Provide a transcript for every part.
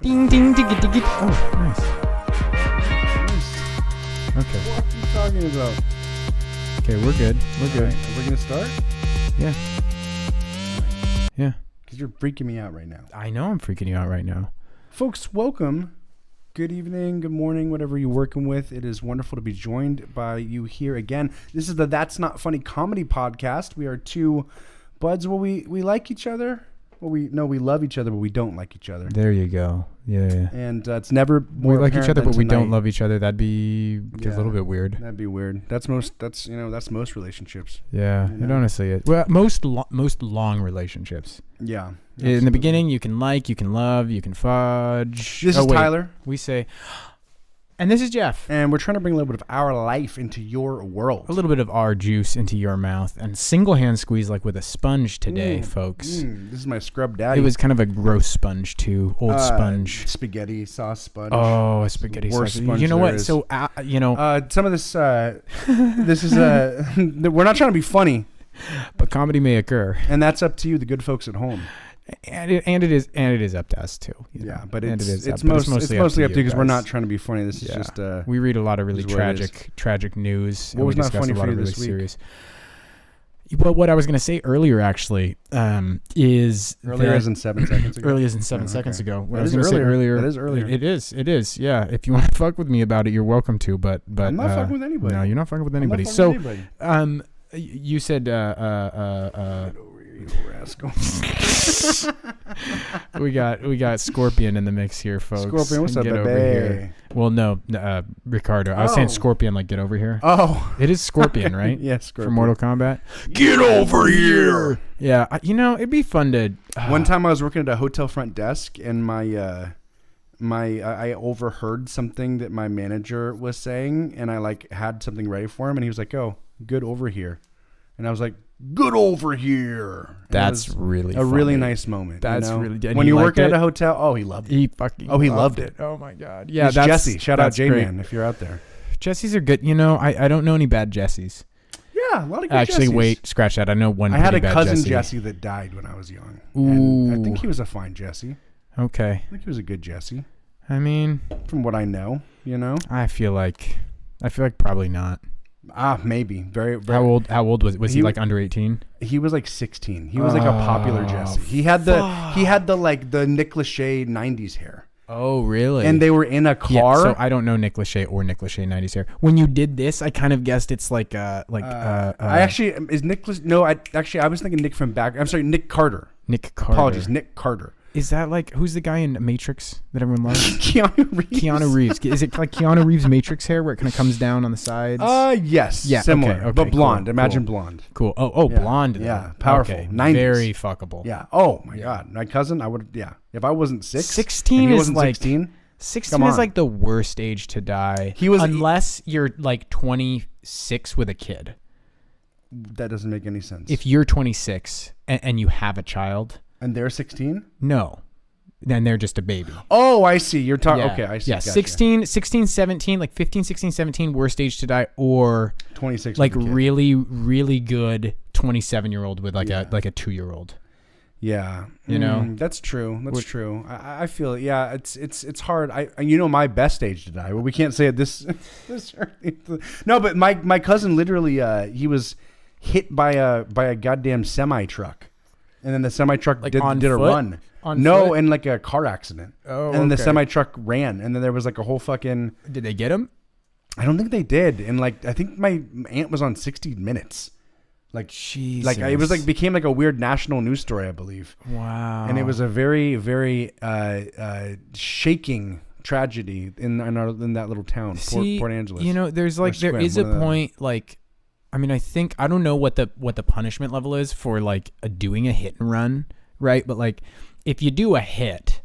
Ding, ding, ding, ding, ding. Oh, nice. Okay. What are you talking about? Okay, we're good. We're good. Right, are we going to start? Yeah. Yeah. Because you're freaking me out right now. I know I'm freaking you out right now. Folks, welcome. Good evening, good morning, whatever you're working with. It is wonderful to be joined by you here again. This is the That's Not Funny comedy podcast. We are two buds. Well, we like each other. Well, we love each other, but we don't like each other. There you go. Yeah. And it's never more we like each other, but we don't tonight. love each other. That'd be a little bit weird. That'd be weird. That's most relationships. Yeah, You know? it honestly is. Well, most long relationships. Yeah. In the absolutely. beginning, you can like, you can love, you can fudge. This is Tyler. We say, and this is Jeff. And we're trying to bring a little bit of our life into your world. A little bit of our juice into your mouth and single hand squeeze like with a sponge today, folks. This is my scrub daddy. It was kind of a gross sponge too, old sponge. Spaghetti sauce sponge. Oh, a spaghetti Worst sauce. sponge You know there what? is. So Some of this, this is we're not trying to be funny, but comedy may occur, and that's up to you, the good folks at home. and it is up to us too. You know? Yeah, but And it's mostly up to you because we're guys. not trying to be funny. This is Yeah. just We read a lot of really is what it is. tragic news. What and was we not discuss funny a lot for of you really this week? serious. Well, what I was going to say earlier actually is earlier as in 7 seconds ago. earlier than 7 Yeah, seconds okay. ago. What That I was is going to say earlier. earlier. That is earlier. It is. Yeah. If you want to fuck with me about it, you're welcome to. But I'm not fucking with anybody. No, you're not fucking with I'm not anybody. fucking So, with anybody. you said Get over here, you rascal. we got Scorpion in the mix here, folks. Scorpion, what's up, Get over baby? here. Well, no, Ricardo. I was saying Oh. Scorpion, like get over here. Oh, It is Scorpion, right? yes, Scorpion. From Mortal Kombat. Get over here. Yeah, it'd be fun to. One time I was working at a hotel front desk, and I overheard something that my manager was saying, and I had something ready for him, and he was like, "Oh, good over here," and I was like, "Good over here." And it That's was really a really funny. nice moment. That's you know? really- and when he you're liked working at it? a hotel. Oh, he loved it. He fucking. He loved it. Oh my god. Yeah, It's that's Jesse. Shout out that's J great. Man if you're out there. Jessies are good. I don't know any bad Jessies. Yeah, a lot of good Actually, Jessies. wait, scratch that. I know one. I had a pretty bad cousin Jesse that died when I was young. And I think he was a fine Jesse. Okay. I think he was a good Jesse, I mean, from what I know. You know, I feel like probably not. maybe very, very. How old was he? He- Like under 18? He was like 16. He was like a popular Jesse. He had the Nick Lachey 90s hair. Oh, really? And they were in a car. Yeah, so I don't know Nick Lachey or Nick Lachey 90s hair. When you did this, I kind of guessed it's like I actually is Nick. No, I was thinking Nick from back. I'm sorry, Nick Carter. Nick Carter. Apologies, Nick Carter. Is that like who's the guy in Matrix that everyone loves? Keanu Reeves. Keanu Reeves. Is it like Keanu Reeves Matrix hair where it kind of comes down on the sides? Yes. Yeah, Similar, okay, but blonde. cool, Imagine cool. blonde. Cool. Oh, Yeah, blonde. though. yeah, powerful. Okay, 90s. very fuckable. Yeah. Oh my Yeah. God, my cousin. I would. Yeah. If I wasn't 16 and he is wasn't like 16. 16 Come is on. like the worst age to die. He was- unless you're like 26 with a kid. That doesn't make any sense. If you're 26 and you have a child, and they're 16. no, then they're just a baby. Oh, I see. You're talking. Yeah. Okay, I see. Yeah, Gotcha. 16, 17, like 15, 16, 17, worst age to die, or 26. like with a kid. really, really good 27-year-old with like Yeah. a 2-year-old. Yeah, You know? that's true. That's What- true. I feel it. Yeah, it's hard. My best age to die. Well, we can't say it this. No, but my cousin literally he was hit by a goddamn semi truck, and then the semi truck Like did on a foot? run. On No, foot? in like a car accident. Oh, and then the okay. semi truck ran, and then there was like a whole fucking. Did they get him? I don't think they did, and like I think my aunt was on 60 Minutes. Like Jesus. Like it was like became like a weird national news story, I believe. Wow. And it was a very, very shaking tragedy in that little town, Port Angeles. You know, there's like there Squim, is a one of them. point like, I mean, I don't know what the punishment level is for like doing a hit and run, right? But like, if you do a hit,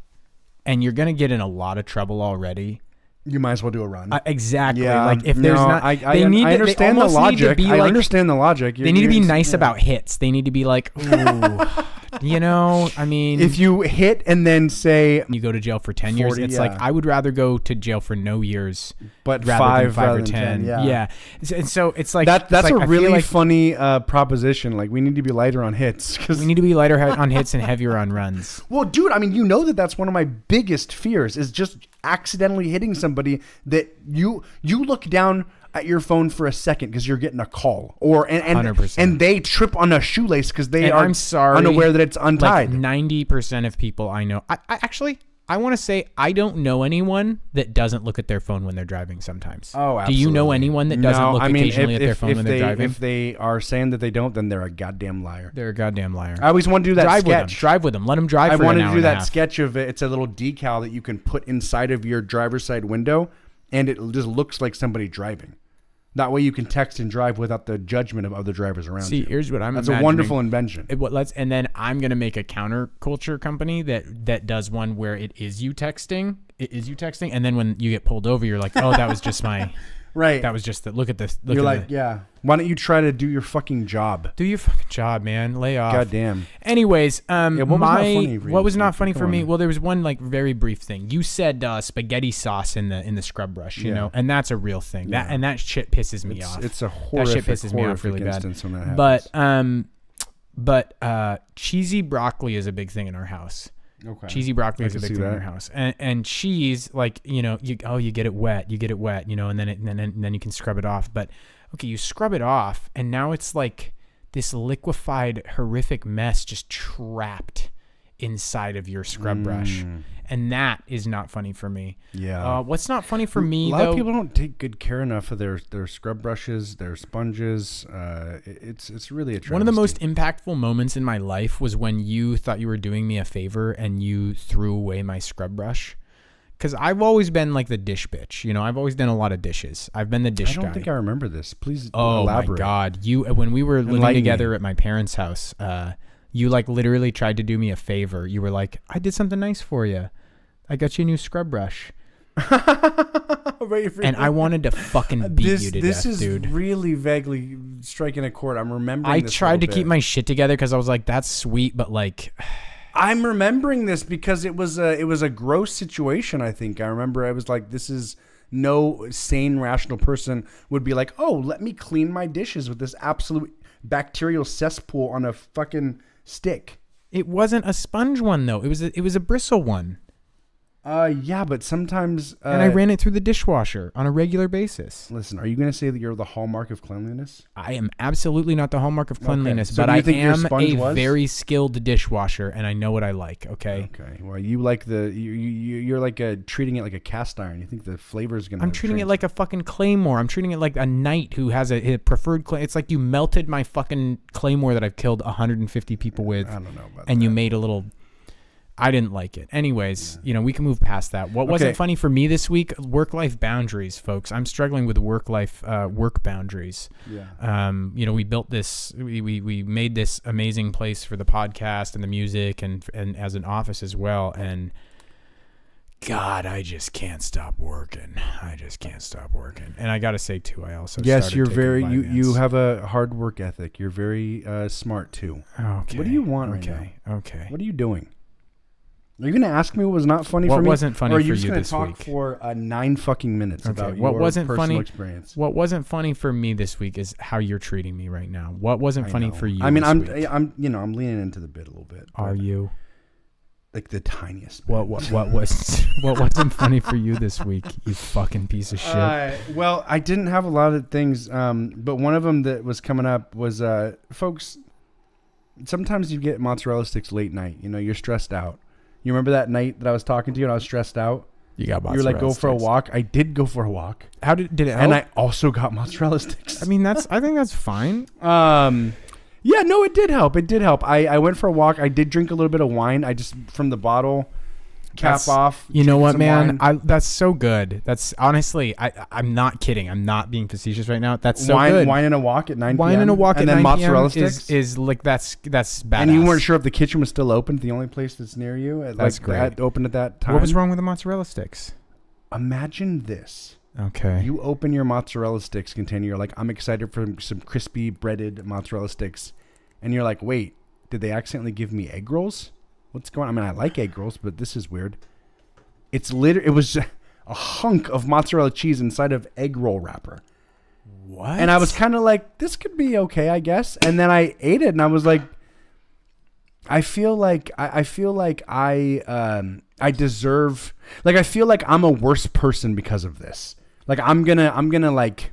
and you're gonna get in a lot of trouble already. You might as well do a run. Exactly. Yeah, Like if there's not, I understand the logic. I understand the logic. They need to be nice about hits. They need to be like, ooh, I mean, If you hit and then say you go to jail for 10 years, 40, it's yeah. like I would rather go to jail for no years, but rather five than 5 rather or than 10. 10, Yeah. And so it's like that's it's like, a I feel really like funny proposition. Like we need to be lighter on hits because we need to be lighter on hits and heavier on runs. Well, dude, I mean, that's one of my biggest fears is just accidentally hitting somebody that you look down at your phone for a second because you're getting a call and 100%. and they trip on a shoelace because they are I'm sorry, unaware that it's untied. Like 90% of people I know, I want to say I don't know anyone that doesn't look at their phone when they're driving sometimes. Oh, absolutely. Do you know anyone that doesn't look occasionally at their phone when they're driving? If they are saying that they don't, then they're a goddamn liar. They're a goddamn liar. I always want to do that sketch. Drive with them. Let them drive for an hour I wanted to do that half. sketch of it. It's a little decal that you can put inside of your driver's side window, and it just looks like somebody driving. That way you can text and drive without the judgment of other drivers around you. See, here's what I'm That's imagining. a wonderful invention. And then I'm going to make a counterculture company that does one where it is you texting. And then when you get pulled over, you're like, oh, that was just my... Right. That was just the look at this. You're like, yeah. Why don't you try to do your fucking job? Do your fucking job, man. Lay off. Goddamn. Anyways, what was not funny for you? Well, there was one like very brief thing. You said spaghetti sauce in the scrub brush, you know, and that's a real thing. Yeah. That shit pisses me off. It's a horrific, that shit pisses me off really bad. When that happens. But cheesy broccoli is a big thing in our house. Okay. Cheesy broccoli is a big thing in our house, and cheese, like, you get it wet, and then you can scrub it off. But okay, you scrub it off, and now it's like this liquefied, horrific mess just trapped inside of your scrub brush, and that is not funny for me. Yeah. What's not funny for me, a lot of people don't take good care enough of their scrub brushes, their sponges. It's really a travesty. One of the most impactful moments in my life was when you thought you were doing me a favor and you threw away my scrub brush. Because I've always been like the dish bitch. I've always done a lot of dishes. I've been the dish guy. I don't think I remember this. Please Oh elaborate. my God. When we were living together at my parents' house, you like literally tried to do me a favor. You were like, I did something nice for you. I got you a new scrub brush. And I wanted to fucking beat you to death, dude. This is really vaguely striking a chord. I'm remembering I this tried to keep my shit together because I was like, that's sweet, but like... I'm remembering this because it was a gross situation, I think. I remember I was like, this is... No sane, rational person would be like, oh, let me clean my dishes with this absolute bacterial cesspool on a fucking stick. It wasn't a sponge one, though. It was a bristle one. Yeah, but sometimes... and I ran it through the dishwasher on a regular basis. Listen, are you going to say that you're the hallmark of cleanliness? I am absolutely not the hallmark of cleanliness, So but do you I think your am sponge a was? very skilled dishwasher, and I know what I like, okay? Okay. Well, you like you're like treating it like a cast iron. You think the flavor is going to... I'm treating it like a fucking claymore. I'm treating it like a knight who has a preferred clay. It's like you melted my fucking claymore that I've killed 150 people with. I don't know about and that. You made a little... I didn't like it. Anyways, we can move past that. What wasn't funny for me this week? Work-life boundaries, folks. I'm struggling with work boundaries. Yeah. We built this. We made this amazing place for the podcast and the music and as an office as well. And God, I just can't stop working. And I gotta say too, I also you're very you have a hard work ethic. You're very smart too. Okay. What do you want right now? Okay. What are you doing? Are you going to ask me what was not funny for me? What wasn't funny for you this week? Or are you just going to talk for 9 fucking minutes about your personal experience? What wasn't funny for me this week is how you're treating me right now. What wasn't funny for you? I mean, this week? I'm leaning into the bit a little bit. Are you? Like the tiniest bit. What wasn't funny for you this week, you fucking piece of shit? Well, I didn't have a lot of things, but one of them that was coming up was, folks, sometimes you get mozzarella sticks late night. You're stressed out. You remember that night that I was talking to you and I was stressed out? You got mozzarella You were like, go sticks. for a walk. I did go for a walk. How did it help? And I also got mozzarella sticks. I mean, I think that's fine. Yeah, no, it did help. I went for a walk. I did drink a little bit of wine. I just, from the bottle, off. You know what, man? That's so good. That's honestly, I'm not kidding. I'm not being facetious right now. That's so good. Wine and a walk at 9 p.m. Wine and a walk and at then 9 mozzarella p.m. sticks is like that's badass. And you weren't sure if the kitchen was still open. The only place that's near you. That's great. Open at that time. What was wrong with the mozzarella sticks? Imagine this. Okay. You open your mozzarella sticks container. You're like, I'm excited for some crispy breaded mozzarella sticks, and you're like, wait, did they accidentally give me egg rolls? What's going on? I mean, I like egg rolls, but this is weird. It was a hunk of mozzarella cheese inside of egg roll wrapper. What? And I was kind of like, this could be okay, I guess. And then I ate it, and I was like, I feel like I deserve, like, I feel like I'm a worse person because of this. Like, I'm gonna like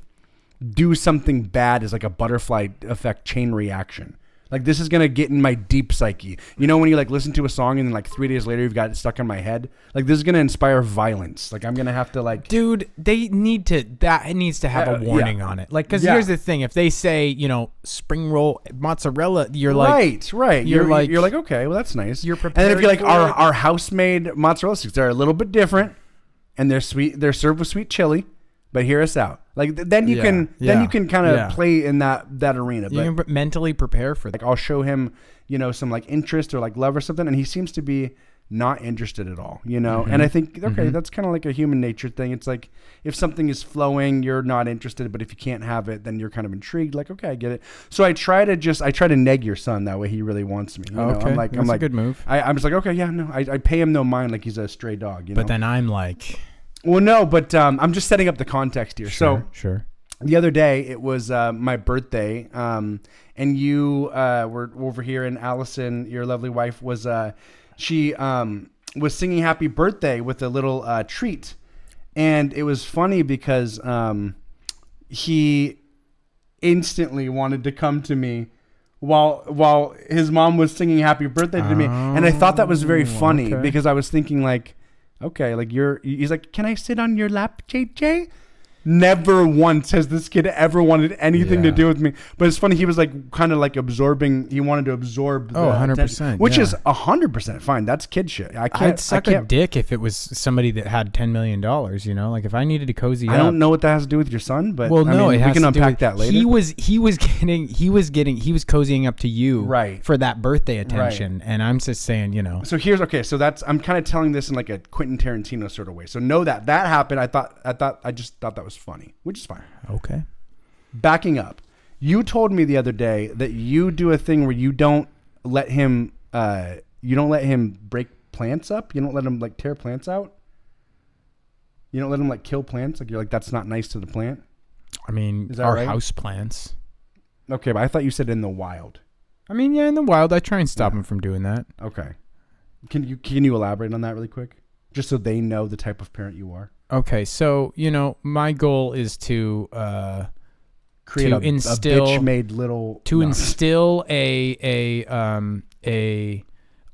do something bad as like a butterfly effect chain reaction. Like, this is going to get in my deep psyche. You know, when you like listen to a song and then like 3 days later you've got it stuck in my head? Like, this is going to inspire violence. Like, I'm going to have to like... Dude, that needs to have a warning on it. Like, because here's the thing. If they say, you know, spring roll mozzarella, you're like... Right. You're like, okay, well, that's nice. You're prepared. And then if you're like, our house-made mozzarella sticks, they're a little bit different. And they're sweet. They're served with sweet chili. But hear us out. Like, then you can kind of play in that arena. But you can mentally prepare for that. Like, I'll show him, you know, some like interest or like love or something, and he seems to be not interested at all, you know. And I think, okay, that's kind of like a human nature thing. It's like, if something is flowing, you're not interested, but if you can't have it, then you're kind of intrigued. Like, okay, I get it. So I try to neg your son that way. He really wants me. You know? Okay, that's a good move. I'm just like, okay, yeah, no, I pay him no mind like he's a stray dog, you know. But then I'm like... Well, no, but I'm just setting up the context here. Sure. The other day, it was my birthday, and you were over here, and Allison, your lovely wife, was she was singing "Happy Birthday" with a little treat, and it was funny because he instantly wanted to come to me while his mom was singing "Happy Birthday" to me, and I thought that was very funny because I was thinking like. Okay, like he's like, can I sit on your lap, JJ? Never once has this kid ever wanted anything to do with me. But it's funny, he was like kind of like absorbing, he wanted to absorb the 100%. Which is 100% fine. That's kid shit. I'd suck a dick if it was somebody that had $10 million, you know? Like if I needed to cozy up. I don't know what that has to do with your son, but well, no, we can unpack that later. He was cozying up to you for that birthday attention. Right. And I'm just saying, you know. So I'm kind of telling this in like a Quentin Tarantino sort of way. So know that happened. I just thought that was funny, which is fine. Okay. Backing up, you told me the other day that you do a thing where you don't let him break plants up. You don't let him like tear plants out. You don't let him like kill plants. Like you're like, that's not nice to the plant. I mean, our house plants. Okay, but I thought you said in the wild. I mean, yeah, in the wild, I try and stop him from doing that. Okay. Can you elaborate on that really quick? Just so they know the type of parent you are. Okay, so you know, my goal is to create to a bitch-made little instill a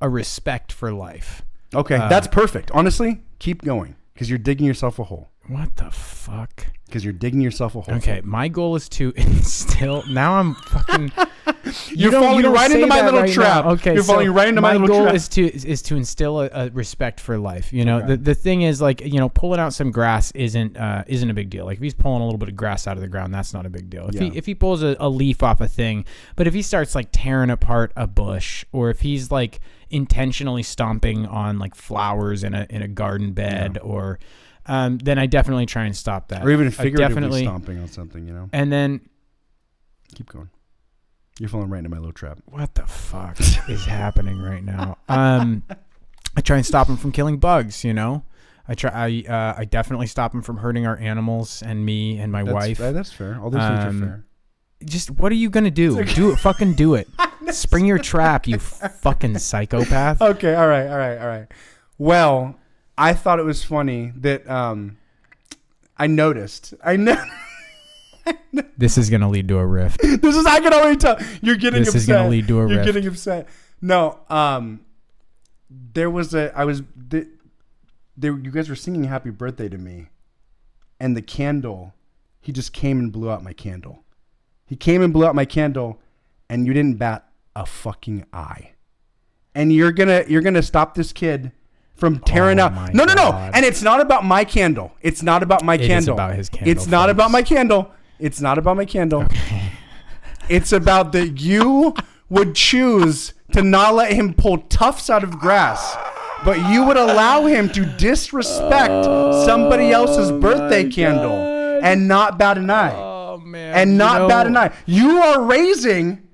respect for life. Okay, that's perfect. Honestly, keep going because you're digging yourself a hole. What the fuck? Because you're digging yourself a hole. Okay, my goal is to instill. Now I'm fucking. You're falling right into my little trap. Okay, you're falling right into my little trap. My goal is to instill a respect for life. You know, the thing is like, you know, pulling out some grass isn't a big deal. Like if he's pulling a little bit of grass out of the ground, that's not a big deal. If he pulls a leaf off a thing, but if he starts like tearing apart a bush, or if he's like intentionally stomping on like flowers in a garden bed, or then I definitely try and stop that. Or even figuratively stomping on something, you know. And then keep going. You're falling right into my little trap. What the fuck is happening right now? I try and stop him from killing bugs, you know. I definitely stop him from hurting our animals and me and my wife. That's fair. All those things are fair. Just what are you gonna do? Do it. Fucking do it. Spring your trap, you fucking psychopath. Okay. All right. Well, I thought it was funny that I noticed. This is gonna lead to a rift. I can already tell. You're getting upset. This is gonna lead to a rift. You're getting upset. No, there was you guys were singing "Happy Birthday" to me, and the candle. He just came and blew out my candle. He came and blew out my candle, and you didn't bat a fucking eye. And you're gonna stop this kid from tearing out. No. And it's not about my candle. It's not about my candle. It's about his candle. It's not about my candle. It's not about my candle. Okay. It's about that you would choose to not let him pull tufts out of grass, but you would allow him to disrespect somebody else's birthday candle and not bat an eye. Oh man. And not bat an eye. You are raising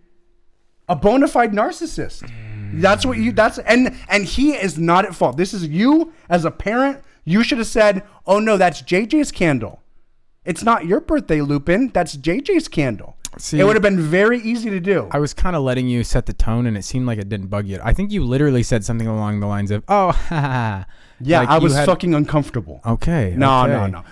A bona fide narcissist. That's what you. That's and he is not at fault. This is you as a parent. You should have said, "Oh no, that's JJ's candle. It's not your birthday, Lupin. That's JJ's candle." See, it would have been very easy to do. I was kind of letting you set the tone, and it seemed like it didn't bug you. I think you literally said something along the lines of, "Oh, ha ha ha." Yeah, like I was fucking uncomfortable. Okay. No.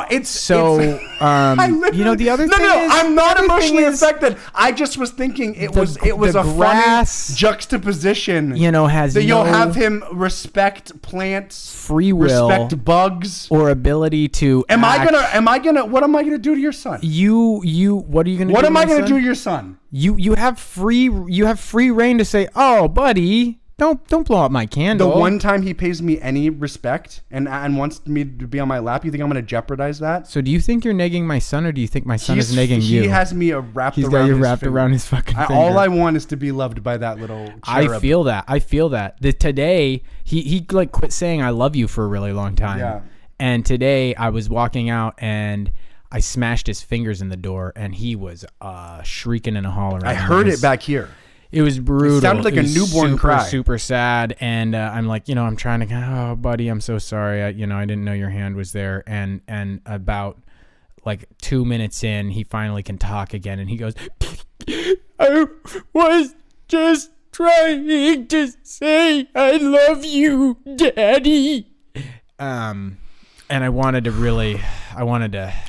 It's so. The other thing. No. I'm not emotionally affected. I just was thinking it was a funny juxtaposition. Has you'll have him respect plants, free will, respect bugs, or ability to. Am I gonna? What am I gonna do to your son? What are you gonna? What am I gonna do to your son? You have free reign to say, "Oh, buddy. Don't blow up my candle." The one time he pays me any respect and wants me to be on my lap, you think I'm going to jeopardize that? So do you think you're negging my son, or do you think my son is negging you? He has me wrapped He's around got you his wrapped finger. around his fucking finger. All I want is to be loved by that little cherub. I feel that. Today, he like quit saying I love you for a really long time. Yeah. And today I was walking out and I smashed his fingers in the door and he was shrieking and hollering. I heard it back here. It was brutal. It sounded like a newborn cry. Super sad. And I'm like, I'm trying to, oh, buddy, I'm so sorry. I didn't know your hand was there. And about like 2 minutes in, he finally can talk again. And he goes, I was just trying to say I love you, Daddy. And I wanted to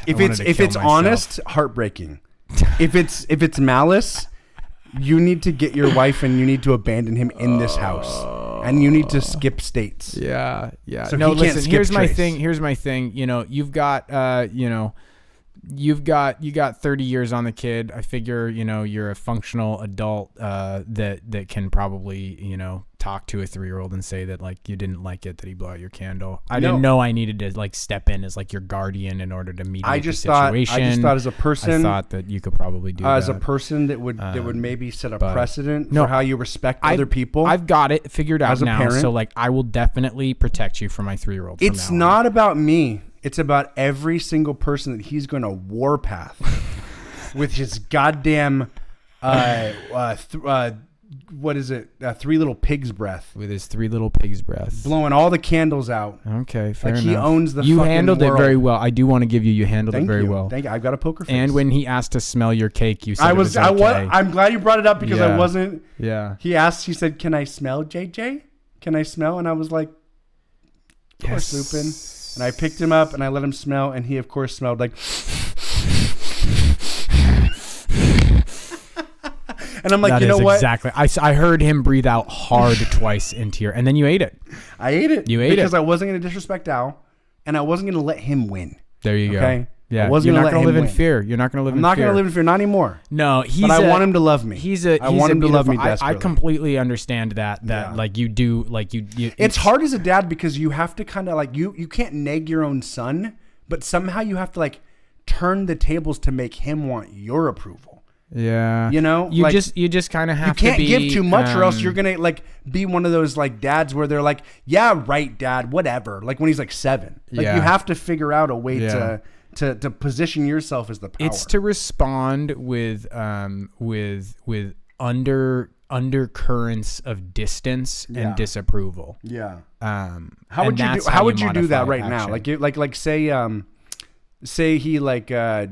If it's honest, heartbreaking. If it's malice, you need to get your wife and you need to abandon him in this house, and you need to skip states. Yeah. So no, he can't listen. skip Here's my Trace. thing. You've got 30 years on the kid. I figure you're a functional adult that can probably talk to a 3-year-old and say that like you didn't like it that he blew out your candle. I didn't know I needed to like step in as like your guardian in order to mediate the situation. I just thought as a person, I thought that you could probably do that. As a person that would maybe set a precedent for how you respect other people. I've got it figured out as a now. parent. So like I will definitely protect you from my 3-year-old. It's not about me. It's about every single person that he's going to warpath with his goddamn what is it? 3 little pigs breath. With his 3 little pigs breath. Blowing all the candles out. Okay, fair enough. He owns the You fucking handled world. it very well. I do want to give you handled it very well. Thank you. I've got a poker face. And when he asked to smell your cake, you said it was okay. I'm glad you brought it up because I wasn't. Yeah. He said, "Can I smell, JJ? Can I smell?" And I was like, "Of course, Lupin." And I picked him up and I let him smell, and he of course smelled like. And I'm like, you know what? Exactly. I heard him breathe out hard twice into your, and then you ate it. I ate it. You ate it because I wasn't going to disrespect Al, and I wasn't going to let him win. There you go. Okay. Yeah. You're not going to live in fear. You're not going to live in fear. I'm not going to live in fear. Not anymore. No, but I want him to love me. I want him to love me desperately. I completely understand that like you do, like you. It's hard as a dad because you have to kind of like you can't nag your own son, but somehow you have to like turn the tables to make him want your approval. Yeah. You just kind of have to to be. You can't give too much or else you're going to like be one of those like dads where they're like, yeah, right, dad, whatever. Like when he's like 7. Like you have to figure out a way to position yourself as the power. It's to respond with undercurrents of distance and disapproval. Yeah. How would you do that right now? Like say he like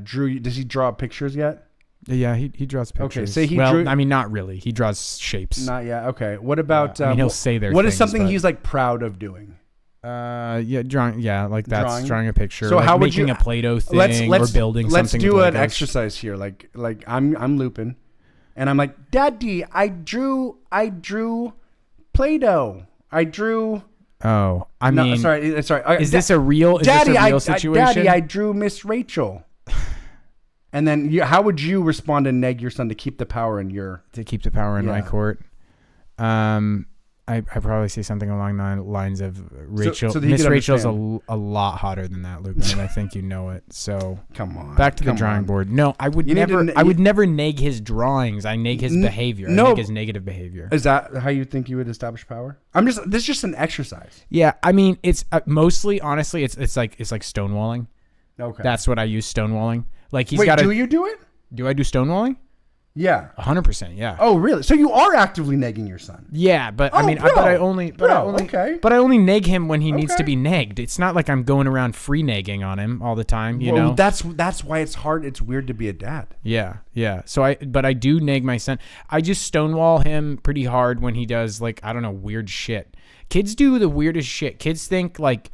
drew. Does he draw pictures yet? Yeah, he draws pictures. Okay, say he drew. I mean, not really. He draws shapes. Not yet. Okay. What about? He'll say their. What is something he's like proud of doing? Drawing. Yeah, like that's drawing a picture. So like how would making you, a Play-Doh thing or building something? Let's do with an Legos. exercise here. Like I'm Lupin, and I'm like, Daddy, I drew Play-Doh. I drew. Oh, I mean, sorry. Is this a real? Daddy, situation? Daddy, I drew Miss Rachel. And then how would you respond and neg your son to keep the power in my court? I probably say something along the lines of Rachel. So Miss Rachel's a lot hotter than that, Luke, and I think you know it. So come on, back to the drawing board. No, I would never. I would never neg his drawings. I neg his behavior. I neg his negative behavior. Is that how you think you would establish power? This is just an exercise. Yeah, I mean, it's mostly honestly, it's like stonewalling. Okay, that's what I use stonewalling. Like he's got. Wait, do you do it? Do I do stonewalling? Yeah. 100%. Yeah. Oh, really? So you are actively negging your son? Yeah, but I Oh, mean, bro. I only Okay. but I only neg him when he needs Okay. to be negged. It's not like I'm going around free negging on him all the time, you Well, know. that's why it's hard. It's weird to be a dad. Yeah, yeah. So I do neg my son. I just stonewall him pretty hard when he does like, I don't know, weird shit. Kids do the weirdest shit. Kids think like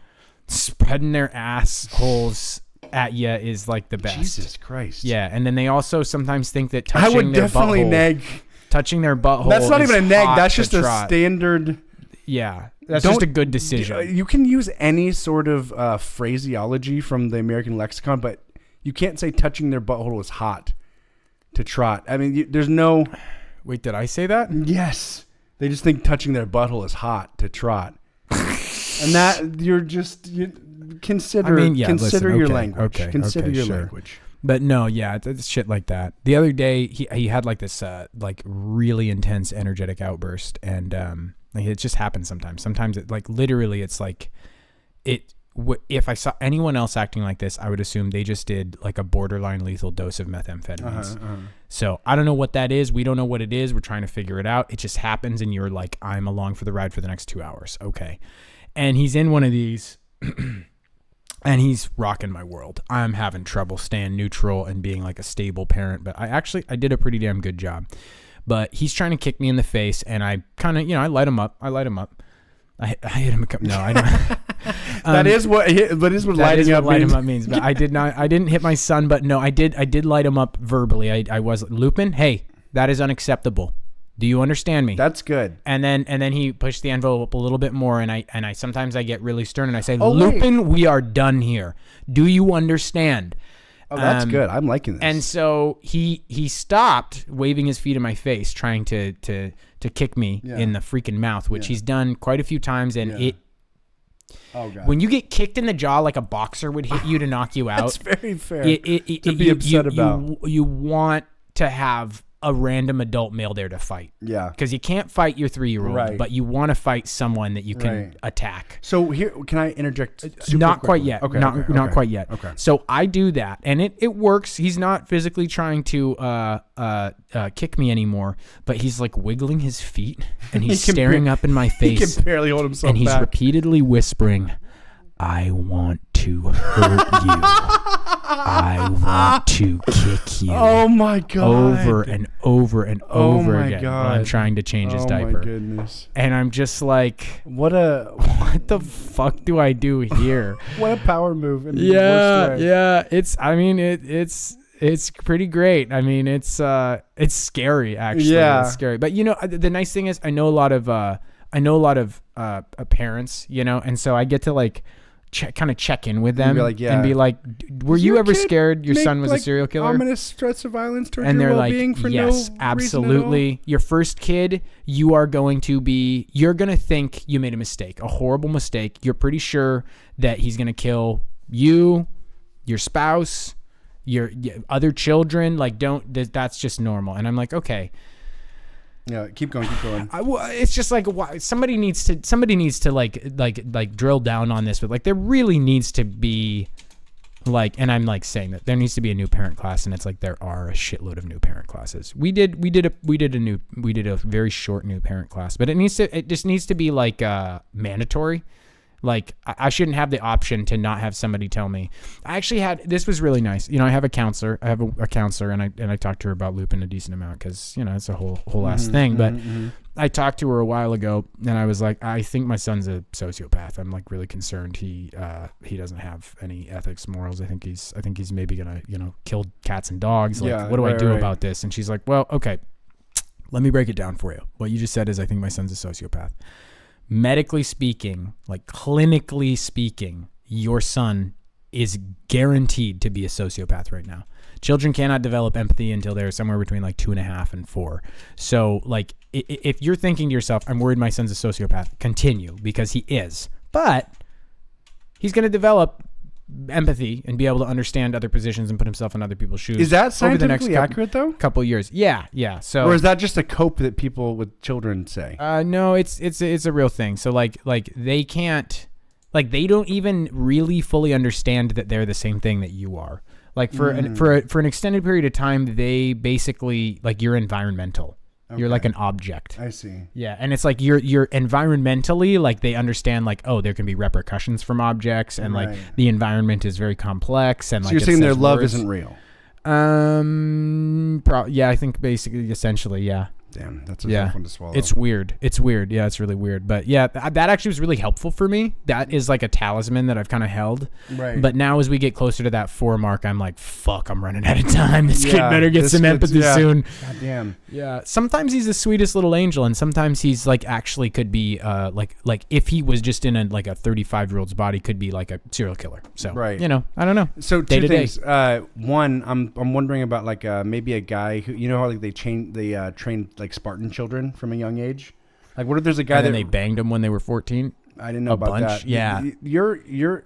spreading their assholes at you is like the best. Jesus Christ. Yeah, and then they also sometimes think that I touching would their definitely butthole, neg. touching their butthole. That's not is even a neg. hot That's to just a trot. standard. Yeah, that's Don't- just a good decision. You can use any sort of phraseology from the American lexicon, but you can't say touching their butthole is hot to trot. I mean, there's no. Wait, did I say that? Yes, they just think touching their butthole is hot to trot, and that you consider. I mean, yeah, consider listen, your okay, language. okay, Consider okay, your sure. language. But no, yeah, it's shit like that. The other day, he had like this like really intense energetic outburst, and like, it just happens sometimes. Sometimes it like literally, it's like if I saw anyone else acting like this, I would assume they just did like a borderline lethal dose of methamphetamines. So I don't know what that is. We don't know what it is. We're trying to figure it out. It just happens, and you're like, I'm along for the ride for the next 2 hours. Okay, and he's in one of these. And he's rocking my world. I'm having trouble staying neutral and being like a stable parent, but I did a pretty damn good job. But he's trying to kick me in the face, and I kind of, I light him up. I hit him. No, I don't. That is what lighting up means. But I didn't hit my son, but no, I did light him up verbally. I was, Lupin, hey, that is unacceptable. Do you understand me? That's good. And then he pushed the envelope a little bit more, and I sometimes I get really stern and I say, Oh, Lupin, we are done here. Do you understand? Oh, that's good. I'm liking this. And so he stopped waving his feet in my face, trying to kick me in the freaking mouth, which he's done quite a few times, and it. Oh God. When you get kicked in the jaw like a boxer would hit you to knock you out, That's very fair to be upset about. You want to have a random adult male there to fight. Yeah. Because you can't fight your 3-year-old, Right. but you want to fight someone that you can attack. So here, can I interject? super Not quite quickly? yet. Okay. Not quite yet. Okay. So I do that, and it works. He's not physically trying to kick me anymore, but he's like wiggling his feet, and he's staring up in my He face, can barely hold himself and he's back. repeatedly whispering, "I want to hurt you. I want to kick you." Oh my God. Over and over and Oh over my again. God. While I'm trying to change his Oh diaper. my goodness. And I'm just like, What a what the fuck do I do here? what a power move. In the worst way. Yeah. It's pretty great. I mean, it's scary actually. Yeah. It's scary. But the nice thing is I know a lot of parents, and so I get to like kind of check in with them be like, yeah. and be like, were Does you your ever kid scared your make, son was a like, serial killer? Ominous threats of violence towards And your they're like, well-being for yes, no reason at all? absolutely. Your first kid, you're going to think you made a mistake, a horrible mistake. You're pretty sure that he's going to kill you, your spouse, your other children. Like, that's just normal. And I'm like, okay. Yeah, keep going. It's just like, somebody needs to like drill down on this, but like there really needs to be like, and I'm like saying that there needs to be a new parent class, and it's like there are a shitload of new parent classes. We did a very short new parent class, but it just needs to be like mandatory. Like I shouldn't have the option to not have somebody tell me. This was really nice. I have a counselor. I have a counselor, and I talked to her about Lupin a decent amount because it's a whole ass thing. But I talked to her a while ago, and I was like, I think my son's a sociopath. I'm like really concerned. He doesn't have any ethics, morals. I think he's maybe gonna kill cats and dogs. Like, what do I do about this? And she's like, well, okay, let me break it down for you. What you just said is I think my son's a sociopath. Medically speaking, like clinically speaking, your son is guaranteed to be a sociopath right now. Children cannot develop empathy until they're somewhere between like 2.5 and 4. So like if you're thinking to yourself, I'm worried my son's a sociopath, continue, because he is. But he's going to develop empathy and be able to understand other positions and put himself in other people's shoes. Is that over the scientifically next accurate though? couple years? Yeah. So, or is that just a cope that people with children say? No, it's a real thing. So like they can't, like they don't even really fully understand that they're the same thing that you are. Like for an extended period of time, they basically like you're environmental. Okay. You're like an object. I see. Yeah, and it's like you're environmentally like they understand like there can be repercussions from objects and like the environment is very complex and so like you're saying their love isn't real. Yeah, I think basically essentially, yeah. Damn, that's a tough one to swallow. It's weird. Yeah, it's really weird. But yeah, that actually was really helpful for me. That is like a talisman that I've kind of held. Right. But now as we get closer to that 4 mark, I'm like, fuck, I'm running out of time. This kid better get some empathy soon. God damn. Yeah. Sometimes he's the sweetest little angel, and sometimes he's like actually could be like if he was just in a 35-year-old's body, could be like a serial killer. So I don't know. So two things. One, I'm wondering about like maybe a guy who how like they train like Spartan children from a young age. Like what if there's a guy that they banged them when they were 14? I didn't know about that. Yeah. You're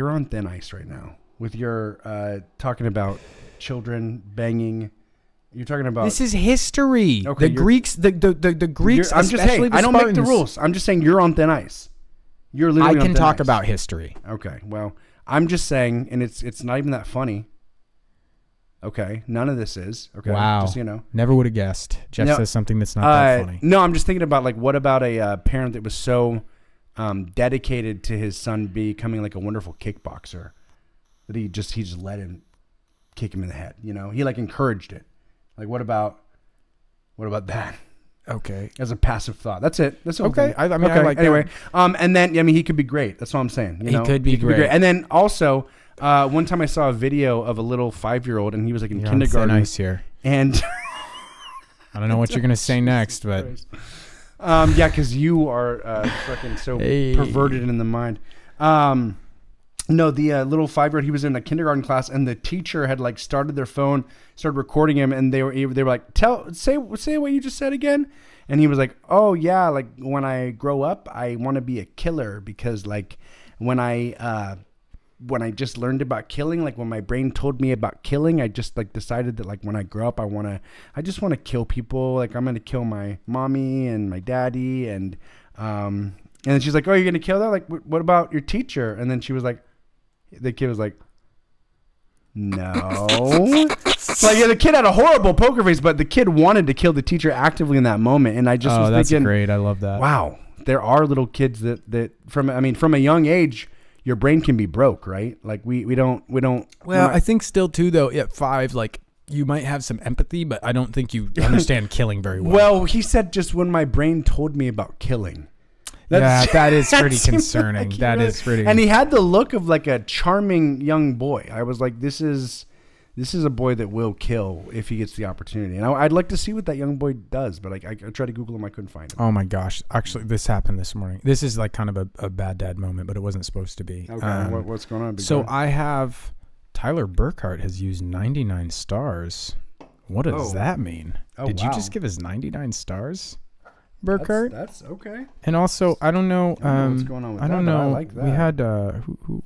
on thin ice right now with your talking about children banging. You're talking about this is history. Okay, the Greeks, the Greeks. I'm just saying. I don't make the rules. I'm just saying you're on thin ice. You're literally. I can talk about history. Okay. Well, I'm just saying, and it's not even that funny. Okay, none of this is. Okay, wow. Just never would have guessed. Jeff says something that's not that funny. No, I'm just thinking about like, what about a parent that was so dedicated to his son becoming like a wonderful kickboxer that he just let him kick him in the head. He like encouraged it. Like, what about that? Okay, as a passive thought. That's it. That's okay. I mean, okay. I like anyway. That. And then he could be great. That's what I'm saying. He could be great. And then also. One time I saw a video of a little 5-year-old and he was like in kindergarten. On thin ice here. And I don't know what you're gonna say next, but yeah, because you are fucking so perverted in the mind. No, the little 5-year-old, he was in a kindergarten class and the teacher had like started their phone, started recording him, and they were like, say what you just said again. And he was like, oh yeah, like when I grow up, I want to be a killer because like when I just learned about killing, like when my brain told me about killing, I just like decided that like when I grow up, I just want to kill people. Like I'm going to kill my mommy and my daddy. And then she's like, oh, you're going to kill that? Like, what about your teacher? And then the kid was like, no. Like the kid had a horrible poker face, but the kid wanted to kill the teacher actively in that moment. And I just was that's thinking, great. I love that. Wow. There are little kids that from a young age, your brain can be broke, right? Like we don't. Well, I think still too though at 5, like you might have some empathy, but I don't think you understand killing very well. Well, he said just when my brain told me about killing. That is pretty concerning. Like that is pretty. And he had the look of like a charming young boy. I was like, this is a boy that will kill if he gets the opportunity. And I'd like to see what that young boy does, but I tried to Google him. I couldn't find him. Oh my gosh. Actually, this happened this morning. This is like kind of a bad dad moment, but it wasn't supposed to be. Okay. What's going on? So I have Tyler Burkhart has used 99 stars. What does that mean? Did you just give us 99 stars? Burkhart. That's okay. And also, I don't know. What's going on with I don't know. I like that. We had who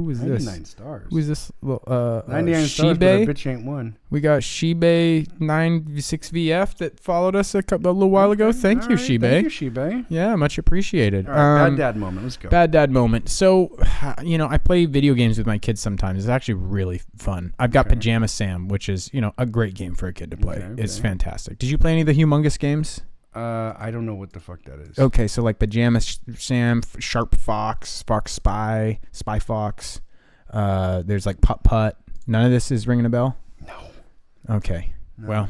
was this? 99 stars. Who is this? 99 stars, but a bitch ain't one. We got Shibe 96VF that followed us a little while ago. Thank you, Shibe. Thank you, Shibe. Yeah, much appreciated. All right, bad dad moment. Let's go. Bad dad moment. So, I play video games with my kids sometimes. It's actually really fun. I've got Pajama Sam, which is a great game for a kid to play. Okay. It's fantastic. Did you play any of the Humongous games? I don't know what the fuck that is. Okay, so like Pajama Sam, Sharp Fox, Fox Spy, Spy Fox. There's like Putt Putt. None of this is ringing a bell? No. Okay. No. Well,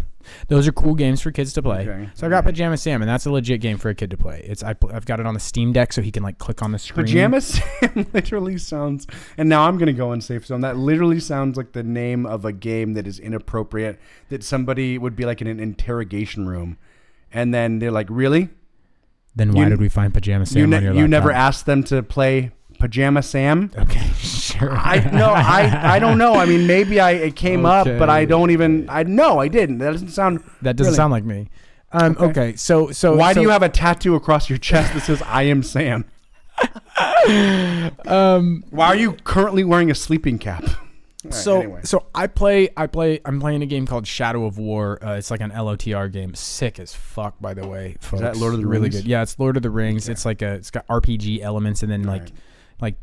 those are cool games for kids to play. Okay. So I got Pajama Sam, and that's a legit game for a kid to play. I've got it on the Steam Deck, so he can like click on the screen. Pajama Sam literally sounds, and now I'm gonna go on safe zone. That literally sounds like the name of a game that is inappropriate. That somebody would be like in an interrogation room. And then they're like, really? Then why did we find Pajama Sam on your laptop? You never asked them to play Pajama Sam? Okay, sure. I don't know. I mean, maybe it came up, but I don't even. I didn't. That doesn't sound. That doesn't sound like me. Okay. So why do you have a tattoo across your chest that says "I am Sam"? Why are you currently wearing a sleeping cap? Right, so I'm playing a game called Shadow of War. It's like an LOTR game. Sick as fuck, by the way, folks. Is that Lord of the Rings? Really good. Yeah, it's Lord of the Rings. Okay. It's got RPG elements, and then like like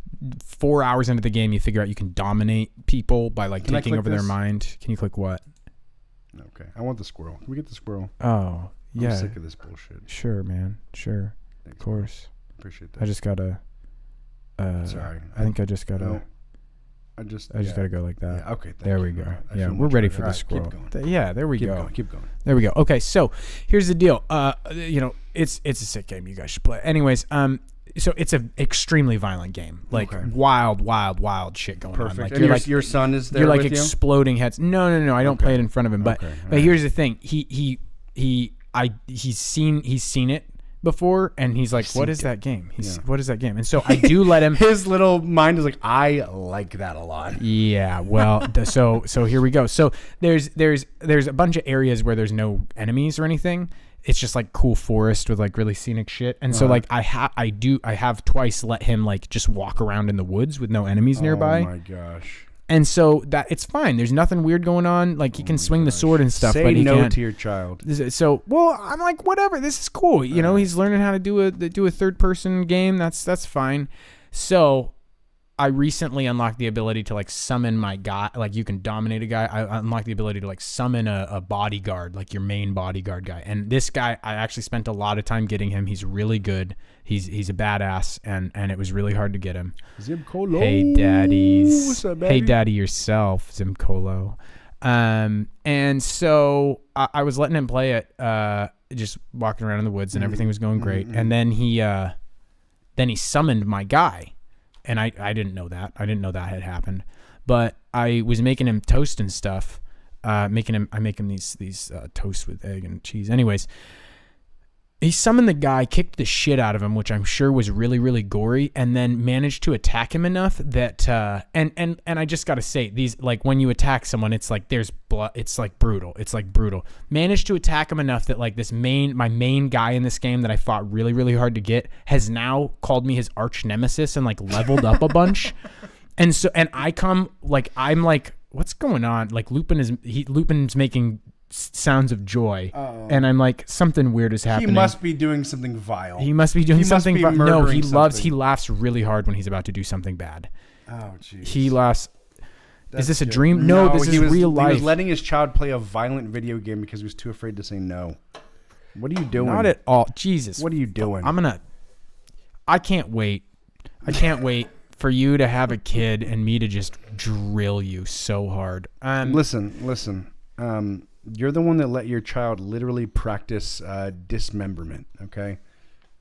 4 hours into the game, you figure out you can dominate people by like taking over their mind. Can you click what? Okay. I want the squirrel. Can we get the squirrel? Oh, yeah. I'm sick of this bullshit. Sure, man. Sure. Thanks, Of course. Appreciate that. I just gotta. Sorry. I think I just gotta. No, I just gotta go like that. Yeah, okay. There we go. Right, Yeah, we're ready for the All right, squirrel. Keep going. Yeah, there we Keep go. going. Keep going. There we go. Okay, so here's the deal. It's a sick game. You guys should play. Anyways, so it's an extremely violent game. Like wild shit going on. Like and your son is there. You're like with exploding heads. No. I don't play it in front of him. But here's the thing. He's seen it before, and he's like, "What is that game? What is that game?" And so I do let him. His little mind is like, "I like that a lot." Yeah. Well, so here we go. So there's a bunch of areas where there's no enemies or anything. It's just like cool forest with like really scenic shit. And so like I have twice let him like just walk around in the woods with no enemies nearby. Oh my gosh. And so that it's fine. There's nothing weird going on. Like he can swing the sword and stuff, but he no can't. to your child. So well, I'm like, whatever. This is cool. You know, he's learning how to do a third person game. That's fine. So I recently unlocked the ability to like summon my guy. Like you can dominate a guy. I unlocked the ability to like summon a bodyguard, like your main bodyguard guy. And this guy, I actually spent a lot of time getting him. He's really good. He's a badass, and it was really hard to get him. Zimcolo. Hey daddies. What's up, hey daddy yourself, Zimcolo. And so I was letting him play it, just walking around in the woods, and everything was going great. And then he summoned my guy. And I didn't know that. I didn't know that had happened. But I was making him toast and stuff. I make him these toast with egg and cheese. Anyways, he summoned the guy, kicked the shit out of him, which I'm sure was really, really gory, and then managed to attack him enough that and I just gotta say, these, like, when you attack someone, it's like there's blood, it's like brutal. Managed to attack him enough that like my main guy in this game that I fought really, really hard to get has now called me his arch nemesis and like leveled up a bunch. And I come like, I'm like, what's going on? Like Lupin's making sounds of joy. Uh-oh. And I'm like, something weird is happening. He must be doing something vile. He must be doing something vile. No, he something. laughs really hard when he's about to do something bad. Oh, jeez. He laughs. Is this a dream? No, this is real life. He was letting his child play a violent video game because he was too afraid to say no. What are you doing? Not at all. Jesus. What are you doing? I can't wait. For you to have a kid and me to just drill you so hard. Listen. You're the one that let your child literally practice dismemberment, okay?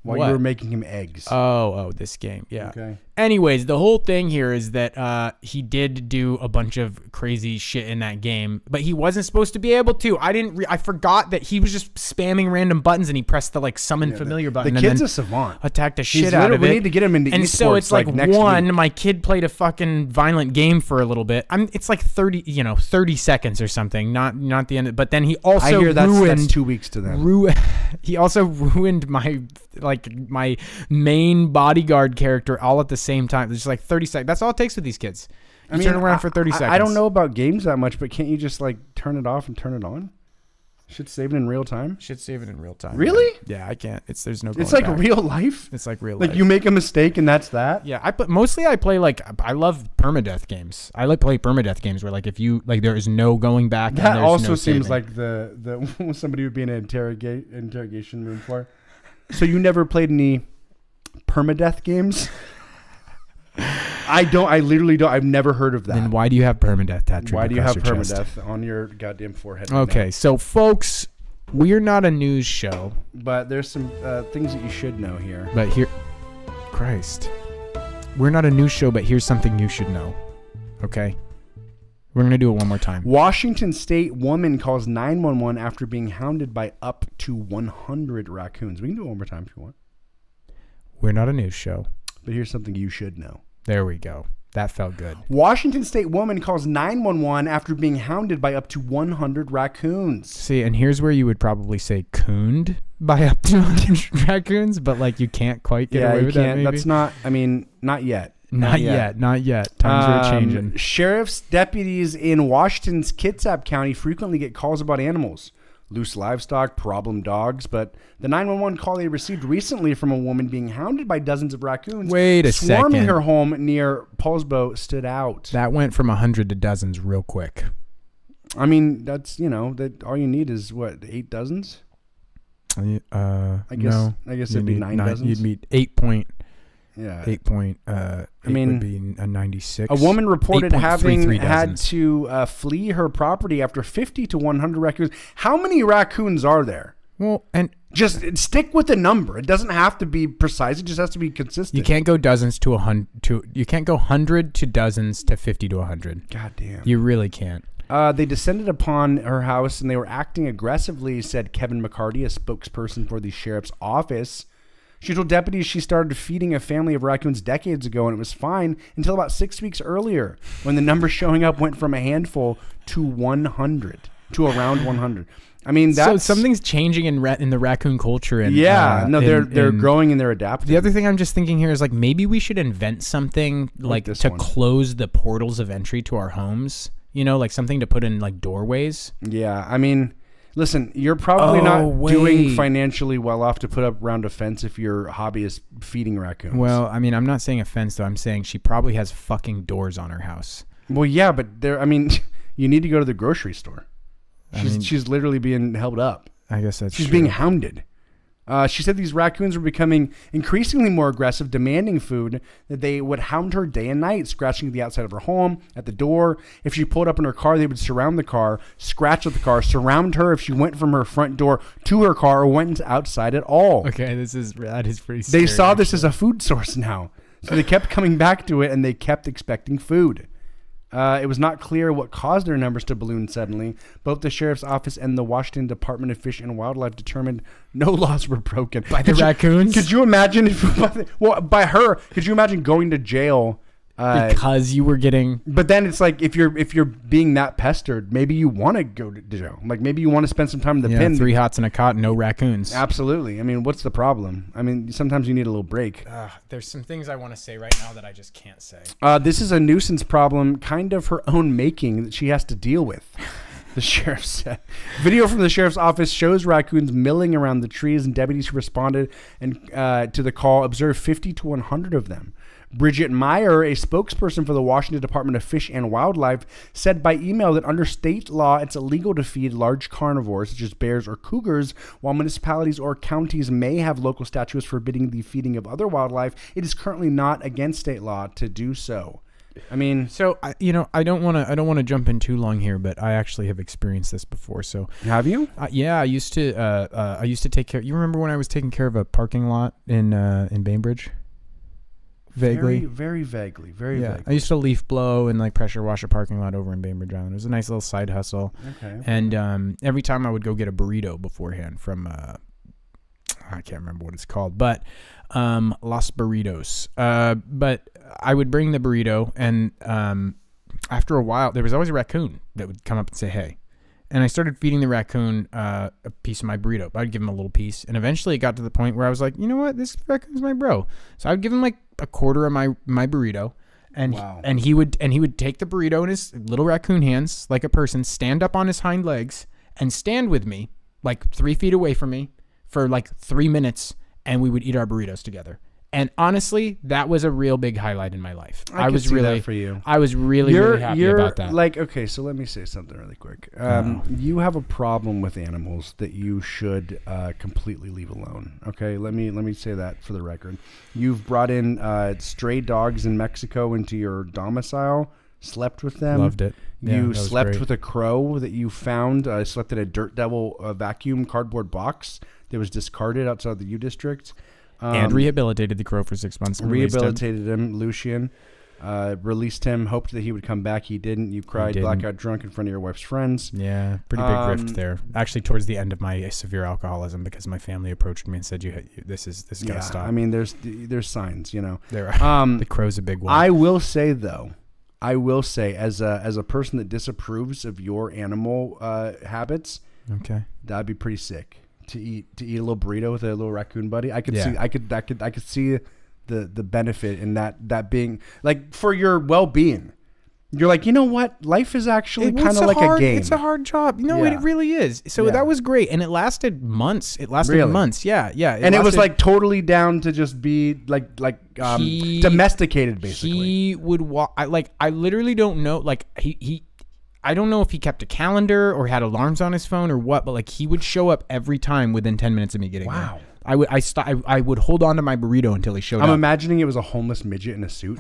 While you were making him eggs. Oh, this game. Yeah. Okay. Anyways, the whole thing here is that he did do a bunch of crazy shit in that game, but he wasn't supposed to be able to. I forgot that he was just spamming random buttons and he pressed the like summon familiar button. The kid's a savant. Attacked the shit out of it. We need to get him into esports. And so it's like next week. My kid played a fucking violent game for a little bit. It's like 30 seconds or something. Not the end. But then he also I hear ruined. That's 2 weeks to them. He also ruined my main bodyguard character all at the same time. It's just like 30 seconds. That's all it takes with these kids. You turn around for 30 seconds. I don't know about games that much, but can't you just like turn it off and turn it on? Should save it in real time. Really? Yeah, I can't. There's no. It's like real life. It's like real life. Like you make a mistake and that's that. Yeah, I play like I love permadeath games. I like play permadeath games where like if you like there is no going back. That and also no seems saving. like the somebody would be in an interrogation room for. So you never played any permadeath games? I literally don't. I've never heard of that. Then why do you have permadeath tattooed? Why do you have across your permadeath chest? on your goddamn forehead? Okay, so folks, we're not a news show, but there's some things that you should know here. But we're not a news show, but here's something you should know. Okay, we're gonna do it one more time. Washington State woman calls 911 after being hounded by up to 100 raccoons. We can do it one more time if you want. We're not a news show. But here's something you should know. There we go. That felt good. Washington State woman calls 911 after being hounded by up to 100 raccoons. See, and here's where you would probably say cooned by up to 100 raccoons, but like you can't quite get away with that. Maybe? That's not, not yet. Not yet. Times are changing. Sheriff's deputies in Washington's Kitsap County frequently get calls about animals. loose livestock, problem dogs. But the 911 call they received recently from a woman being hounded by dozens of raccoons swarming her home near Paulsbo stood out. That went from 100 to dozens real quick. I mean, that's, that all you need is what, 8 dozens? I guess it'd be 9 dozens. You'd meet 8 point. Yeah. 8 point. Would be a 96. A woman reported having had to flee her property after 50 to 100 raccoons. How many raccoons are there? Well, and just stick with the number. It doesn't have to be precise. It just has to be consistent. You can't go dozens to 100. You can't go 100 to dozens to 50 to 100. God damn. You really can't. They descended upon her house and they were acting aggressively, said Kevin McCarty, a spokesperson for the sheriff's office. She told deputies she started feeding a family of raccoons decades ago, and it was fine until about 6 weeks earlier, when the number showing up went from a handful to 100, to around 100. I mean, that's... So something's changing in the raccoon culture. And, they're growing and they're adapting. The other thing I'm just thinking here is, like, maybe we should invent something like to close the portals of entry to our homes. Like something to put in, like, doorways. Yeah, I mean... Listen, you're probably not doing financially well off to put up around a fence if your hobby is feeding raccoons. Well, I mean, I'm not saying a fence, though. I'm saying she probably has fucking doors on her house. Well, yeah, but you need to go to the grocery store. She's literally being held up. I guess that's She's being hounded. She said these raccoons were becoming increasingly more aggressive, demanding food, that they would hound her day and night, scratching the outside of her home, at the door. If she pulled up in her car, they would surround the car, scratch at the car, surround her if she went from her front door to her car or went outside at all. Okay, that is pretty scary. They saw this as a food source now. So they kept coming back to it and they kept expecting food. It was not clear what caused their numbers to balloon suddenly. Both the sheriff's office and the Washington Department of Fish and Wildlife determined no laws were broken. By the raccoons? Could you imagine by her, could you imagine going to jail because you were getting... But then it's like, if you're being that pestered, maybe you want to go to jail. Like, maybe you want to spend some time in the pen. 3 hots and a cot, no raccoons. Absolutely. I mean, what's the problem? I mean, sometimes you need a little break. There's some things I want to say right now that I just can't say. This is a nuisance problem, kind of her own making, that she has to deal with. The sheriff said. Video from the sheriff's office shows raccoons milling around the trees, and deputies who responded to the call observed 50 to 100 of them. Bridget Meyer, a spokesperson for the Washington Department of Fish and Wildlife, said by email that under state law, it's illegal to feed large carnivores such as bears or cougars. While municipalities or counties may have local statutes forbidding the feeding of other wildlife, it is currently not against state law to do so. I mean, so I don't want to jump in too long here, but I actually have experienced this before. So have you? Yeah, I used to take care. You remember when I was taking care of a parking lot in Bainbridge? Vaguely. Very vaguely. I used to leaf blow and like pressure wash a parking lot over in Bainbridge Island. It was a nice little side hustle. Okay. And every time I would go get a burrito beforehand from I can't remember what it's called, but Los Burritos. But I would bring the burrito, and after a while, there was always a raccoon that would come up and say, "Hey." And I started feeding the raccoon a piece of my burrito. I'd give him a little piece. And eventually it got to the point where I was like, you know what? This raccoon's my bro. So I'd give him like a quarter of my burrito. And wow. and he would take the burrito in his little raccoon hands like a person, stand up on his hind legs, and stand with me like 3 feet away from me for like 3 minutes. And we would eat our burritos together. And honestly, that was a real big highlight in my life. I was really for you. I was really happy about that. Like, okay, so let me say something really quick. You have a problem with animals that you should completely leave alone. Okay, let me say that for the record. You've brought in stray dogs in Mexico into your domicile, slept with them. Loved it. Yeah, you slept with a crow that you found. Slept in a Dirt Devil vacuum cardboard box that was discarded outside the U District. And rehabilitated the crow for 6 months. Rehabilitated him, Lucian. Released him, hoped that he would come back. He didn't. You cried blackout drunk in front of your wife's friends. Yeah, pretty big rift there. Actually, towards the end of my severe alcoholism, because my family approached me and said, this gotta stop. I mean, there's signs, you know. There are. The crow's a big one. I will say, though, as a person that disapproves of your animal habits, okay, that'd be pretty sick. To eat a little burrito with a little raccoon buddy. I could see the benefit in that being like for your well-being. You're like, you know what? Life is actually kind of like a game. It's a hard job. No, Yeah. it really is. So that was great. And it lasted months. Really? Months. Yeah. It was like totally down to just be like domesticated, basically. He would walk. I literally don't know. Like I don't know if he kept a calendar or had alarms on his phone or what, but like he would show up every time within 10 minutes of me getting there. I would hold on to my burrito until he showed up. I'm imagining it was a homeless midget in a suit.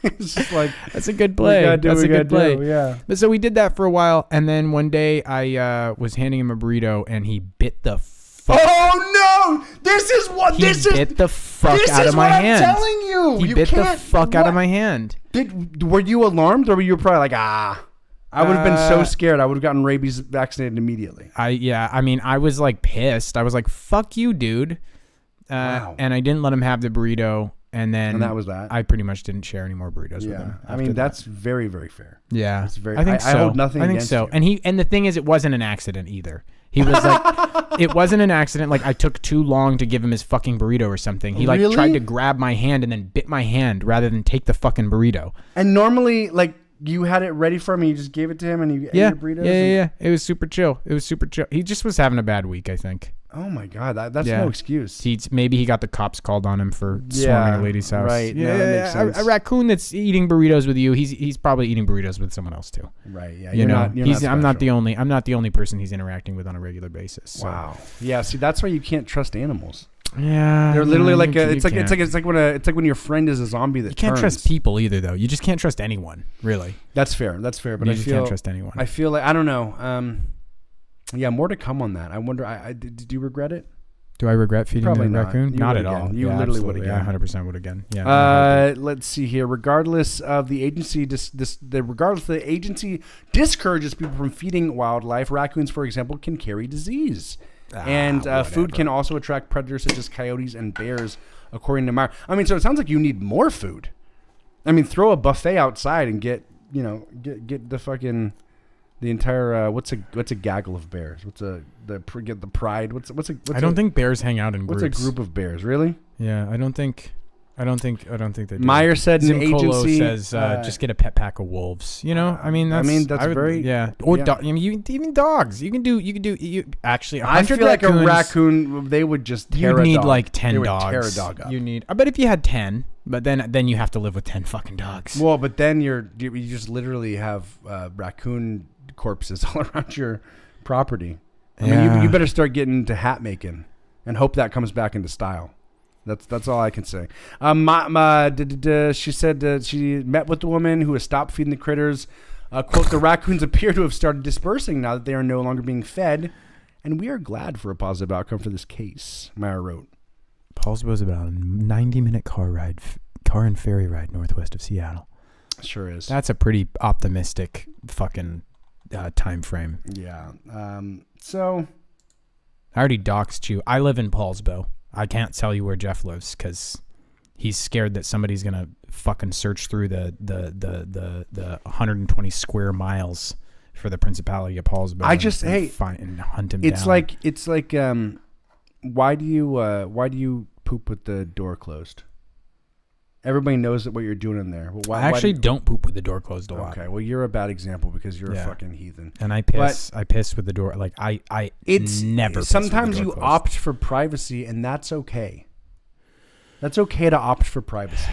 It's just like, that's a good play. That's a good play. Yeah. But so we did that for a while, and then one day I was handing him a burrito, and he bit the fuck. Oh no! This is what he bit the fuck out of my hand. I'm telling you. He bit the fuck out of my hand. Were you alarmed, or were you probably like, I would have been so scared. I would have gotten rabies vaccinated immediately. I mean, I was like pissed. I was like, "Fuck you, dude!" Wow. And I didn't let him have the burrito. And that was that. I pretty much didn't share any more burritos with him. I mean, that's very, very fair. Yeah. It's very, I think so. I hold nothing against so. you. And the thing is, it wasn't an accident either. He was like, it wasn't an accident. Like I took too long to give him his fucking burrito or something. He like tried to grab my hand and then bit my hand rather than take the fucking burrito. And normally, like you had it ready for him and you just gave it to him and you ate your burritos? Yeah. It was super chill. He just was having a bad week, I think. Oh my God, that's no excuse. Maybe he got the cops called on him for swarming a lady's house. Right. Yeah, no, that makes sense. A raccoon that's eating burritos with you, he's probably eating burritos with someone else too. Right. Yeah. I'm not the only person he's interacting with on a regular basis. So. Wow. Yeah. See, that's why you can't trust animals. Yeah. They're literally like it's like when your friend is a zombie that you can't trust people either though. You just can't trust anyone, really. That's fair. But you can't trust anyone. I feel like I don't know. Yeah, more to come on that. I wonder. Did you regret it? Do I regret feeding Probably the raccoon? Not at again. all. You literally would again. Yeah, 100% would again. Yeah. Let's see here. Regardless of the agency, regardless of the agency discourages people from feeding wildlife. Raccoons, for example, can carry disease, and food can also attract predators such as coyotes and bears, according to Meyer. I mean, so it sounds like you need more food. I mean, throw a buffet outside and get the fucking. The entire what's a gaggle of bears? What's the pride? I don't think bears hang out in groups. What's a group of bears? Really? Yeah, I don't think they do. Meyer said an Zimcolo agency says just get a pet pack of wolves. You know, I mean that's very Or even dogs. You can do actually. I feel like a raccoon. They would just tear you need a dog. like 10 they would dogs. Tear a dog up. You need. I bet if you had 10. But then you have to live with 10 fucking dogs. Well, but then you just literally have raccoon corpses all around your property. I mean, you better start getting into hat making and hope that comes back into style. That's all I can say. She said she met with the woman who has stopped feeding the critters. Quote, the raccoons appear to have started dispersing now that they are no longer being fed. And we are glad for a positive outcome for this case, Meyer wrote. Paulsbo is about a 90-minute car and ferry ride northwest of Seattle. Sure is. That's a pretty optimistic fucking time frame. Yeah. So I already doxed you. I live in Paulsbo. I can't tell you where Jeff lives because he's scared that somebody's gonna fucking search through the 120 square miles for the Principality of Paulsbo. And hunt him down. It's like why do you poop with the door closed? Everybody knows that what you're doing in there. Well, I actually don't poop with the door closed a lot. Okay, well you're a bad example because you're a fucking heathen. And I piss with the door. Like I never. Sometimes you closed. opt for privacy, and that's okay. That's okay to opt for privacy.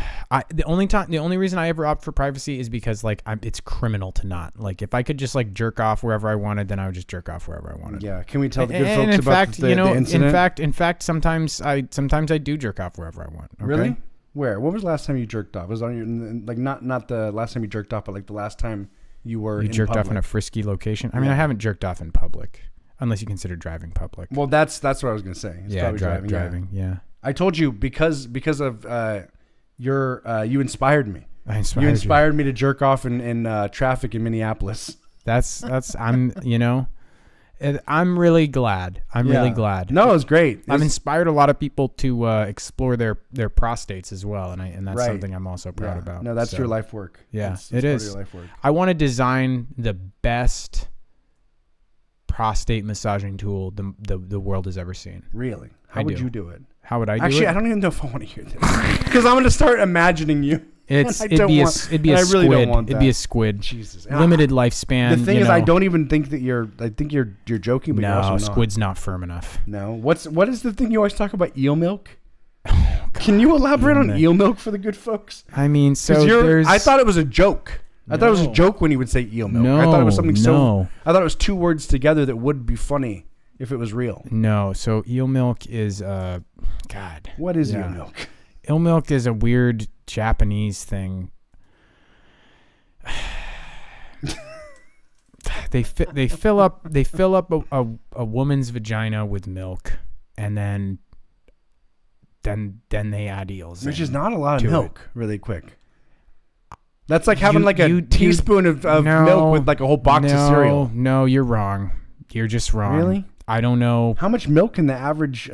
The only reason I ever opt for privacy is because like it's criminal to not. Like if I could just like jerk off wherever I wanted, then I would just jerk off wherever I wanted. Yeah. Can we tell the good folks about the incident? In fact, sometimes I do jerk off wherever I want. Okay? Really? Where? When was the last time you jerked off? Was it on your like not the last time you jerked off, but like the last time you were jerked off in a frisky location? I mean, I haven't jerked off in public, unless you consider driving public. Well, that's what I was gonna say. It's driving. Yeah. I told you because of you inspired me. You inspired me to jerk off in traffic in Minneapolis. I'm really glad. Really glad. No, it was great. I've inspired a lot of people to explore their prostates as well, and that's something I'm also proud about. No, that's your life work. Yeah, it's it is. Your life work. I want to design the best prostate massaging tool the world has ever seen. Really? How would you do it? How would I do it? Actually, I don't even know if I want to hear this because I'm going to start imagining you. It'd be a I really squid. don't want It'd be that. a squid. Jesus. Limited lifespan. The thing is, I don't even think that you're joking, but you're also No, not. squid's not firm enough. No. What is the thing you always talk about? Eel milk? Can you elaborate on eel milk for the good folks? I mean, so I thought it was a joke. I thought it was a joke when you would say eel milk. I thought it was something I thought it was two words together that would be funny if it was real. No, so eel milk is God. What is eel milk? Eel milk is a weird Japanese thing. They fill up a woman's vagina with milk, and then they add eels. Which is not a lot of milk, really quick. That's like having a teaspoon of milk with like a whole box of cereal. No, you're wrong. You're just wrong. Really? I don't know. How much milk can the average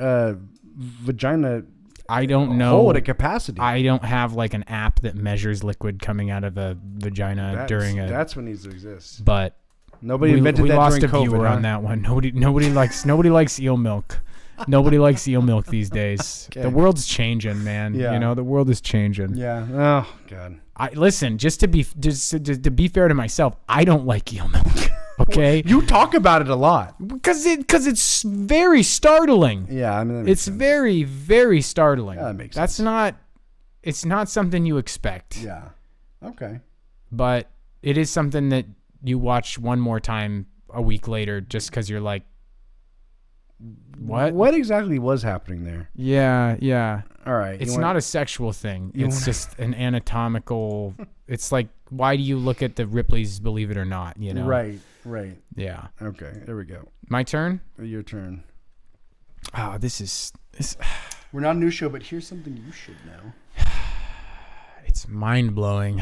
vagina I don't know. hold at capacity? I don't have like an app that measures liquid coming out of a vagina That's what needs to exist. But nobody invented that during COVID. We lost a viewer on that one. Nobody likes eel milk. Nobody likes eel milk these days. Okay. The world's changing, man. Yeah. You know, the world is changing. Yeah. Oh God. Listen, just to be fair to myself, I don't like eel milk. Okay. You talk about it a lot because it's very startling. Yeah, I mean it's very, very startling. Yeah, that makes sense. It's not something you expect. Yeah. Okay. But it is something that you watch one more time a week later, just because you're like, what? What exactly was happening there? Yeah. All right. It's not a sexual thing. It's just an anatomical. It's like, why do you look at the Ripley's Believe It or Not? You know. Right. Yeah. Okay. There we go. My turn. Your turn. Oh, this. We're not a news show, but here's something you should know. It's mind blowing.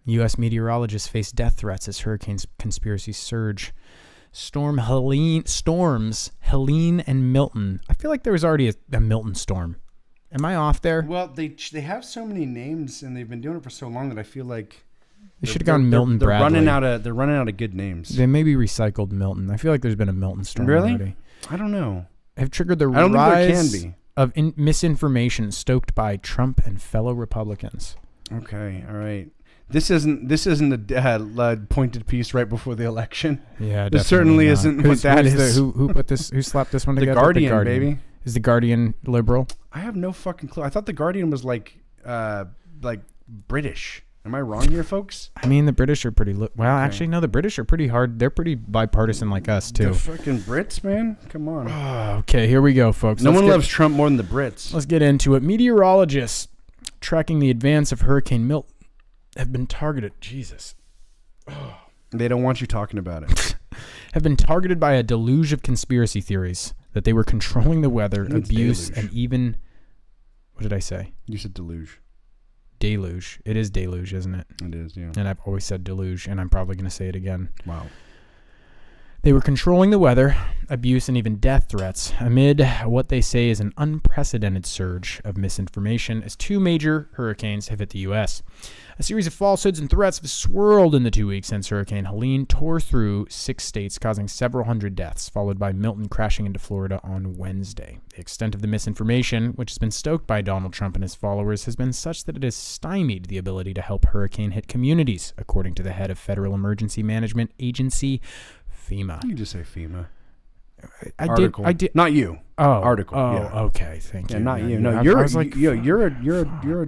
U.S. meteorologists face death threats as hurricanes conspiracy surge. Storms Helene and Milton. I feel like there was already a Milton storm. Am I off there? Well, they have so many names and they've been doing it for so long that I feel like they should have gone Milton Bradley. They're running out of good names. They maybe recycled Milton. I feel like there's been a Milton storm really? already. I don't know. Have triggered the rise of misinformation stoked by Trump and fellow Republicans. Okay, all right. This isn't a pointed piece right before the election. Yeah, this certainly not. Isn't what that is. Who put this? Who slapped this one together? The Guardian, baby. Is the Guardian liberal? I have no fucking clue. I thought the Guardian was like British. Am I wrong here, folks? I mean, the British are pretty. Actually, no. The British are pretty hard. They're pretty bipartisan like us too. The fucking Brits, man. Come on. Okay, here we go, folks. No one loves Trump more than the Brits. Let's get into it. Meteorologists tracking the advance of Hurricane Milton have been targeted. Jesus. They don't want you talking about it. Have been targeted by a deluge of conspiracy theories that they were controlling the weather, abuse, and even. What did I say? You said deluge. Deluge. It is deluge, isn't it? It is, yeah. And I've always said deluge, and I'm probably going to say it again. Wow. They were controlling the weather, abuse, and even death threats amid what they say is an unprecedented surge of misinformation as two major hurricanes have hit the U.S. A series of falsehoods and threats have swirled in the 2 weeks since Hurricane Helene tore through 6 states, causing several hundred deaths, followed by Milton crashing into Florida on Wednesday. The extent of the misinformation, which has been stoked by Donald Trump and his followers, has been such that it has stymied the ability to help hurricane-hit communities, according to the head of Federal Emergency Management Agency, FEMA. You just say FEMA. I did. Not you. Oh, article. Oh, yeah. Okay. Thank you. Yeah, not you. No, I you're was like, you're a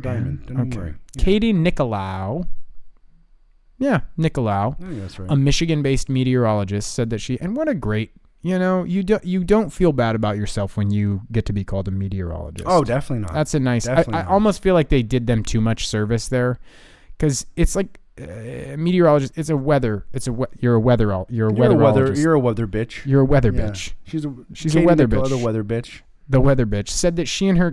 diamond. Don't worry. Yeah. Katie Nicolau. Yeah, Nicolau. I think that's right. A Michigan-based meteorologist said that and what a great. You don't feel bad about yourself when you get to be called a meteorologist. Oh, definitely not. That's a nice. I almost feel like they did them too much service there, because it's like. Meteorologist. You're a weather bitch. You're a weather bitch. You're a weather bitch. She's a weather bitch. The weather bitch. The weather bitch said that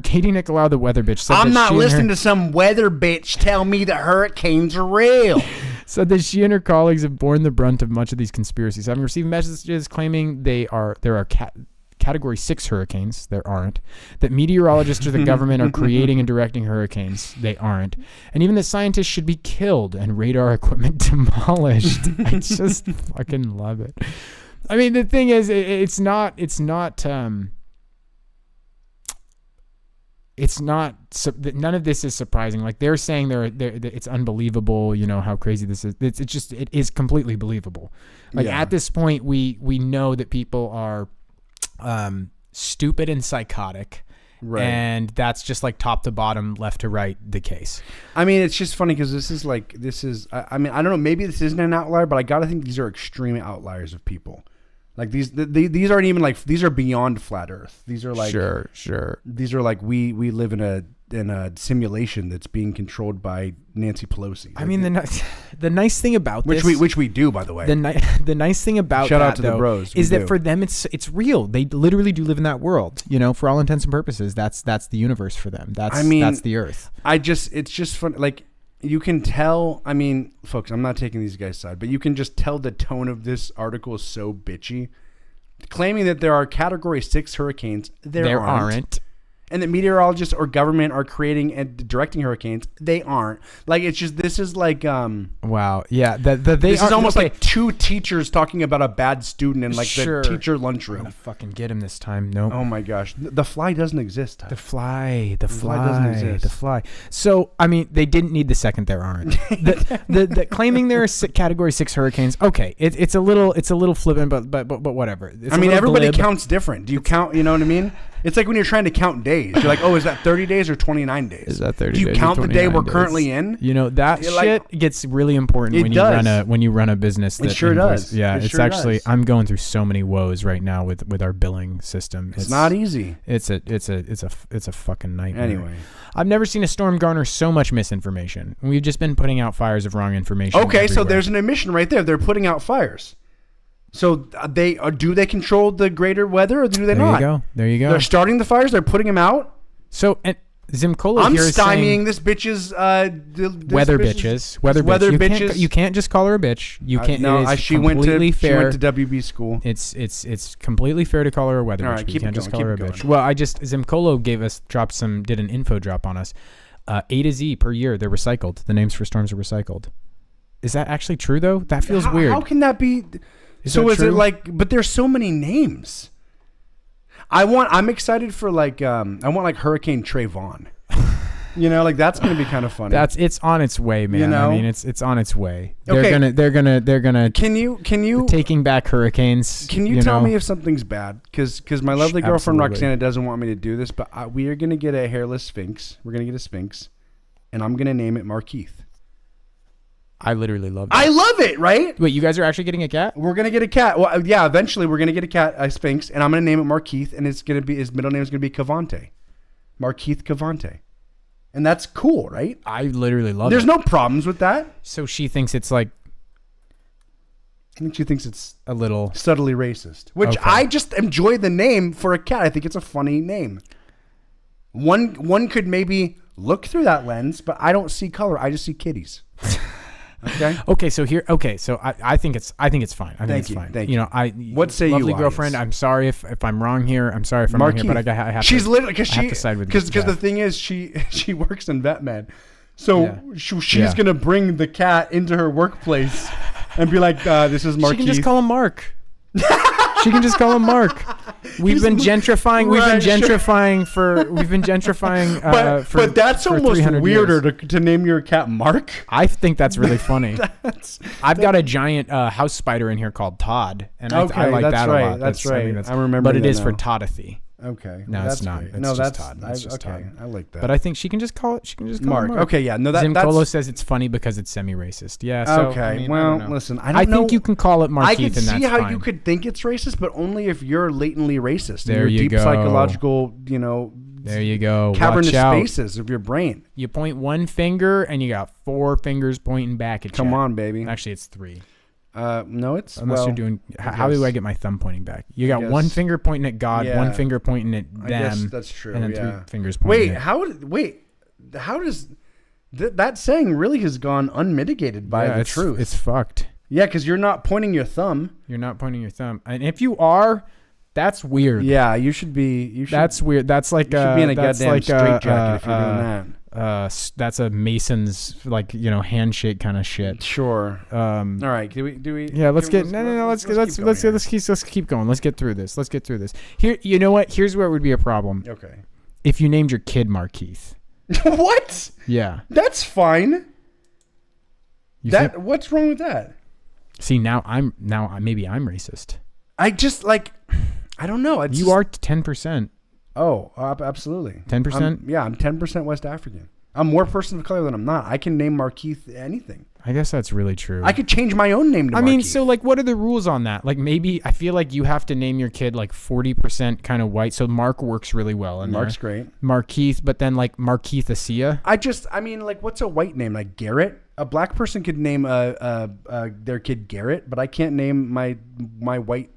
Katie Nicolau, the weather bitch, said I'm not listening to some weather bitch tell me that hurricanes are real. Said that she and her colleagues have borne the brunt of much of these conspiracies, having received messages claiming there are Category 6 hurricanes. There aren't. That meteorologists or the government are creating and directing hurricanes. They aren't. And even that scientists should be killed and radar equipment demolished. I just fucking love it. I mean, the thing is, it's not. it's not. None of this is surprising. Like they're saying, it's unbelievable. You know how crazy this is. It is completely believable. Like at this point, we know that people are stupid and psychotic. Right. And that's just like top to bottom, left to right, the case. I mean, it's just funny because I mean, I don't know, maybe this isn't an outlier, but I got to think these are extreme outliers of people. Like these aren't even like, these are beyond flat earth. These are like, sure. These are like, we live in a simulation that's being controlled by Nancy Pelosi. I mean, the nice thing about this, which we do, by the way. The nice thing about shout that, out to though, the bros, is that for them it's real. They literally do live in that world. You know, for all intents and purposes, that's the universe for them. That's the earth. It's just fun. Like you can tell. I mean, folks, I'm not taking these guys' side, but you can just tell the tone of this article is so bitchy, claiming that there are Category 6 hurricanes. There aren't. And that meteorologists or government are creating and directing hurricanes. They aren't. Like, it's just, this is like, wow. Yeah. This is almost like two teachers talking about a bad student in like the teacher lunchroom. I'm gonna fucking get him this time. Nope. Oh my gosh. The fly doesn't exist. The fly doesn't exist. The fly. So, I mean, they didn't need the second there aren't. the claiming there are Category 6 hurricanes. Okay. It's a little flippant, but whatever. I mean, everybody counts different. Do you count, you know what I mean? It's like when you're trying to count days. You're like, oh, is that 30 days or 29 days? Is that 30 days? Do you count the day we're currently in? You know, that shit gets really important when you run a business. It sure does. Yeah, it's actually, I'm going through so many woes right now with our billing system. It's not easy. It's a fucking nightmare. Anyway, I've never seen a storm garner so much misinformation. We've just been putting out fires of wrong information. Okay, everywhere. So there's an admission right there. They're putting out fires. So do they control the greater weather or do they not? There you go. They're starting the fires. They're putting them out. So and Zimcolo I'm here is stymieing this bitch's weather bitches. You can't just call her a bitch. You can't. No, she went to WB school. It's completely fair to call her a weather bitch. But you can't just call her a bitch. Well, Zimcolo did an info drop on us. A to Z per year they're recycled. The names for storms are recycled. Is that actually true though? That feels weird. How can that be? Is it like? But there's so many names. I'm excited for like I want like Hurricane Trayvon. You know, like that's gonna be kind of funny. It's on its way, man. You know? I mean, it's on its way. Okay. They're gonna. Can you taking back hurricanes? Can you tell me if something's bad? Because my lovely girlfriend Roxana doesn't want me to do this, but we are gonna get a hairless sphinx. We're gonna get a sphinx, and I'm gonna name it Markeith. I literally love it. I love it, right? Wait, you guys are actually getting a cat? We're going to get a cat. Well, yeah, eventually we're going to get a sphinx, and I'm going to name it Markeith, and his middle name is going to be Cavante. Markeith Cavante. And that's cool, right? I literally love it. There's no problems with that. So she thinks it's like... I think she thinks it's a little... subtly racist, which I just enjoy the name for a cat. I think it's a funny name. One could maybe look through that lens, but I don't see color. I just see kitties. Okay. So I think it's fine. I think it's fine. Thank you. You know, what say lovely you, girlfriend? I'm sorry if I'm wrong here. I'm sorry if I'm wrong here, but I have she's to. Literally I have to side with because the thing is she works in VetMed, so she's gonna bring the cat into her workplace and be like, "This is Mark." She can just call him Mark. She can just call him Mark. We've been gentrifying. We've been gentrifying. But that's almost weirder to name your cat Mark. I think that's really funny. I've got a giant house spider in here called Todd, and I like that a lot. That's right. I remember. But it is for Toddothy. Okay. No, it's not. Great. It's just Todd. It's just Todd. I like that. But I think she can just call it. She can just call Mark. It Mark. Okay, yeah. No, Zimcolo says it's funny because it's semi-racist. Yeah. So, okay. I mean, well, listen. I think you can call it Markeith. I can see how fine. you could think it's racist, but only if you're latently racist. There in your you deep go. Psychological, you know. There you go. Cavernous spaces of your brain. You point one finger, and you got 4 fingers pointing back at you. Come on, baby. Actually, it's 3. No, it's unless you're doing. How do I get my thumb pointing back? You got one finger pointing at God, one finger pointing at them. I guess that's true. And then 3 fingers pointing. How does that saying really has gone unmitigated by the truth? It's fucked. Yeah, because you're not pointing your thumb. You're not pointing your thumb, and if you are, that's weird. Yeah, you should be. That's weird. That's like you should be in a goddamn straitjacket if you're doing that. That's a Mason's handshake kind of shit. Sure. All right. Do we? Yeah. Let's keep going. Let's keep going. Let's get through this. Here. You know what? Here's where it would be a problem. Okay. if you named your kid Markeith. What? Yeah. That's fine. You think, What's wrong with that? see, maybe I'm racist. I just like, I don't know. It's You are 10%. Oh, absolutely. 10%? Yeah, I'm 10% West African. I'm more person of color than I'm not. I can name Markeith anything. I guess that's really true. I could change my own name to Markeith. so like, what are the rules on that? Like, maybe I feel like you have to name your kid like 40% kind of white. So Mark works really well. In Mark's there. great. Markeith, but then like Markeith Asia. Like, what's a white name? Like Garrett? A black person could name their kid Garrett, but I can't name my white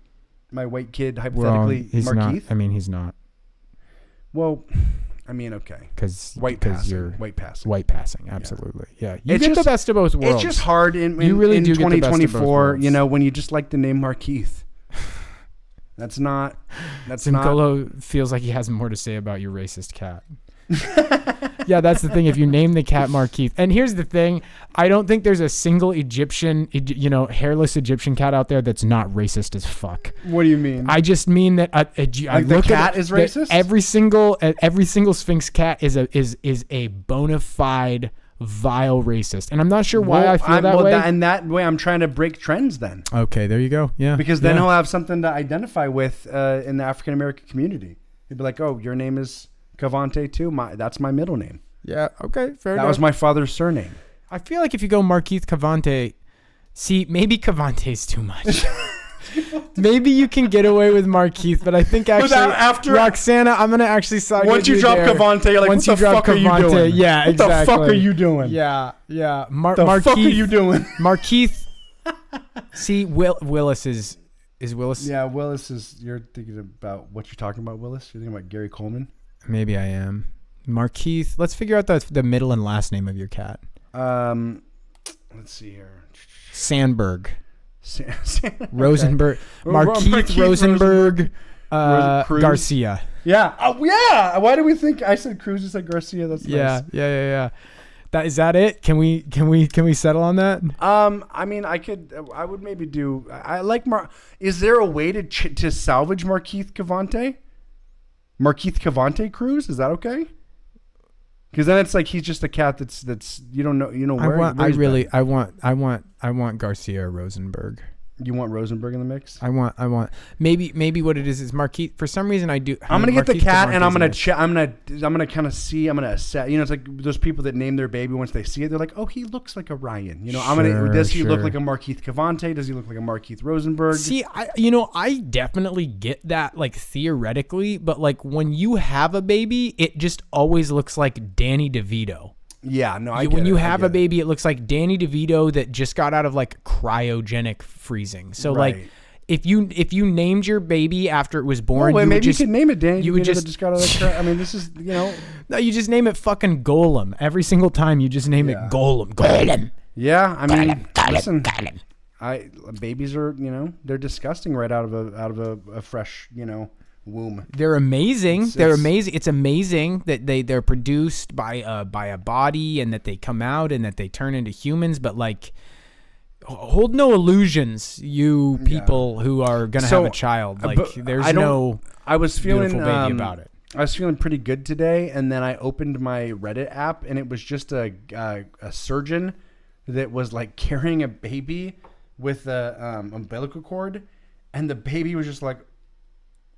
kid hypothetically he's Markeith. Not. He's not. Well, okay. Because You're white passing. white passing. Absolutely. Yeah. You It's get just- the best of both worlds. It's just hard in You really in do get the best of both 2024, worlds. when you just like the name Markeith. That's not. Simcolo feels like he has more to say about your racist cat. Yeah, that's the thing. If you name the cat Markeith, and here's the thing, I don't think there's a single Egyptian, hairless Egyptian cat out there that's not racist as fuck. What do you mean? I just mean that I the cat is racist. Every single Sphinx cat is a bona fide vile racist, and I'm not sure why I feel that way. And that way, I'm trying to break trends. Then, okay, there you go. Yeah, because then he'll have something to identify with in the African American community. He'd be like, "Oh, your name is Cavante too. That's my middle name. Yeah, okay, fair enough. That was my father's surname." I feel like if you go Markeith Cavante, see, maybe Cavante's too much. Maybe you can get away with Markeith, but I think actually after Roxana, I'm gonna actually side once with you drop there. Cavante, you're like, Once what the fuck are you doing? Yeah, what exactly. the fuck are you doing? Yeah. The fuck are you doing? Markeith. See, Willis is Willis. Yeah, Willis is. You're thinking about what you're talking about, Willis. You're thinking about Gary Coleman. Maybe I am. Markeith. Let's figure out the middle and last name of your cat. Let's see here. Sandberg. Rosenberg. Markeith Rosenberg. Garcia. Yeah. Oh, yeah. Why do we think I said Cruz? You said Garcia. That's nice. Yeah. Is that it? Can we settle on that? I would maybe do. I like Is there a way to salvage Markeith Cavante? Markeith Cavante Cruz? Is that okay? Because then it's like he's just a cat that's you don't know where. I want Garcia Rosenberg. You want Rosenberg in the mix? I want maybe what it is Markeith. For some reason I do. I'm gonna get the cat and I'm gonna kind of see. I'm gonna assess. It's like those people that name their baby once they see it, they're like, oh, he looks like a Ryan. Does he look like a Markeith Cavante? Does he look like a Markeith Rosenberg? See, I definitely get that, like, theoretically, but like when you have a baby, it just always looks like Danny DeVito. Yeah, no, when you have a baby, it looks like Danny DeVito that just got out of like cryogenic freezing. So right. like if you named your baby after it was born, you could name it Danny. You would just got out of this is No, you just name it fucking Golem. Every single time you just name it Golem. Yeah, listen. Babies are they're disgusting right out of a fresh womb. They're amazing. Amazing. It's amazing that they're produced by a body and that they come out and that they turn into humans. But like, hold no illusions, you people who are gonna have a child. Like, there's no. I was feeling beautiful baby about it. I was feeling pretty good today, and then I opened my Reddit app, and it was just a surgeon that was like carrying a baby with a umbilical cord, and the baby was just like.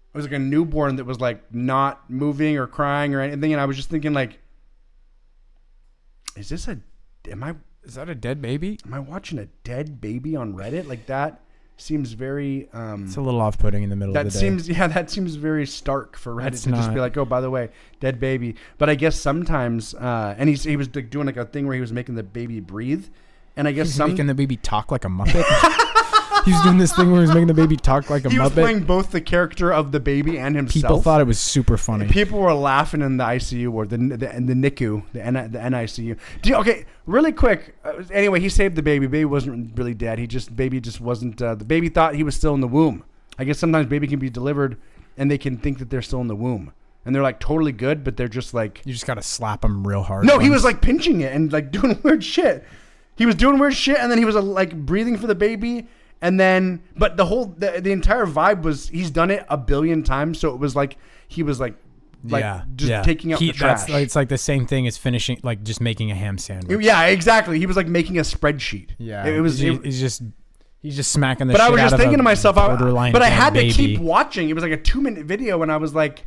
It was like a newborn that was like not moving or crying or anything, and I was just thinking like, is that a dead baby? Am I watching a dead baby on Reddit? Like that seems very. It's a little off-putting in the middle of the day. That seems very stark for Reddit to just be like, oh, by the way, dead baby. But I guess sometimes, and he was like doing like a thing where he was making the baby breathe, and I guess making the baby talk like a Muppet. He was doing this thing where he was making the baby talk like a Muppet. He was playing both the character of the baby and himself. People thought it was super funny. People were laughing in the ICU or the NICU, the NICU. Okay, really quick. Anyway, he saved the baby. Baby wasn't really dead. Baby just wasn't. The baby thought he was still in the womb. I guess sometimes baby can be delivered and they can think that they're still in the womb. And they're like totally good, but they're just like. You just got to slap them real hard. No, he was like pinching it and like doing weird shit. He was doing weird shit and then he was like breathing for the baby. And then, but the entire vibe was he's done it a billion times. So it was like he was like taking out the trash. It's like the same thing as finishing, like just making a ham sandwich. Yeah, exactly. He was like making a spreadsheet. Yeah, he's just smacking the. But shit I was just thinking to myself, but I had to keep baby. watching. It was like a 2-minute video, and I was like,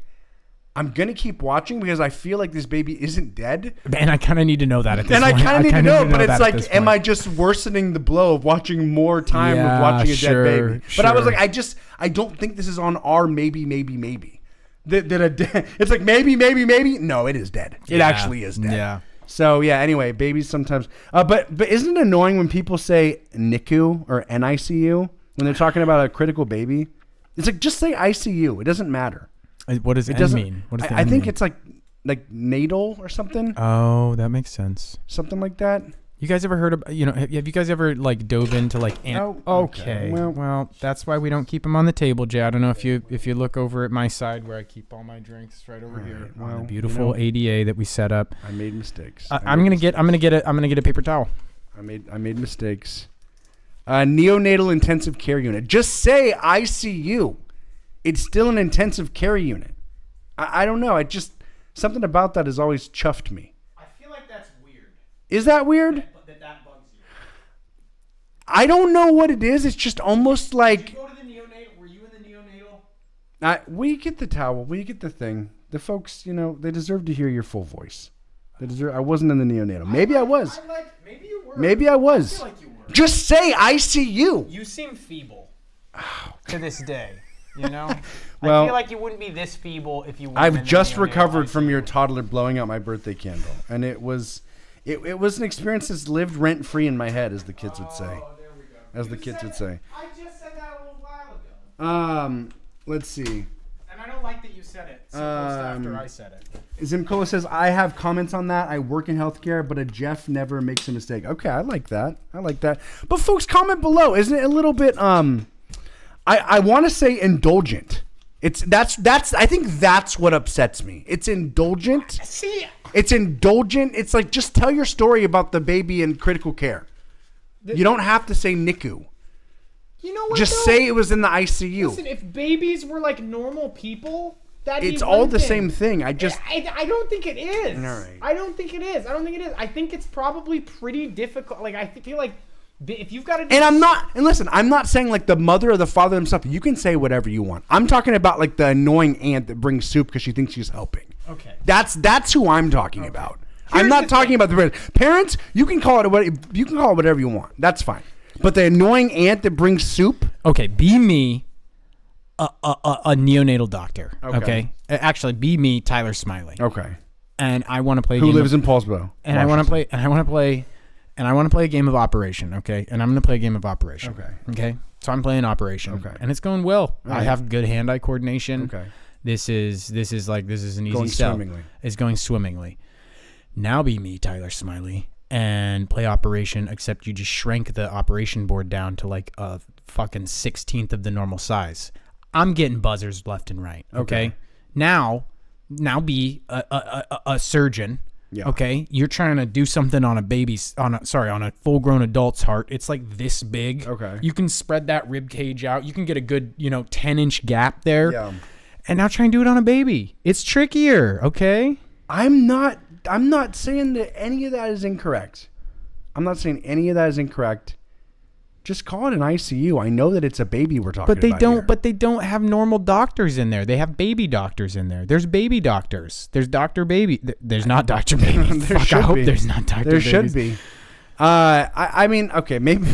I'm gonna keep watching because I feel like this baby isn't dead. And I kind of need to know that at this point. And I kind of need to know, but it's like, am I just worsening the blow of watching more time of watching a dead baby? But I was like, I don't think this is on our maybe. It's like maybe. No, it is dead. It actually is dead. Yeah. So yeah. Anyway, babies sometimes. But isn't it annoying when people say NICU or NICU when they're talking about a critical baby? It's like just say ICU. It doesn't matter. What does it mean? What does I think it's like natal or something. Oh, that makes sense. Something like that. You guys ever heard of, have you guys ever like dove into like okay. Well, that's why we don't keep them on the table, Jay. I don't know if you look over at my side where I keep all my drinks right over here on the beautiful ADA that we set up. I made mistakes. I'm gonna get a paper towel. I made mistakes. Neonatal intensive care unit. Just say ICU. It's still an intensive care unit. I don't know. Something about that has always chuffed me. I feel like that's weird. Is that weird? That bugs you. I don't know what it is. It's just almost like. Did you go to the neonatal? Were you in the neonatal? We get the towel. We get the thing. The folks, they deserve to hear your full voice. I wasn't in the neonatal. Maybe I was. Maybe you were. Maybe I was. I feel like you were. Just say ICU. You seem feeble to this day. Well, I feel like you wouldn't be this feeble if you weren't. I've just recovered from your toddler blowing out my birthday candle, and it was an experience that's lived rent free in my head, as the kids would say. There we go. As the kids would say. I just said that a little while ago. Let's see. And I don't like that you said it so close after I said it. Zimkola says, I have comments on that. I work in healthcare, but a Jeff never makes a mistake. Okay, I like that. But folks, comment below. Isn't it a little bit I want to say indulgent. I think that's what upsets me. It's indulgent. See, it's indulgent. It's like, just tell your story about the baby in critical care. You don't have to say NICU. You know what? Just say it was in the ICU. Listen, if babies were like normal people, it's all the same thing. I don't think it is. All right. I don't think it is. I think it's probably pretty difficult. Like, I feel like if you've got to. And listen, I'm not saying like the mother or the father themselves. You can say whatever you want. I'm talking about like the annoying aunt that brings soup because she thinks she's helping. Okay. That's who I'm talking about. I'm not talking about the parents. You can call it whatever you want. That's fine. But the annoying aunt that brings soup. Okay, be me, a neonatal doctor. Okay. Actually, be me, Tyler Smiley. Okay. And I want to play. Who lives in Paulsboro? And I want to play. And I want to play a game of Operation. Okay. And I'm going to play a game of Operation. Okay. So I'm playing Operation. Okay. And it's going well. Right. I have good hand-eye coordination. Okay. This is an easy sell. It's going swimmingly. Now be me, Tyler Smiley, and play Operation, except you just shrank the operation board down to like a fucking 16th of the normal size. I'm getting buzzers left and right. Okay. Now be a surgeon. Yeah. Okay. You're trying to do something on a full grown adult's heart. It's like this big. Okay. You can spread that rib cage out. You can get a good, 10-inch gap there. Yeah. And now try and do it on a baby. It's trickier. Okay. I'm not saying that any of that is incorrect. Just call it an ICU. I know that it's a baby we're talking about. But they don't have normal doctors in there. They have baby doctors in there. There's baby doctors. There's Dr. Baby. There's not Dr. Baby. Fuck, I hope there's not Dr. Baby. There should be. I mean, okay, maybe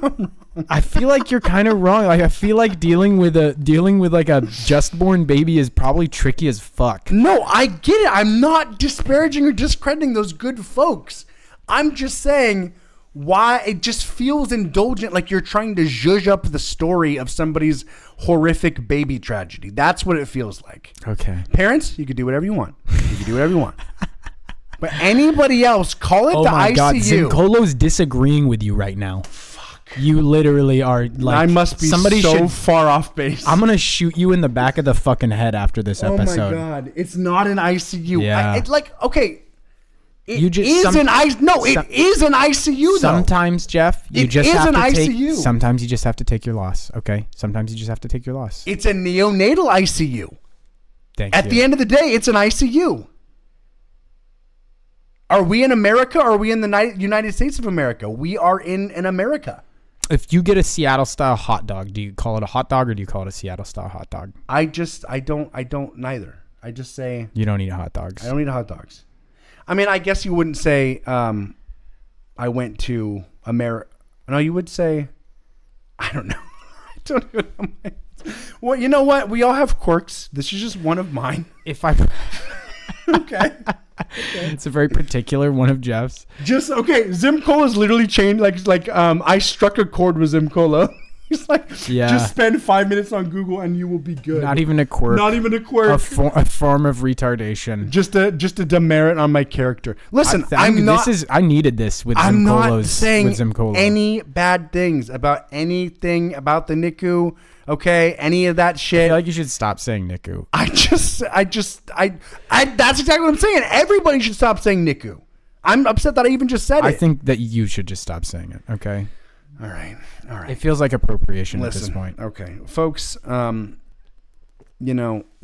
I'm wrong. I feel like you're kind of wrong. Like, I feel like dealing with like a just born baby is probably tricky as fuck. No, I get it. I'm not disparaging or discrediting those good folks. I'm just saying why it just feels indulgent, like you're trying to zhuzh up the story of somebody's horrific baby tragedy. That's what it feels like. Okay. Parents, you can do whatever you want. But anybody else, call it the ICU. Oh my God, Zincolo's disagreeing with you right now. Fuck. You literally are like. I must be so far off base. I'm gonna shoot you in the back of the fucking head after this episode. Oh my God, it's not an ICU. Yeah. It's like, okay. It is an ICU though. Sometimes, Jeff, ICU. Sometimes you just have to take your loss. Okay. Sometimes you just have to take your loss. It's a neonatal ICU. Thank At you. the end of the day, it's an ICU. Are we in America or are we in the United States of America? We are in America. If you get a Seattle style hot dog, do you call it a hot dog or do you call it a Seattle style hot dog? I don't neither. I just say You don't eat hot dogs. I don't eat hot dogs. I mean, I guess you wouldn't say I went to America. No, you would say I don't know. I don't even know. Well, you know what? We all have quirks. This is just one of mine. If I Okay. It's a very particular one of Jeff's. Just okay. Zim Cola is literally changed. Like I struck a chord with Zim Cola. He's like, just spend 5 minutes on Google and you will be good. Not even a quirk. Not even a quirk. A form of retardation. Just a demerit on my character. Listen, I needed this with Zim Colos. I'm not saying Zim Cola. any bad things about anything about the NICU. Okay, any of that I shit. feel like you should stop saying NICU. That's exactly what I'm saying. Everybody should stop saying NICU. I'm upset that I even just said it. I think that you should just stop saying it. Okay. All right. It feels like appropriation at this point. Okay, folks.